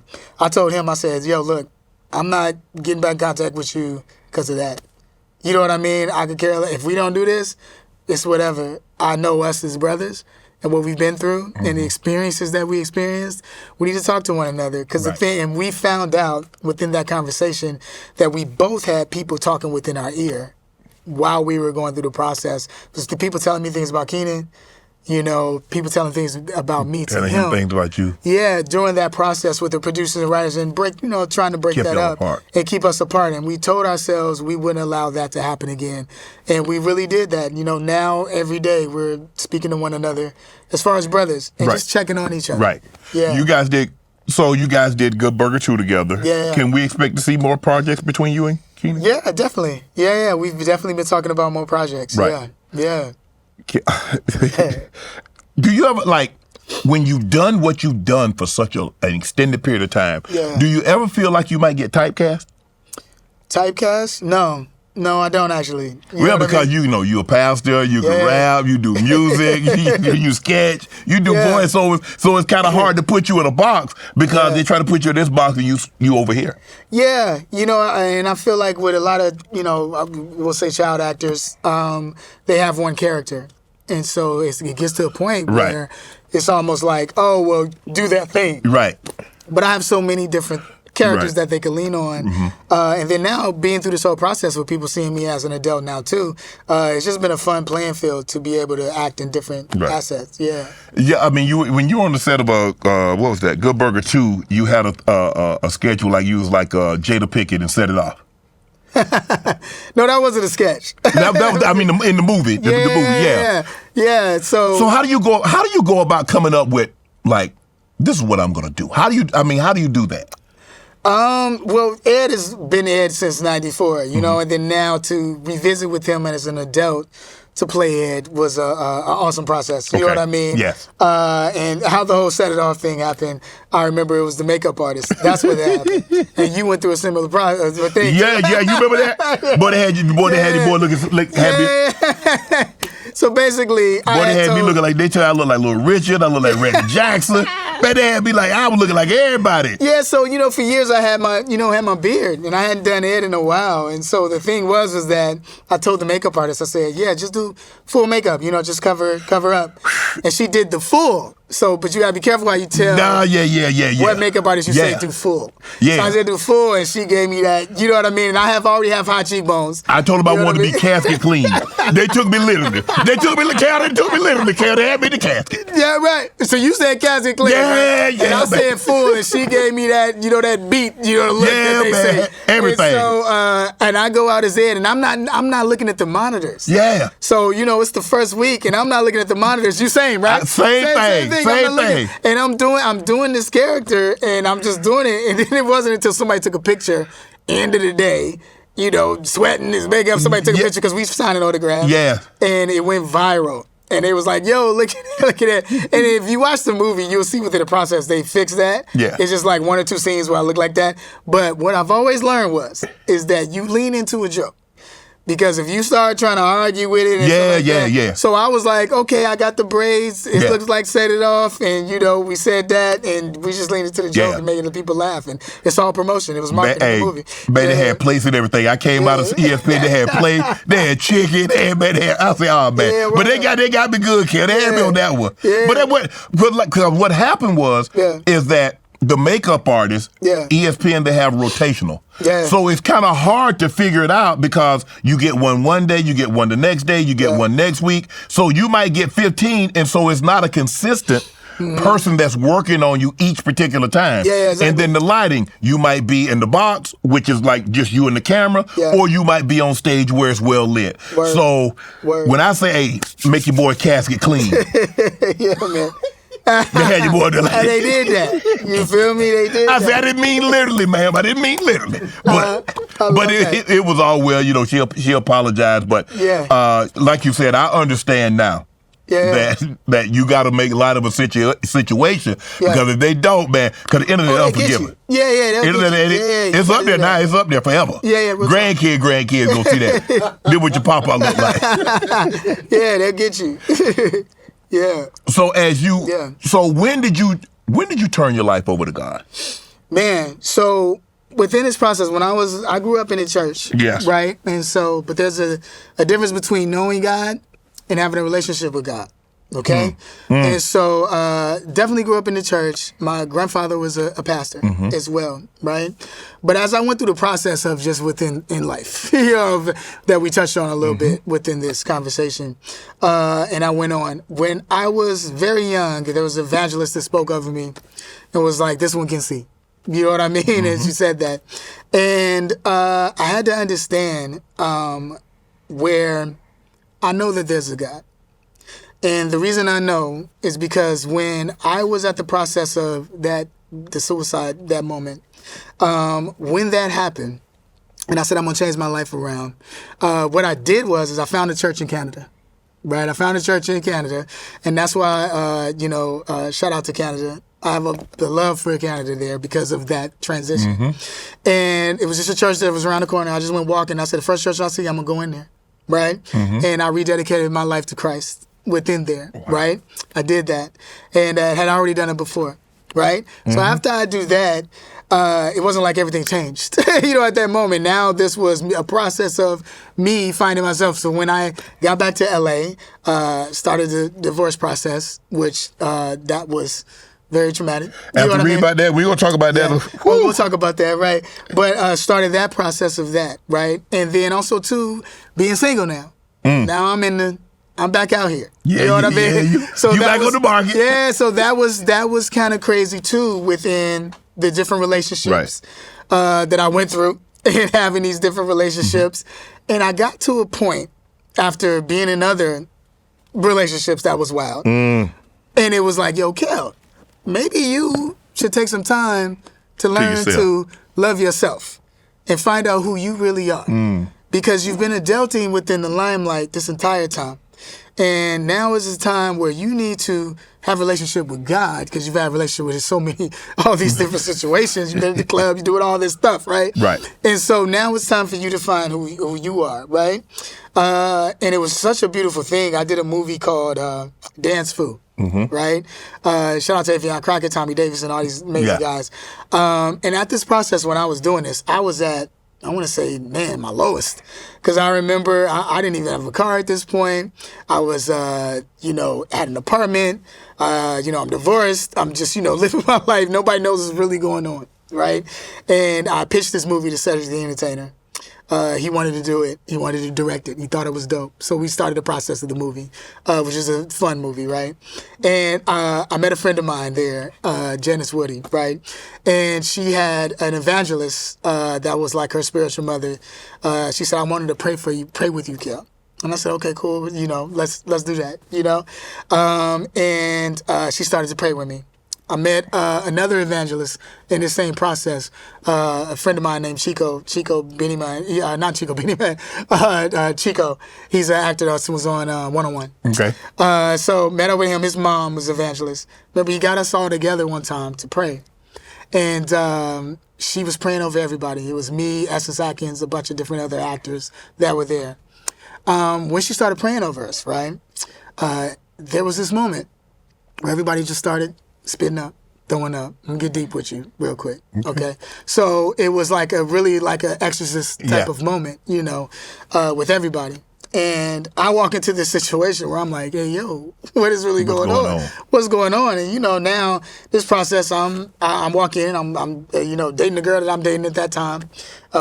told him, I said, yo, look, I'm not getting back in contact with you because of that. You know what I mean? I could care less. If we don't do this, it's whatever. I know us as brothers and what we've been through and the experiences that we experienced. We need to talk to one another. Because the thing, and we found out within that conversation that we both had people talking within our ear while we were going through the process. Just the people telling me things about Kenan, people telling things about me to him. Telling him things about you. Yeah, during that process with the producers and writers and trying to break that up and keep us apart. And we told ourselves we wouldn't allow that to happen again. And we really did that. Now every day we're speaking to one another as far as brothers and just checking on each other. Right. Yeah. You guys did Good Burger 2 together. Yeah. Can we expect to see more projects between you and Kenan? Yeah, definitely. Yeah. We've definitely been talking about more projects. Right. Yeah. Do you ever, like, when you've done what you've done for such an extended period of time, do you ever feel like you might get typecast? Typecast? No. No, I don't actually. Well, because you're a pastor, you can rap, you do music, you sketch, you do voiceovers. So it's kind of hard to put you in a box because they try to put you in this box and you over here. Yeah, and I feel like with a lot of, we'll say child actors, they have one character. And so it gets to a point where it's almost like, oh, well, do that thing. Right. But I have so many different characters that they could lean on. And then now, being through this whole process with people seeing me as an adult now, too, it's just been a fun playing field to be able to act in different assets. Yeah. Yeah, I mean, when you were on the set of, what was that, Good Burger 2, you had a schedule like you was like Jada Pinkett and Set It Off. No, that wasn't a sketch. I mean, in the movie. The movie, yeah. So how do you go about coming up with, like, this is what I'm going to do? How do you do that? Well, Ed has been Ed since '94, and then now to revisit with him as an adult to play Ed was an awesome process. You know what I mean? Yes. And how the whole Set It Off thing happened, I remember it was the makeup artist. That's what happened. And you went through a similar thing. Yeah, you remember that? Boy, they had your boy looking happy. So basically, they had me looking like, they tell I look like Little Richard, I look like Randy Jackson. Man, they had me like, I was looking like everybody. Yeah, so, for years I had my beard, and I hadn't done it in a while. And so the thing was that I told the makeup artist, I said, just do full makeup, just cover up. And she did the full. So, but you gotta be careful how you tell what makeup artist you say do full. Yeah. So I said do full, and she gave me that, you know what I mean? And I already have high cheekbones. I told them I wanted to be casket clean. They took me literally. They took me literally. Kel, they had me in the casket. Yeah, right. So you said casket clean. Yeah, right? And I said full, and she gave me that, that beat, the look that they say. Everything. And so, and I go out as Ed, and I'm not looking at the monitors. Yeah. So, it's the first week, and I'm not looking at the monitors. You same, right? Same thing. And I'm doing this character, and I'm just doing it, and then it wasn't until somebody took a picture, end of the day, sweating his makeup, somebody took a picture because we signed an autograph. Yeah. And it went viral. And it was like, yo, look at that. And if you watch the movie, you'll see within the process they fixed that. Yeah. It's just like one or two scenes where I look like that. But what I've always learned is that you lean into a joke. Because if you start trying to argue with it, So I was like, okay, I got the braids. It looks like Set It Off, and we said that, and we just leaned into the joke and making the people laugh, and it's all promotion. It was marketing the movie. Man, they had plates and everything. I came out of ESPN. They had plates. They had chicken. They had. I said, oh man, but they got me good, Kel. They had me on that one. Yeah. But what happened is that the makeup artist, ESPN, they have rotational. Yeah. So it's kind of hard to figure it out because you get one day, you get one the next day, you get one next week. So you might get 15, and so it's not a consistent person that's working on you each particular time. Yeah, exactly. And then the lighting, you might be in the box, which is like just you and the camera, or you might be on stage where it's well lit. Word. So when I say, hey, make your boy casket clean. Yeah, man. They had your boy there like, they did that. You feel me? They did I said, I didn't mean literally, ma'am. I didn't mean literally. But it was all well, she apologized. But like you said, I understand now that you got to make light of a situation. Because if they don't, man, because the internet unforgiving. It's up there now. It's up there forever. Grandkids gonna see that. Then what your papa look like. Yeah, they'll get you. Yeah. So so when did you turn your life over to God? Man, so within this process, I grew up in the church. Yes. Right? And so, but there's a difference between knowing God and having a relationship with God. Okay? And so definitely grew up in the church. My grandfather was a pastor as well, right? But as I went through the process of just within life, that we touched on a little bit within this conversation, and I went on. When I was very young, there was an evangelist that spoke over me and was like, this one can see. You know what I mean? And she said that. And I had to understand where I know that there's a God. And the reason I know is because when I was at the process of the suicide, that moment, when that happened, and I said, I'm going to change my life around, what I did was I found a church in Canada. Right? I found a church in Canada, and that's why, shout out to Canada. I have the love for Canada there because of that transition. And it was just a church that was around the corner. I just went walking. I said, the first church I see, I'm going to go in there, right? And I rededicated my life to Christ within there, right? I did that. And had already done it before, right? So after I do that, it wasn't like everything changed, at that moment. Now this was a process of me finding myself. So when I got back to LA, started the divorce process, which that was very traumatic. After read about that, we're going to talk about that. We'll talk about that, right? But started that process of that, right? And then also, too, being single now. Now I'm back out here. Yeah, you know what I mean? You back on the market. Yeah, so that was kind of crazy, too, within the different relationships that I went through and having these different relationships. And I got to a point after being in other relationships that was wild. And it was like, yo, Kel, maybe you should take some time to learn to love yourself and find out who you really are. Because you've been adulting within the limelight this entire time. And now is the time where you need to have a relationship with God, because you've had a relationship with all these different situations. You've been at the club, you're doing all this stuff, right? Right. And so now it's time for you to find who you are, right? And it was such a beautiful thing. I did a movie called Dance Foo. Right? Shout out to Avion Crockett, Tommy Davis, and all these amazing guys. And at this process, when I was doing this, I was at, I want to say, man, my lowest. Because I remember I didn't even have a car at this point. I was, at an apartment. I'm divorced. I'm just, living my life. Nobody knows what's really going on, right? And I pitched this movie to Cedric the Entertainer. He wanted to do it. He wanted to direct it. He thought it was dope. So we started the process of the movie, which is a fun movie, right? And I met a friend of mine there, Janice Woody, right? And she had an evangelist that was like her spiritual mother. She said, I wanted to pray with you, Kel. And I said, okay, cool. Let's do that, and she started to pray with me. I met another evangelist in the same process, a friend of mine named Chico Beanie Man, not Chico Beanie Man, Chico. He's an actor that was on 101. Okay. So met up with him. His mom was evangelist. Remember, he got us all together one time to pray. And she was praying over everybody. It was me, Essence Atkins, a bunch of different other actors that were there. When she started praying over us, right, there was this moment where everybody just started spitting up, throwing up. I'm gonna get deep with you real quick, okay? So it was like an exorcist type of moment, with everybody. And I walk into this situation where I'm like, hey, yo, what is really going on? What's going on? And now this process, I'm walking in, I'm dating the girl that I'm dating at that time.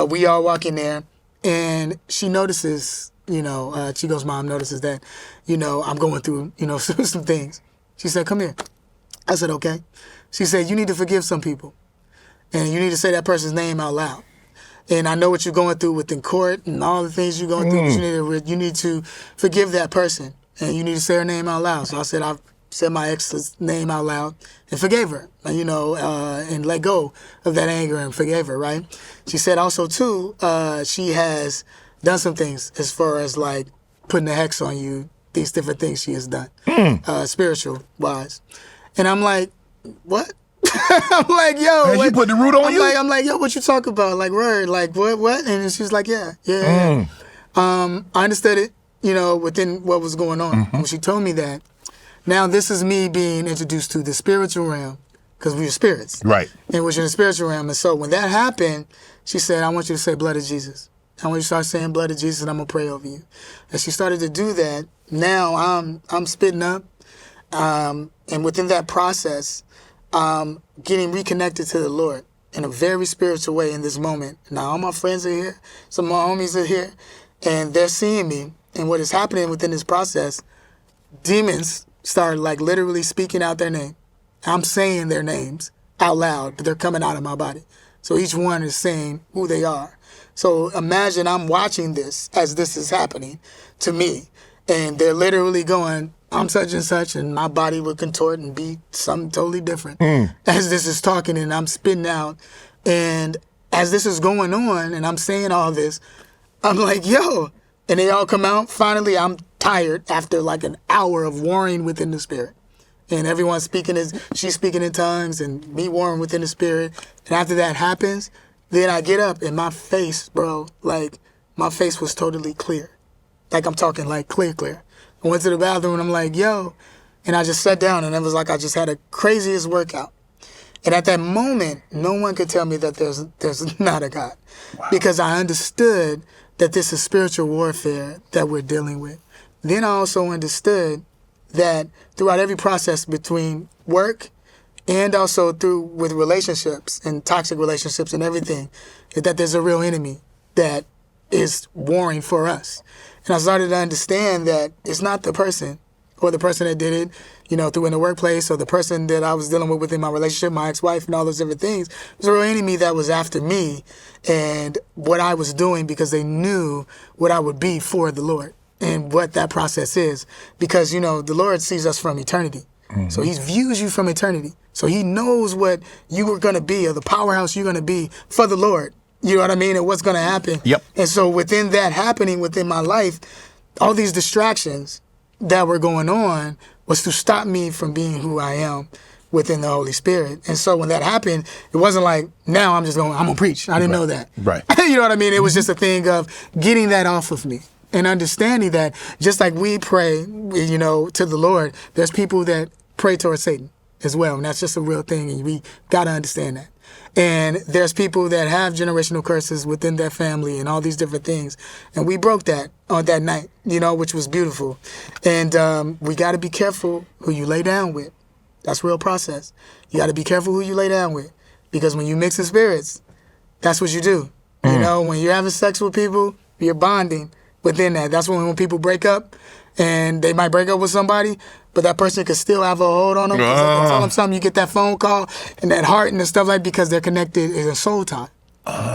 We all walk in there, and she notices, Chico's mom notices that, I'm going through, some things. She said, come here. I said, okay. She said, you need to forgive some people. And you need to say that person's name out loud. And I know what you're going through within court and all the things you're going through. But you need to forgive that person. And you need to say her name out loud. So I said, I've said my ex's name out loud and forgave her, and let go of that anger and forgave her, right? She said also, too, she has done some things as far as, like, putting a hex on you, these different things she has done, spiritual-wise. And I'm like, what? I'm like, yo. Man, what? You put the root on you? I'm like, yo, what you talk about? Like, word, like, what? And she's like, yeah. I understood it, within what was going on. When she told me that, now this is me being introduced to the spiritual realm, because we were spirits. Right. And we're in the spiritual realm. And so when that happened, she said, I want you to say blood of Jesus. I want you to start saying blood of Jesus, and I'm going to pray over you. And she started to do that. Now I'm spitting up. And within that process, getting reconnected to the Lord in a very spiritual way in this moment. Now, all my friends are here. Some of my homies are here. And they're seeing me. And what is happening within this process, demons start, like, literally speaking out their name. I'm saying their names out loud, but they're coming out of my body. So each one is saying who they are. So imagine I'm watching this as this is happening to me. And they're literally going, I'm such and such, and my body would contort and be something totally different as this is talking and I'm spitting out. And as this is going on and I'm saying all this, I'm like, yo. And they all come out. Finally, I'm tired after like an hour of warring within the spirit. and everyone's she's speaking in tongues, and me warring within the spirit. And after that happens, then I get up, and my face, bro, like, my face was totally clear. Like, I'm talking, like, clear. I went to the bathroom, and I'm like, yo. And I just sat down, and it was like I just had a craziest workout. And at that moment, no one could tell me that there's not a God. Wow. Because I understood that this is spiritual warfare that we're dealing with. Then I also understood that throughout every process between work and also with relationships and toxic relationships and everything, that there's a real enemy that is warring for us. And I started to understand that it's not the person or the person that did it, through in the workplace, or the person that I was dealing with within my relationship, my ex-wife, and all those different things. There's a real enemy that was after me and what I was doing, because they knew what I would be for the Lord and what that process is. Because, the Lord sees us from eternity. Mm-hmm. So he views you from eternity. So he knows what you were going to be, or the powerhouse you're going to be for the Lord. You know what I mean? And what's going to happen. Yep. And so within that happening within my life, all these distractions that were going on was to stop me from being who I am within the Holy Spirit. And so when that happened, it wasn't like, now I'm going to preach. I didn't know that. Right. You know what I mean? It was just a thing of getting that off of me and understanding that just like we pray, to the Lord, there's people that pray towards Satan as well. And that's just a real thing. And we got to understand that. And there's people that have generational curses within their family and all these different things. And we broke that on that night, which was beautiful. And we got to be careful who you lay down with. That's real process. You got to be careful who you lay down with. Because when you mix in spirits, that's what you do. When you're having sex with people, you're bonding within that. That's when people break up, and they might break up with somebody, but that person could still have a hold on them. Because tell them something, you get that phone call and that heart and the stuff like, because they're connected in a soul tie.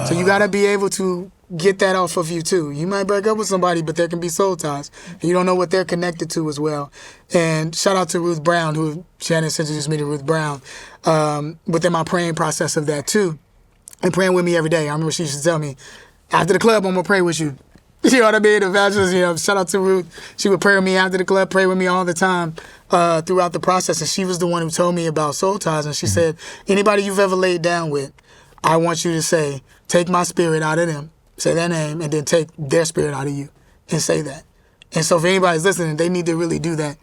So you got to be able to get that off of you too. You might break up with somebody, but there can be soul ties. And you don't know what they're connected to as well. And shout out to Ruth Brown, who Shannon introduced me to Ruth Brown, within my praying process of that too. And praying with me every day. I remember she used to tell me, after the club, I'm going to pray with you. You know what I mean? Evangelist, shout out to Ruth. She would pray with me after the club, pray with me all the time throughout the process. And she was the one who told me about soul ties. And she said, anybody you've ever laid down with, I want you to say, take my spirit out of them, say their name, and then take their spirit out of you and say that. And so if anybody's listening, they need to really do that.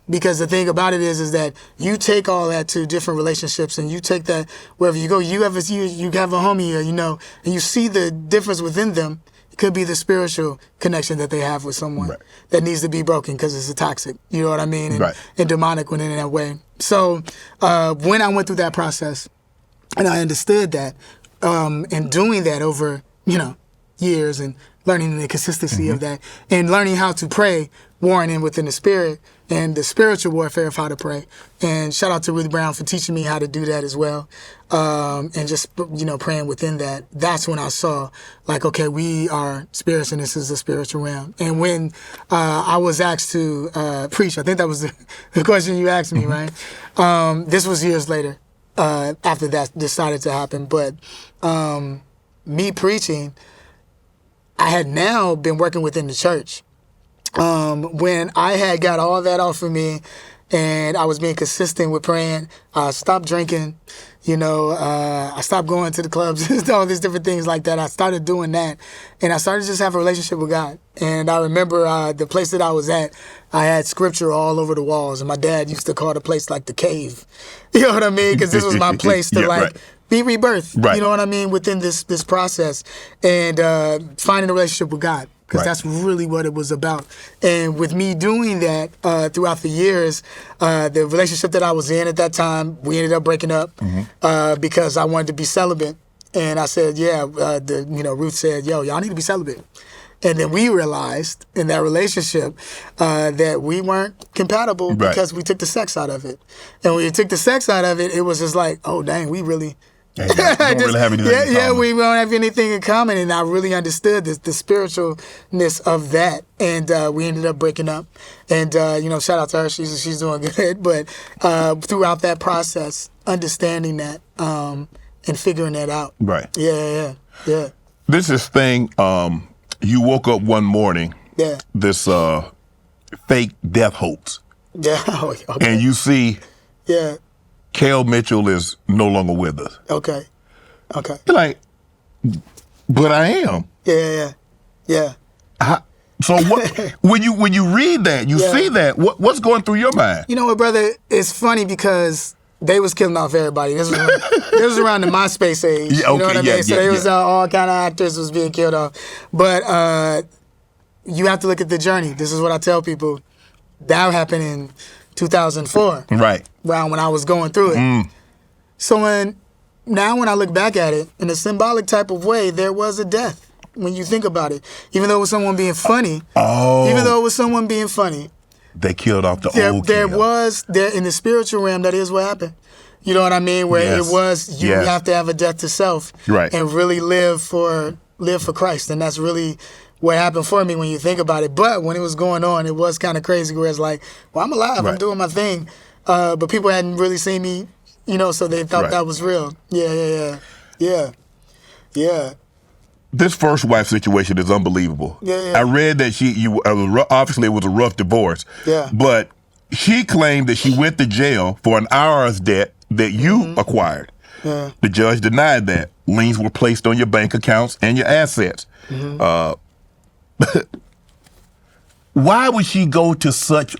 Because the thing about it is that you take all that to different relationships, and you take that wherever you go. You have a homie, and you see the difference within them. Could be the spiritual connection that they have with someone that needs to be broken because it's a toxic, you know what I mean? And demonic within that way. So when I went through that process and I understood that, and doing that over, years, and learning the consistency of that, and learning how to pray, warring in within the spirit, and the spiritual warfare of how to pray. And shout out to Ruth Brown for teaching me how to do that as well. And just, praying within that. That's when I saw, like, okay, we are spirits, and this is the spiritual realm. And when I was asked to preach, I think that was the question you asked me, right? This was years later after that decided to happen. But me preaching, I had now been working within the church. When I had got all that off of me and I was being consistent with praying, I stopped drinking, I stopped going to the clubs, all these different things like that. I started doing that, and I started to just have a relationship with God. And I remember the place that I was at, I had scripture all over the walls, and my dad used to call the place like the cave. You know what I mean? Because this was my place to be rebirthed, you know what I mean, within this process, and finding a relationship with God. Because that's really what it was about. And with me doing that throughout the years, the relationship that I was in at that time, we ended up breaking up because I wanted to be celibate. And I said, Ruth said, y'all need to be celibate. And then we realized in that relationship that we weren't compatible because we took the sex out of it. And when we took the sex out of it, it was just like, oh, dang, we really... we don't really have anything in common. We don't have anything in common, and I really understood the spiritualness of that, and we ended up breaking up. And shout out to her, she's doing good. But throughout that process, understanding that and figuring that out. Right. Yeah. This is thing. You woke up one morning. Yeah. This fake death hoax. Yeah. Okay. And you see Yeah. Kel Mitchell is no longer with us. Okay. You're like, but I am. Yeah. So what? when you read that, you see that. What's going through your mind? You know what, brother? It's funny because they was killing off everybody. This was around the MySpace age. Yeah, okay, you know what I mean? So they was all kind of actors was being killed off. But you have to look at the journey. This is what I tell people. That happened in 2004. Right. Around when I was going through it. So when I look back at it, in a symbolic type of way, there was a death. When you think about it, even though it was someone being funny, they killed off the old there Kel. was in the spiritual realm. That is what happened. You know what I mean? Where it was you have to have a death to self, right, and really live for Christ, and that's really what happened for me when you think about it. But when it was going on, it was kind of crazy. Where it's like, well, I'm alive, I'm doing my thing, but people hadn't really seen me, so they thought that was real. Yeah. This first wife situation is unbelievable. Yeah. I read that obviously it was a rough divorce. Yeah. But she claimed that she went to jail for an IRS debt that you acquired. Yeah. The judge denied that. Liens were placed on your bank accounts and your assets. Why would she go to such...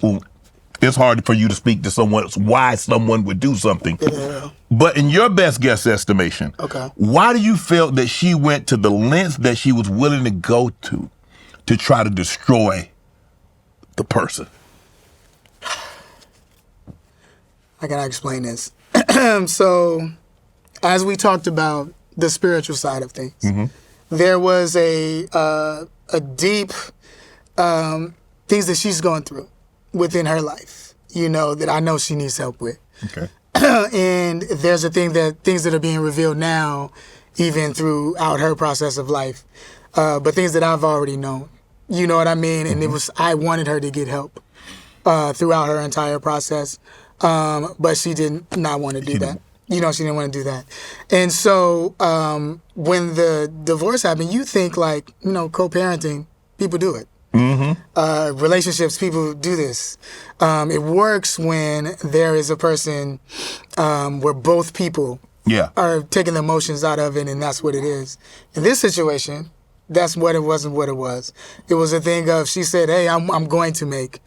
It's hard for you to speak to someone why someone would do something. Yeah. But in your best guess estimation, why do you feel that she went to the lengths that she was willing to go to try to destroy the person? How can I explain this? So, as we talked about the spiritual side of things, there was a deep things that she's going through within her life, that I know she needs help with. Okay. And there's things that are being revealed now, even throughout her process of life, but things that I've already known. You know what I mean? And I wanted her to get help throughout her entire process, but she did not want to do that. She didn't want to do that. And so when the divorce happened, you think like, co-parenting, people do it. Relationships, people do this. It works when there is a person where both people are taking the emotions out of it, and that's what it is. In this situation, that's what it wasn't what it was. It was a thing of, she said, hey, I'm going to make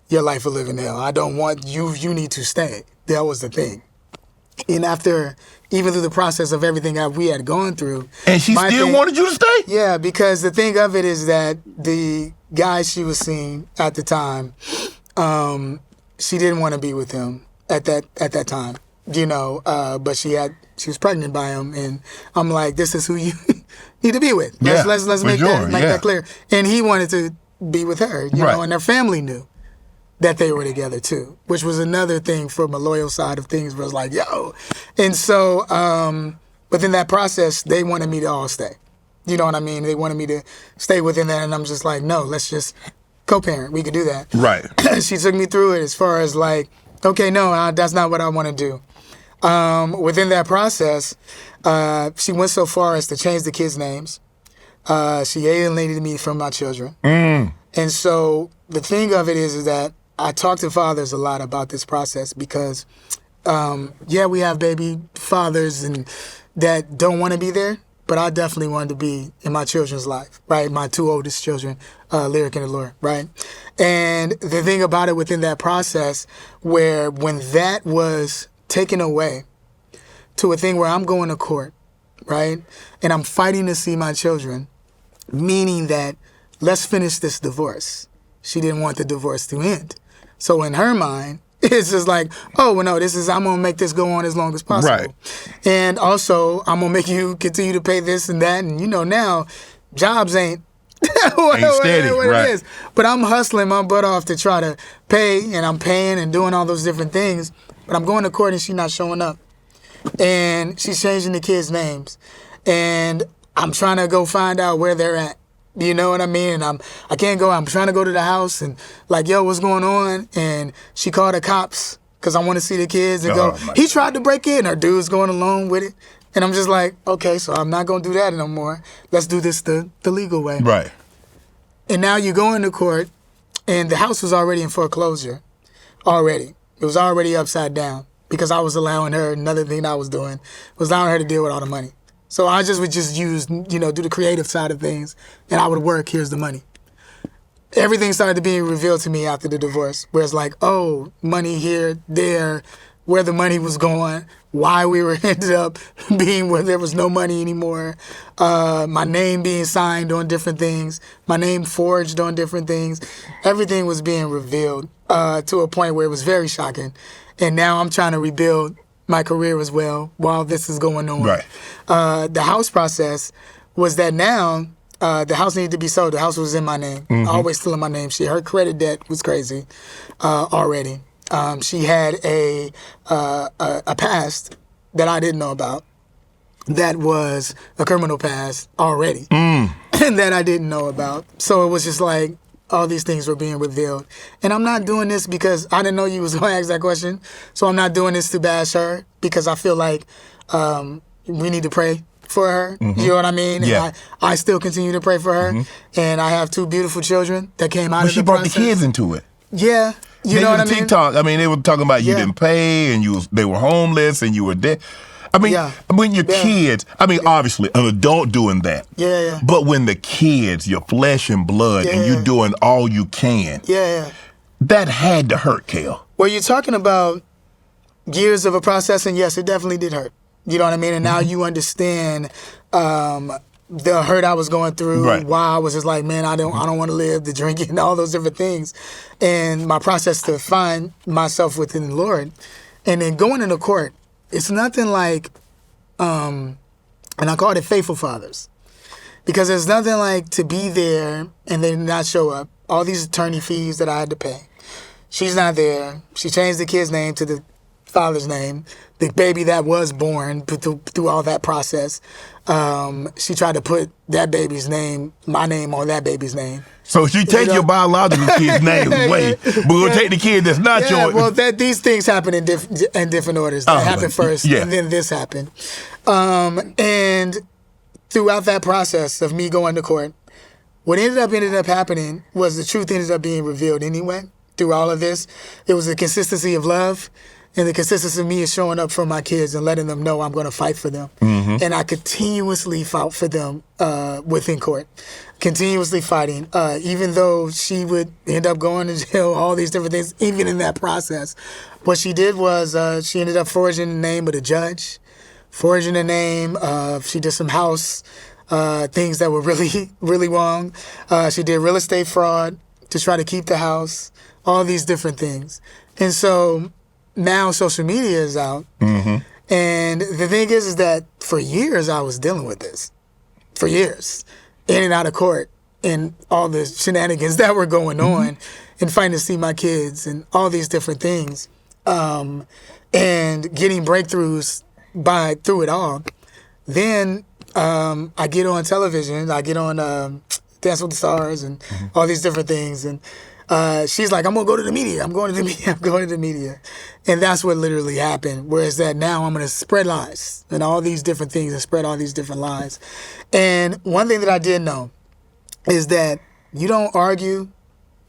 your life a living hell. I don't want you need to stay. That was the thing. And after, even through the process of everything that we had gone through. And she still wanted you to stay? Yeah, because the thing of it is that the guy she was seeing at the time, she didn't want to be with him at that time, but she was pregnant by him, and I'm like, this is who you need to be with. Let's make that clear. And he wanted to be with her, and their family knew that they were together too, which was another thing from a loyal side of things, where it's like, yo. And so, but in that process, they wanted me to all stay. You know what I mean? They wanted me to stay within that, and I'm just like, no, let's just co-parent. We could do that. Right. She took me through it as far as like, okay, no, that's not what I want to do. Within that process, she went so far as to change the kids' names. She alienated me from my children. And so the thing of it is that I talk to fathers a lot about this process because, we have baby fathers and that don't want to be there, but I definitely wanted to be in my children's life, right? My two oldest children, Lyric and Allure, right? And the thing about it within that process, where when that was taken away to a thing where I'm going to court, right? And I'm fighting to see my children, meaning that let's finish this divorce. She didn't want the divorce to end. So in her mind, it's just like, oh, well, no, I'm going to make this go on as long as possible. Right. And also, I'm going to make you continue to pay this and that. And, now, jobs ain't what it is. But I'm hustling my butt off to try to pay, and I'm paying and doing all those different things. But I'm going to court and she's not showing up. And she's changing the kids' names. And I'm trying to go find out where they're at. You know what I mean? And I can't go. I'm trying to go to the house and like, yo, what's going on? And she called the cops because I want to see the kids and he tried to break in. Her dude's going along with it. And I'm just like, okay, so I'm not going to do that no more. Let's do this the legal way. Right. And now you go into court and the house was already in foreclosure already. It was already upside down. because I was allowing her, another thing I was doing, was allowing her to deal with all the money. So I would just use, do the creative side of things, and I would work, here's the money. Everything started being revealed to me after the divorce, where it's like, oh, money here, there, where the money was going, why we were ended up being where there was no money anymore, my name being signed on different things, my name forged on different things. Everything was being revealed to a point where it was very shocking. And now I'm trying to rebuild my career as well while this is going on. Right. The house process was that now the house needed to be sold. The house was in my name, always still in my name. Her credit debt was crazy already. She had a past that I didn't know about that was a criminal past already and that I didn't know about. So it was just like all these things were being revealed. And I'm not doing this because I didn't know you was going to ask that question. So I'm not doing this to bash her because I feel like we need to pray for her. You know what I mean? Yeah. And I still continue to pray for her. And I have 2 beautiful children that came out of the she brought process. the kids into it. Yeah. You know what I mean? TikTok. I mean, they were talking about you didn't pay and they were homeless and you were dead. I mean, when your kids, obviously an adult doing that. Yeah. But when the kids, your flesh and blood, and you doing all you can. Yeah. That had to hurt, Kel. Well, you're talking about years of a process, and yes, it definitely did hurt. You know what I mean? And now you understand the hurt I was going through, why I was just like, man, I don't want to live, the drinking, all those different things. And my process to find myself within the Lord. And then going into court, it's nothing like, and I call it faithful fathers. Because there's nothing like to be there and then not show up. All these attorney fees that I had to pay. She's not there. She changed the kid's name to the father's name. The baby that was born through all that process. She tried to put that baby's name, my name on that baby's name. So she take your biological kid's name away, but we'll take the kid that's not yours. Well, these things happen in different orders. That happened first, and then this happened. And throughout that process of me going to court, what ended up happening was the truth ended up being revealed anyway. Through all of this, it was the consistency of love. And the consistency of me is showing up for my kids and letting them know I'm going to fight for them. And I continuously fought for them within court. Continuously fighting. Even though she would end up going to jail, all these different things, even in that process. What she did was she ended up forging the name of the judge. Forging the name. She did some house things that were really, really wrong. She did real estate fraud to try to keep the house. All these different things. And so now social media is out. And the thing is that for years I was dealing with this. For years. In and out of court. And all the shenanigans that were going on. And fighting to see my kids. And all these different things. And getting breakthroughs through it all. Then I get on television. I get on Dance with the Stars. And all these different things. And she's like, I'm going to go to the media. I'm going to the media. And that's what literally happened. Whereas that now I'm going to spread lies and all these different things and spread all these different lies. And one thing that I did know is that you don't argue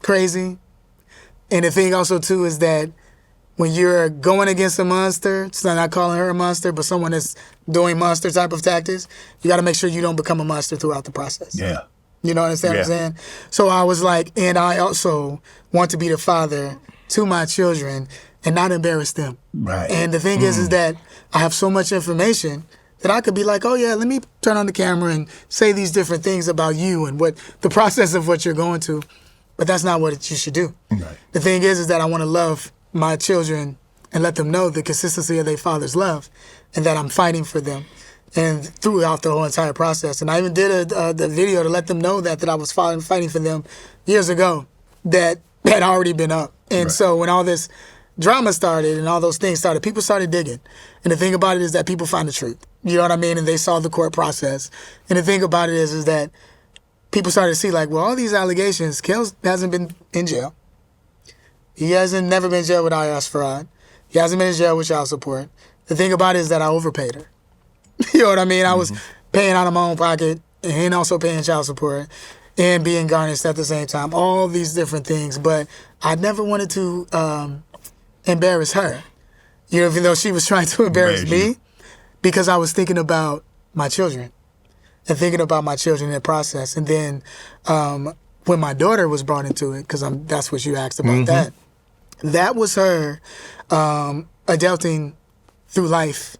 crazy. And the thing also, too, is that when you're going against a monster, so I'm not calling her a monster, but someone that's doing monster type of tactics, you got to make sure you don't become a monster throughout the process. Yeah. You know what I'm saying? So I was like, and I also want to be the father to my children and not embarrass them. Right. And the thing is that I have so much information that I could be like, oh yeah, let me turn on the camera and say these different things about you and what the process of what you're going to. But that's not what you should do. Right. The thing is that I want to love my children and let them know the consistency of their father's love and that I'm fighting for them. And throughout the whole entire process. And I even did the video to let them know that I was fighting for them years ago that had already been up. And so when all this drama started and all those things started, people started digging. And the thing about it is that people find the truth. You know what I mean? And they saw the court process. And the thing about it is that people started to see like, well, all these allegations, Kel hasn't been in jail. He hasn't never been in jail with IRS fraud. He hasn't been in jail with child support. The thing about it is that I overpaid her. You know what I mean? I was paying out of my own pocket and also paying child support and being garnished at the same time. All these different things. But I never wanted to embarrass her. You know, even though she was trying to embarrass me, because I was thinking about my children and thinking about my children in the process. And then when my daughter was brought into it, because that's what you asked about that was her adulting through life.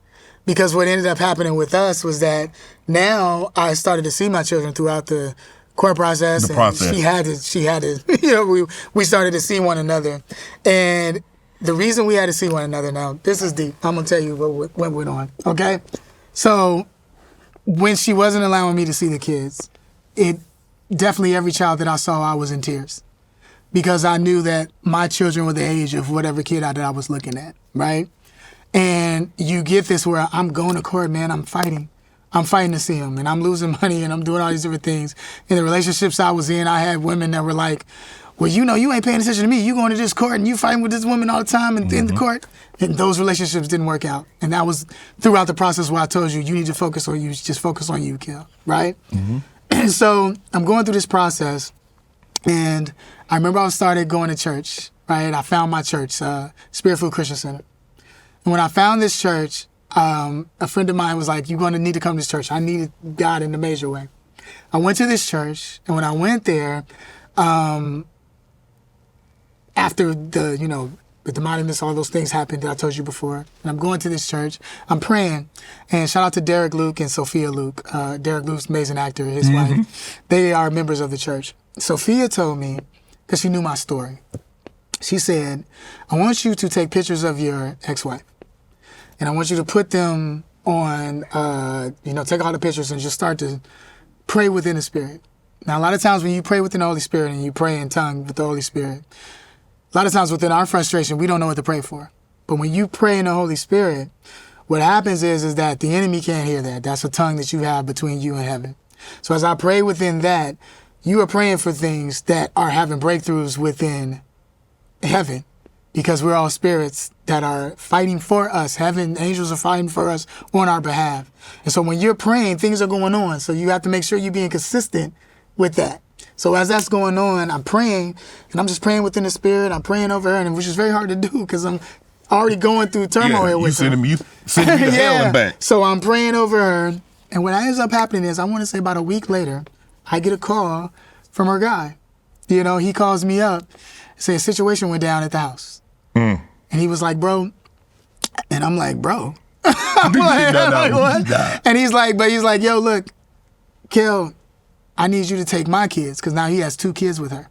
Because what ended up happening with us was that now I started to see my children throughout the court process. She had to, you know, we started to see one another. And the reason we had to see one another, now, this is deep. I'm going to tell you what went on, okay? So when she wasn't allowing me to see the kids, definitely every child that I saw, I was in tears. Because I knew that my children were the age of whatever kid that I was looking at, right? And you get this where I'm going to court, man, I'm fighting to see him, and I'm losing money, and I'm doing all these different things. In the relationships I was in, I had women that were like, well, you know, you ain't paying attention to me. You going to this court, and you fighting with this woman all the time in the court. And those relationships didn't work out. And that was throughout the process where I told you need to focus on you, just focus on you, Kel, right? And so I'm going through this process, and I remember I started going to church, right? I found my church, Spirit-Filled Christian Center. And when I found this church, a friend of mine was like, you're going to need to come to this church. I needed God in a major way. I went to this church, and when I went there, after the demonics, all those things happened that I told you before, and I'm going to this church, I'm praying, and shout out to Derek Luke and Sophia Luke. Derek Luke's an amazing actor, his wife. They are members of the church. Sophia told me, because she knew my story, she said, I want you to take pictures of your ex-wife. And I want you to put them on, take all the pictures and just start to pray within the Spirit. Now, a lot of times when you pray within the Holy Spirit and you pray in tongue with the Holy Spirit, a lot of times within our frustration, we don't know what to pray for. But when you pray in the Holy Spirit, what happens is that the enemy can't hear that. That's a tongue that you have between you and heaven. So as I pray within that, you are praying for things that are having breakthroughs within heaven, because we're all spirits that are fighting for us. Heaven, angels are fighting for us on our behalf. And so when you're praying, things are going on. So you have to make sure you're being consistent with that. So as that's going on, I'm praying, and I'm just praying within the Spirit. I'm praying over her, and which is very hard to do because I'm already going through turmoil with her. You sending me to hell and back. So I'm praying over her, and what ends up happening is, I want to say about a week later, I get a call from her guy. You know, he calls me up, say a situation went down at the house. And he was like, bro, and I'm like, bro. I'm like, what? And he's like, yo, look, Kel, I need you to take my kids, because now he has 2 kids with her.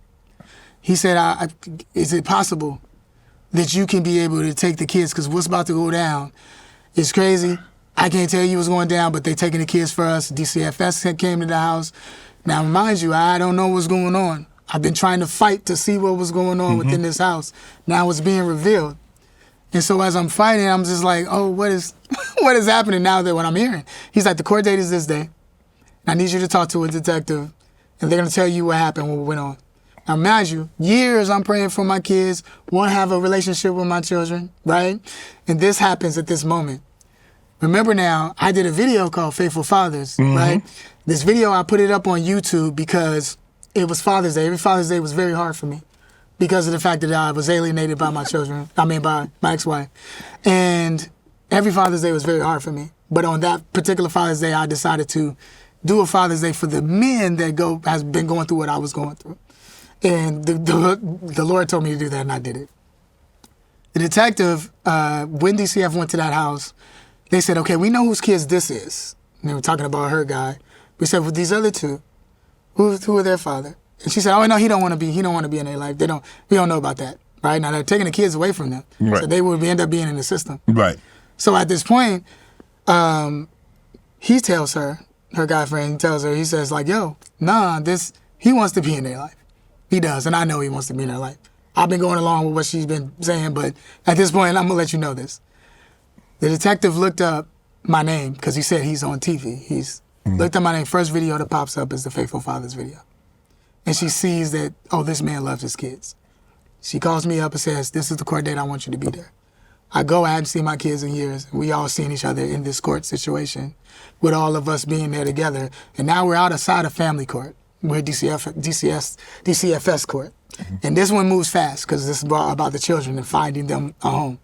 He said, is it possible that you can be able to take the kids, because what's about to go down is crazy. I can't tell you what's going down, but they're taking the kids for us. DCFS came to the house. Now, mind you, I don't know what's going on. I've been trying to fight to see what was going on within this house. Now it's being revealed. And so as I'm fighting, I'm just like, oh, what is happening now that what I'm hearing? He's like, the court date is this day. I need you to talk to a detective, and they're going to tell you what happened, what went on. Now, mind you, years I'm praying for my kids, want to have a relationship with my children, right? And this happens at this moment. Remember now, I did a video called Faithful Fathers, right? This video, I put it up on YouTube because it was Father's Day. Every Father's Day was very hard for me because of the fact that I was alienated by my children. by my ex-wife. And every Father's Day was very hard for me. But on that particular Father's Day, I decided to do a Father's Day for the men that has been going through what I was going through. And the Lord told me to do that, and I did it. The detective, when DCF went to that house, they said, okay, we know whose kids this is. And they were talking about her guy. We said, well, these other 2, who are their father? And she said, oh, no, he don't want to be in their life. We don't know about that, right? Now they're taking the kids away from them. Right. So they would end up being in the system. Right. So at this point, he tells her guy friend tells her, he says like, yo, nah, he wants to be in their life. He does, and I know he wants to be in their life. I've been going along with what she's been saying, but at this point, I'm going to let you know this. The detective looked up my name because he said he's on TV. He's looked up my name. First video that pops up is the Faithful Fathers video. And she sees that, oh, this man loves his kids. She calls me up and says, this is the court date. I want you to be there. I go, I hadn't seen my kids in years. We all seen each other in this court situation with all of us being there together. And now we're outside of family court. We're DCFS court. And this one moves fast because this is about the children and finding them a home.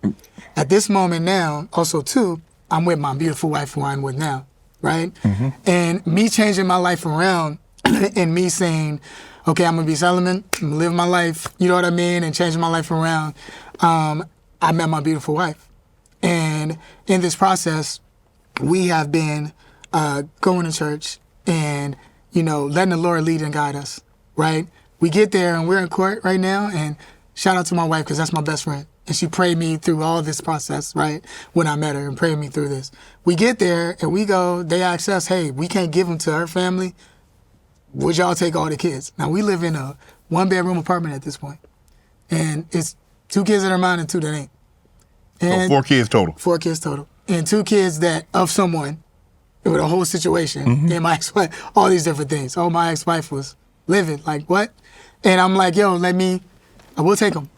At this moment now, also too, I'm with my beautiful wife who I'm with now, right? And me changing my life around and me saying, okay, I'm gonna be celibate, I'm gonna live my life, you know what I mean, and changing my life around. I met my beautiful wife. And in this process, we have been going to church and, letting the Lord lead and guide us, right? We get there and we're in court right now, and shout out to my wife because that's my best friend. And she prayed me through all this process, right? When I met her and prayed me through this. We get there and we go, they ask us, hey, we can't give them to her family. Would y'all take all the kids? Now, we live in a 1-bedroom apartment at this point. And it's 2 kids that are mine and 2 that ain't. And so 4 kids total. 4 kids total. And 2 kids that of someone with a whole situation. And my ex-wife, all these different things. Oh, my ex-wife was livid. Like, what? And I'm like, yo, I will take them.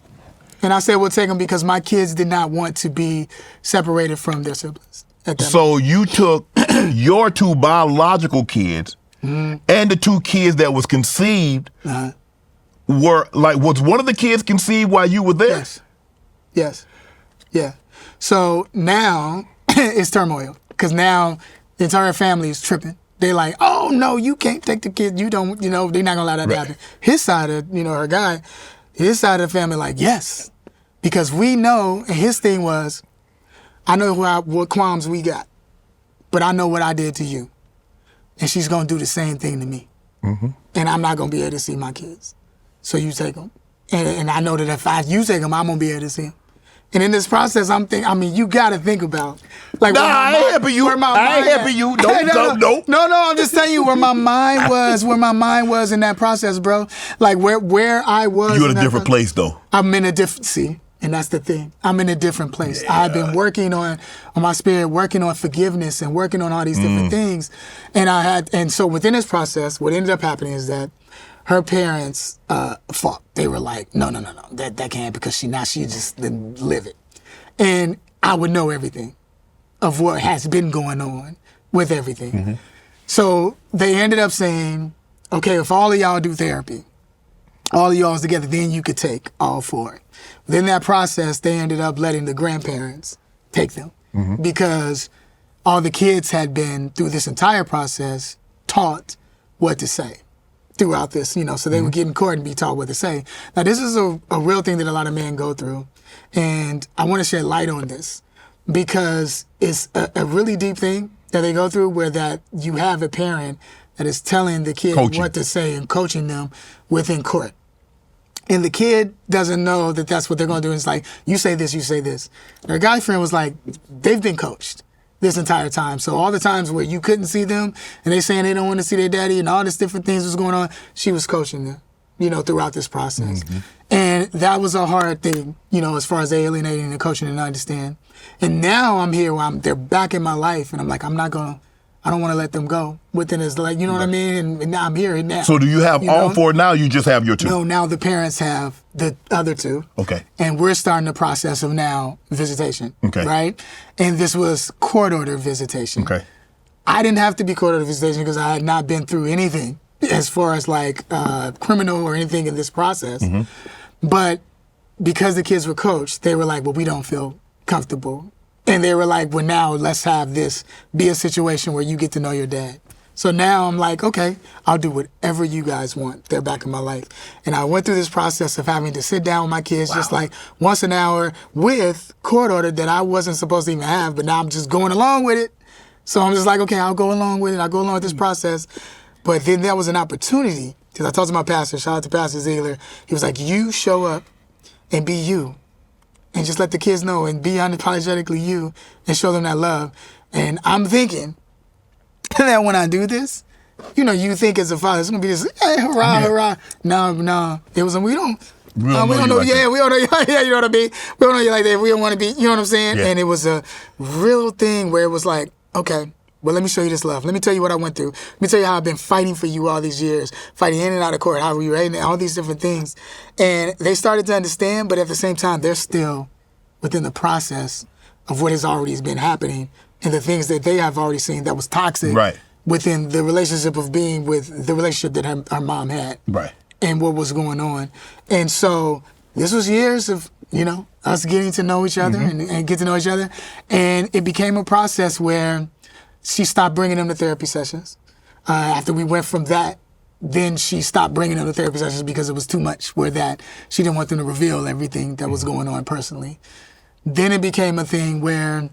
And I said we'll take them because my kids did not want to be separated from their siblings. So you took your 2 biological kids and the 2 kids that was conceived were, was one of the kids conceived while you were there? Yes. Yeah. So now it's turmoil because now the entire family is tripping. They're like, oh, no, you can't take the kid. You don't, they're not going to allow that to happen. His side of, her guy, his side of the family, like, yes. Because we know, and his thing was, I know what qualms we got, but I know what I did to you. And she's going to do the same thing to me. And I'm not going to be able to see my kids. So you take them. And I know that if you take them, I'm going to be able to see them. And in this process, you got to think about. I ain't helping you. I ain't helping you. No. I'm just telling you where my mind was in that process, bro. Like where I was. You're in a different place, though. I'm in a different, and that's the thing. I'm in a different place. Yeah. I've been working on my spirit, working on forgiveness and working on all these different things. And so within this process, what ended up happening is that her parents fought. They were like, no, that can't, because she just didn't live it. And I would know everything of what has been going on with everything. So they ended up saying, okay, if all of y'all do therapy, all of y'all's together, then you could take all 4. Within that process, they ended up letting the grandparents take them because all the kids had been, through this entire process, taught what to say throughout this, so they would get in court and be taught what to say. Now, this is a real thing that a lot of men go through, and I want to shed light on this because it's a really deep thing that they go through where that you have a parent that is telling the kid what to say and coaching them within court. And the kid doesn't know that that's what they're going to do. It's like, you say this, you say this. Their guy friend was like, they've been coached this entire time. So all the times where you couldn't see them and they saying they don't want to see their daddy and all these different things was going on, she was coaching them, throughout this process. And that was a hard thing, as far as alienating and coaching and understand. And now I'm here where they're back in my life and I'm like, I don't want to let them go within his, what I mean? And now I'm here now. So do you have all 4 now? You just have your 2? No, now the parents have the other 2. Okay. And we're starting the process of now visitation. Okay. Right? And this was court order visitation. Okay. I didn't have to be court order visitation because I had not been through anything as far as criminal or anything in this process. But because the kids were coached, they were like, well, we don't feel comfortable. And they were like, well, now let's have this be a situation where you get to know your dad. So now I'm like, okay, I'll do whatever you guys want. They're back in my life. And I went through this process of having to sit down with my kids just like once an hour with court order that I wasn't supposed to even have, but now I'm just going along with it. So I'm just like, okay, I'll go along with it. I'll go along with this process. But then there was an opportunity, because I talked to my pastor, shout out to Pastor Ziegler. He was like, you show up and be you. And just let the kids know and be unapologetically you and show them that love. And I'm thinking that when I do this, you think as a father, it's going to be this, hey, hurrah, hurrah. No. It was, we don't know. We don't know. Yeah, you know what I mean? We don't know you like that. We don't want to be, you know what I'm saying? Yeah. And it was a real thing where it was like, okay, well, let me show you this love. Let me tell you what I went through. Let me tell you how I've been fighting for you all these years, fighting in and out of court, how we were in all these different things. And they started to understand, but at the same time, they're still within the process of what has already been happening and the things that they have already seen that was toxic within the relationship of being with the relationship that her mom had. Right. and what was going on. And so this was years of, us getting to know each other and get to know each other. And it became a process where she stopped bringing him to therapy sessions. After we went from that, then she stopped bringing him to therapy sessions because it was too much, where that she didn't want them to reveal everything that was going on personally. Then it became a thing where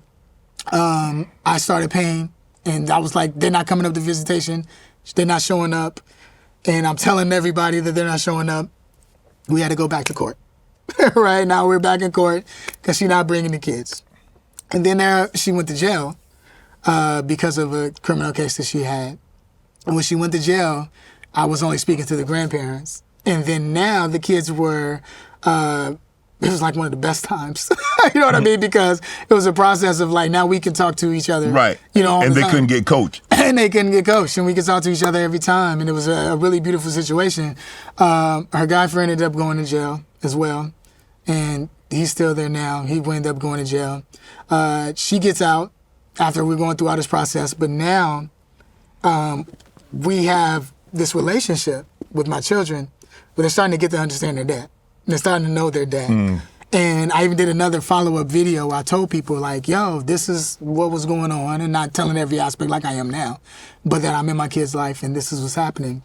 I started paying, and I was like, they're not coming up to visitation. They're not showing up. And I'm telling everybody that they're not showing up. We had to go back to court. Right now we're back in court because she's not bringing the kids. And then she went to jail because of a criminal case that she had. And when she went to jail, I was only speaking to the grandparents. And then now the kids were, it was like one of the best times. You know what I mean? Because it was a process of like, now we can talk to each other. Right. And they couldn't get coached. And they couldn't get coached. And we could talk to each other every time. And it was a really beautiful situation. Her guy friend ended up going to jail as well. And he's still there now. He ended up going to jail. She gets out after we're going through all this process. But now we have this relationship with my children where they're starting to get to understand their dad. They're starting to know their dad. And I even did another follow-up video. I told people like, yo, this is what was going on, and not telling every aspect like I am now, but that I'm in my kid's life and this is what's happening.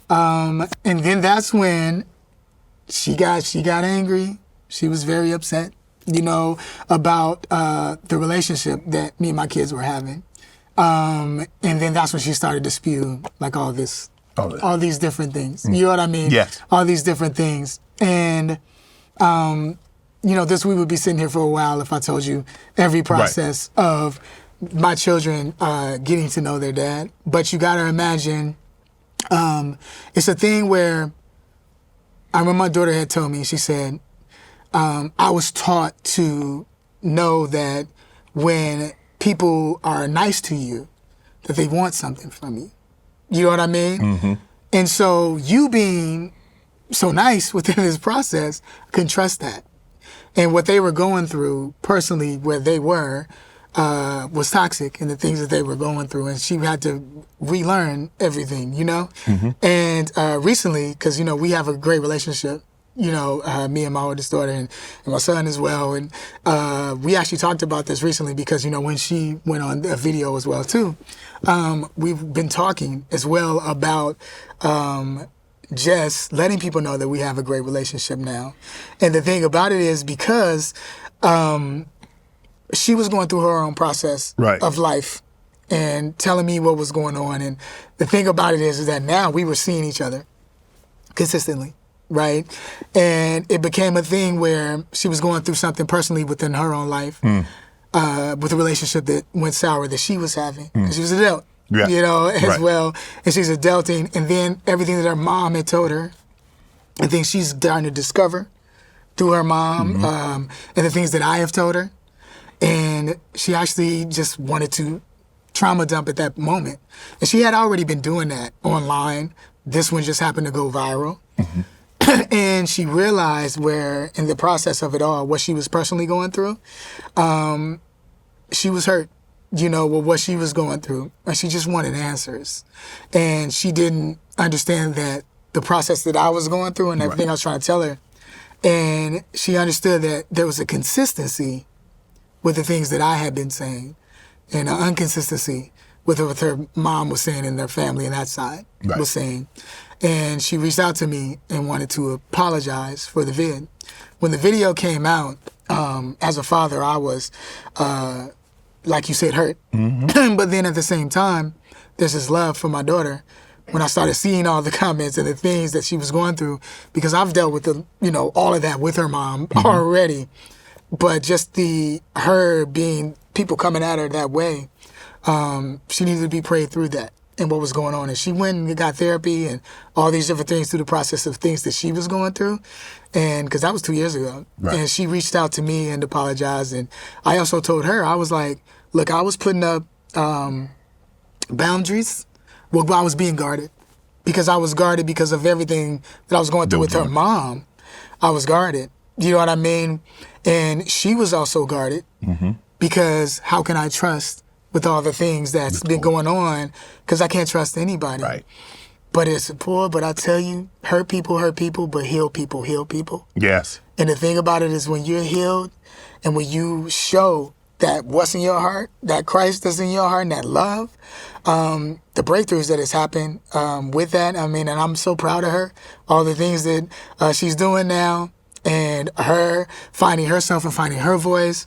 And then that's when she got angry. She was very upset, about the relationship that me and my kids were having. And then that's when she started to spew like all these different things. You know what I mean? Yes. All these different things. And, we would be sitting here for a while if I told you every process of my children getting to know their dad. But you got to imagine, it's a thing where I remember my daughter had told me, she said, I was taught to know that when people are nice to you, that they want something from you. You know what I mean? And so you being so nice within this process, couldn't trust that. And what they were going through personally, where they were, was toxic, and the things that they were going through. And she had to relearn everything, And recently, because, we have a great relationship, me and my oldest daughter and my son as well. And we actually talked about this recently because, when she went on a video as well, too, we've been talking as well about just letting people know that we have a great relationship now. And the thing about it is because she was going through her own process of life and telling me what was going on. And the thing about it is that now we were seeing each other consistently. Right? And it became a thing where she was going through something personally within her own life with a relationship that went sour that she was having. And she was adult, as well. And she's adulting. And then everything that her mom had told her, and things she's starting to discover through her mom, and the things that I have told her. And she actually just wanted to trauma dump at that moment. And she had already been doing that online. This one just happened to go viral. And she realized where, in the process of it all, what she was personally going through, she was hurt, with what she was going through. And she just wanted answers. And she didn't understand that the process that I was going through and everything I was trying to tell her. And she understood that there was a consistency with the things that I had been saying, and an inconsistency with what her mom was saying and their family and that side was saying. And she reached out to me and wanted to apologize for the vid. When the video came out, as a father, I was, like you said, hurt. But then at the same time, there's this love for my daughter. When I started seeing all the comments and the things that she was going through, because I've dealt with all of that with her mom already. But just her being, people coming at her that way, she needed to be prayed through that and what was going on. And she went and got therapy and all these different things through the process of things that she was going through. And because that was 2 years ago. And she reached out to me and apologized. And I also told her, I was like, look, I was putting up boundaries. Well, I was being guarded because I was guarded because of everything that I was going through with her mom. I was guarded. You know what I mean? And she was also guarded because how can I trust with all the things that's been going on, because I can't trust anybody. But it's poor, but I tell you, hurt people, but heal people. Yes. And the thing about it is when you're healed and when you show that what's in your heart, that Christ is in your heart and that love, the breakthroughs that has happened with that, I mean, and I'm so proud of her, all the things that she's doing now, and her finding herself and finding her voice.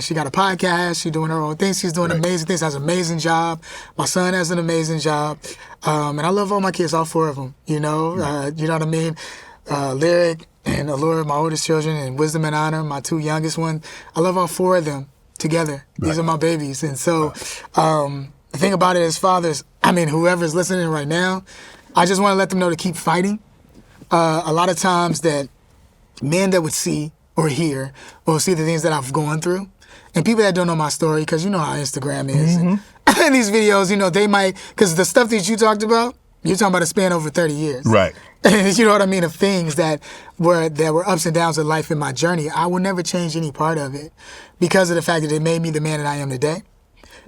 She got a podcast. She's doing her own thing. She's doing amazing things. Has an amazing job. My son has an amazing job. And I love all my kids, all 4 of them, you know what I mean? Lyric and Allure, my oldest children, and Wisdom and Honor, my 2 youngest ones. I love all 4 of them together. These are my babies. And so the thing about it as fathers, I mean, whoever's listening right now, I just want to let them know to keep fighting. A lot of times that men that would see or hear or see the things that I've gone through, and people that don't know my story, because you know how Instagram is, and these videos, you know, they might, because the stuff that you talked about, you're talking about a span over 30 years. Right. You know what I mean, of things that were ups and downs of life in my journey. I will never change any part of it because of the fact that it made me the man that I am today.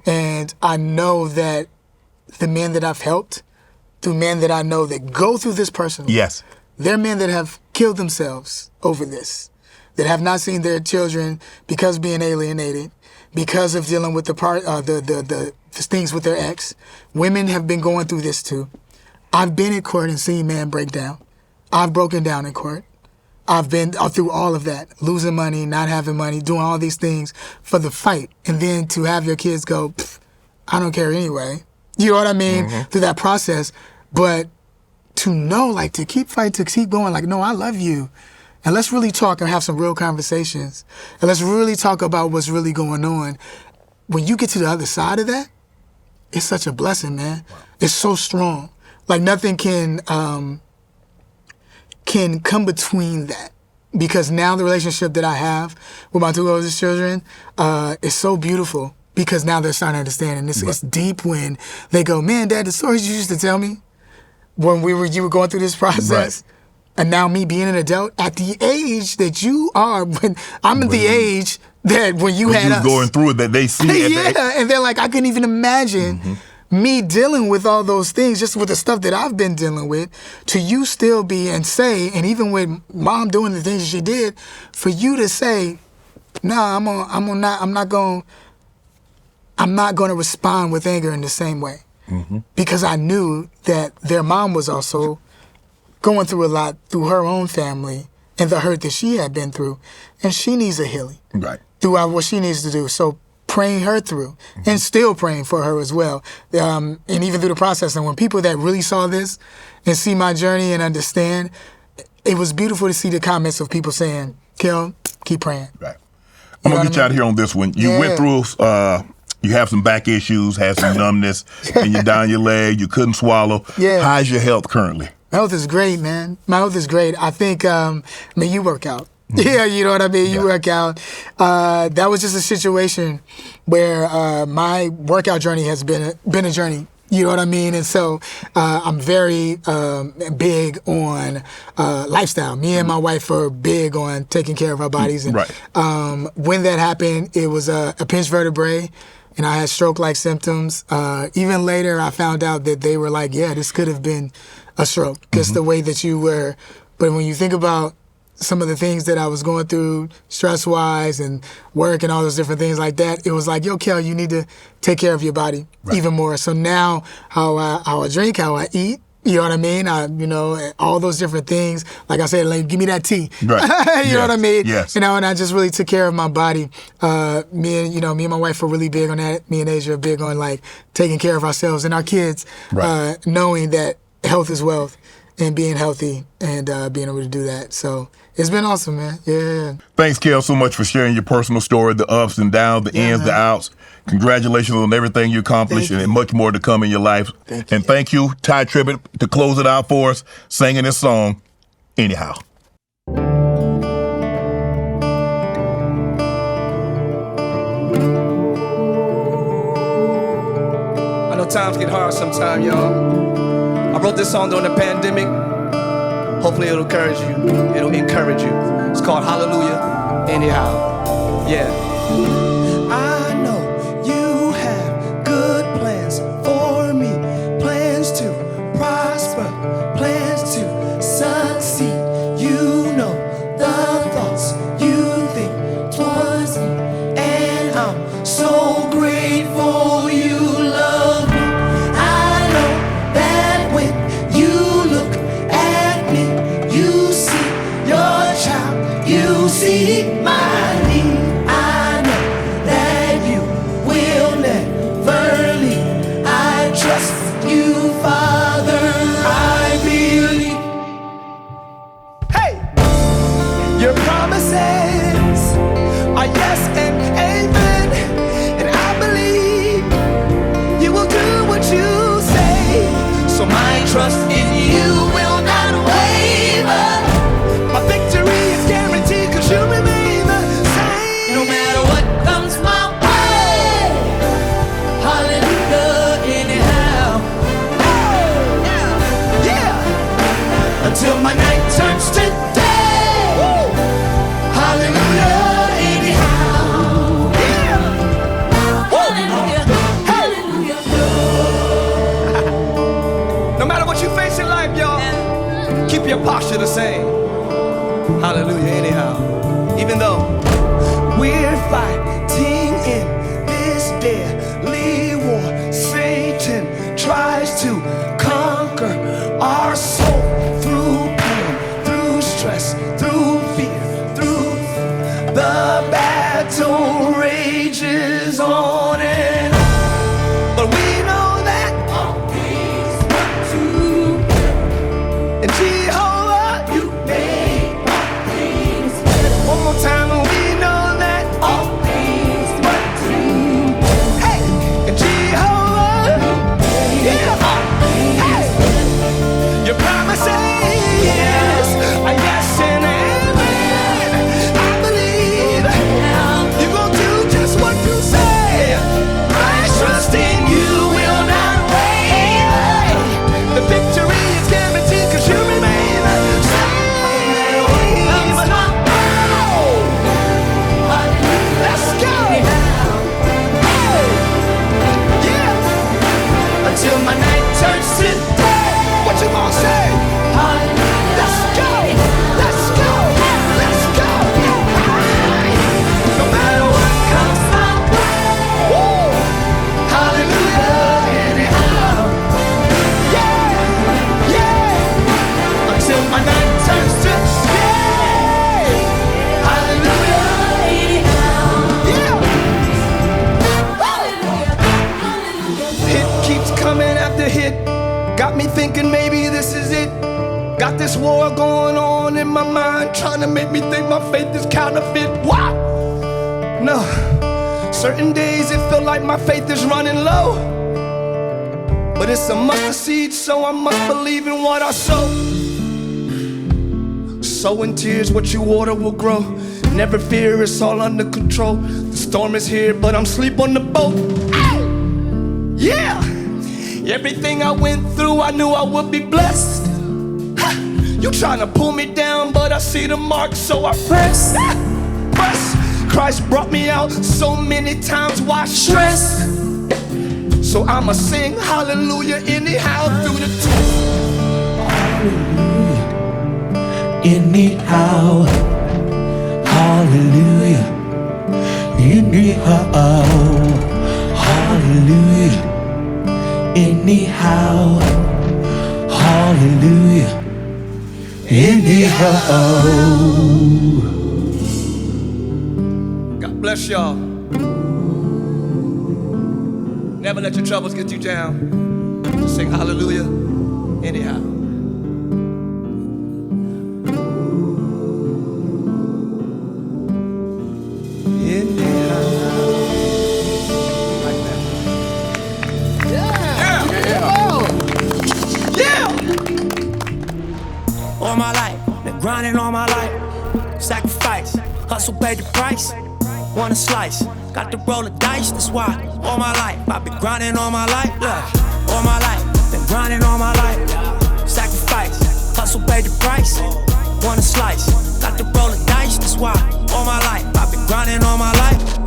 And I know that the men that I've helped, through men that I know that go through this personally. Yes. They're men that have killed themselves over this, that have not seen their children because of being alienated, because of dealing with the things with their ex. Women have been going through this too. I've been in court and seen men break down. I've broken down in court. I've been through all of that, losing money, not having money, doing all these things for the fight. And then to have your kids go, I don't care anyway. You know what I mean? Through that process. But to know, like, to keep fighting, to keep going, like, no, I love you. And let's really talk and have some real conversations. And let's really talk about what's really going on. When you get to the other side of that, it's such a blessing, man. It's so strong. Like, nothing can come between that. Because now the relationship that I have with my 2 oldest children is so beautiful. Because now they're starting to understand. And it's deep when they go, man, Dad, the stories you used to tell me when you were going through this process, and now me being an adult at the age that you are, when I'm at the age that when you had us going through it, that they see. And they're like, I couldn't even imagine me dealing with all those things, just with the stuff that I've been dealing with, to you still be and say, and even with Mom doing the things that she did, for you to say, nah, I'm not going to respond with anger in the same way. Because I knew that their mom was also going through a lot through her own family and the hurt that she had been through. And she needs a healing throughout what she needs to do. So praying her through and still praying for her as well. And even through the process. And when people that really saw this and see my journey and understand, it was beautiful to see the comments of people saying, Kel, keep praying. Right. I'm going to get you out of here on this one. You went through... you have some back issues, had some numbness, and you're down your leg, you couldn't swallow. How's your health currently? My health is great, man. My health is great. I think, you work out. Yeah, you know what I mean? You work out. That was just a situation where my workout journey has been a journey. You know what I mean? And so I'm very big on lifestyle. Me and my wife are big on taking care of our bodies. And when that happened, it was a pinched vertebrae. And I had stroke-like symptoms. Even later, I found out that they were like, yeah, this could have been a stroke, just the way that you were. But when you think about some of the things that I was going through, stress-wise and work and all those different things like that, it was like, yo, Kel, you need to take care of your body even more. So now how I drink, how I eat, you know what I mean? All those different things. Like I said, like, give me that tea. You know what I mean? Yes. And I just really took care of my body. Me and my wife are really big on that. Me and Asia are big on, like, taking care of ourselves and our kids, knowing that health is wealth and being healthy and being able to do that. So it's been awesome, man. Yeah. Thanks, Kel, so much for sharing your personal story, the ups and downs, the ins, the outs. Congratulations on everything you accomplished and much more to come in your life. Thank you, Tye Tribbett, to close it out for us, singing this song, Anyhow. I know times get hard sometimes, y'all. I wrote this song during the pandemic. Hopefully it'll encourage you. It'll encourage you. It's called Hallelujah, Anyhow. Yeah. I know you have good plans for me, plans to prosper so grateful you love me. I know that when you look at me, you see your child, you see my need. I know that you will never leave. I trust you, Father, I believe. Hey! Your promises are yes and amen, and I believe you will do what you say. So my trust in you will not waver. My victory is guaranteed 'cause you remain the same. No matter what comes my way, hallelujah anyhow. Yeah. Until my night turns to day. Woo. Hallelujah anyhow. Yeah. Hallelujah, hallelujah. No matter what you face in life, y'all, keep your posture the same. Hallelujah anyhow. Even though we're fighting in this deadly war, Satan tries to conquer our soul through pain, through stress, through fear, through the battle rages on and on. But we know that all things work together. And Jehovah, you made all things better. One more time, and we know that all things work together. Hey, and Jehovah, yeah, all things better. Your promises, yes, are yes and amen. I believe you gon' do just what you say. I trust in you will not waver. The victory is guaranteed 'cause you remain the same. Let's go. Hey. Yeah. Until my night turns to day. What you gonna say? Let's go. Let's go. Let's go. No matter what comes my way. Woo. Hallelujah anyhow. Yeah. Yeah. Until my night turns to day. Hallelujah anyhow. Yeah. Hit keeps coming after hit. Got me thinking maybe this is it. Got this war going on in my mind, trying to make me think my faith is counterfeit. What? No. Certain days it feel like my faith is running low. But it's a mustard seed, so I must believe in what I sow. Sow in tears what you water will grow. Never fear, it's all under control. The storm is here, but I'm asleep on the boat. Yeah! Everything I went through, I knew I would be blessed. You tryna pull me down, but I see the mark, so I press. Press. Christ brought me out so many times, why stress? So I'ma sing hallelujah anyhow through the test. Anyhow, hallelujah, anyhow, hallelujah, anyhow, hallelujah, anyhow. God bless y'all. Never let your troubles get you down. Just sing hallelujah anyhow. All my life, been grinding all my life. Sacrifice, hustle paid the price. Want a slice, got to roll the dice, that's why. All my life, I've been grinding all my life. Look, all my life, been grinding all my life. Sacrifice, hustle paid the price. Want a slice, got to roll the dice, that's why. All my life, I've been grinding all my life.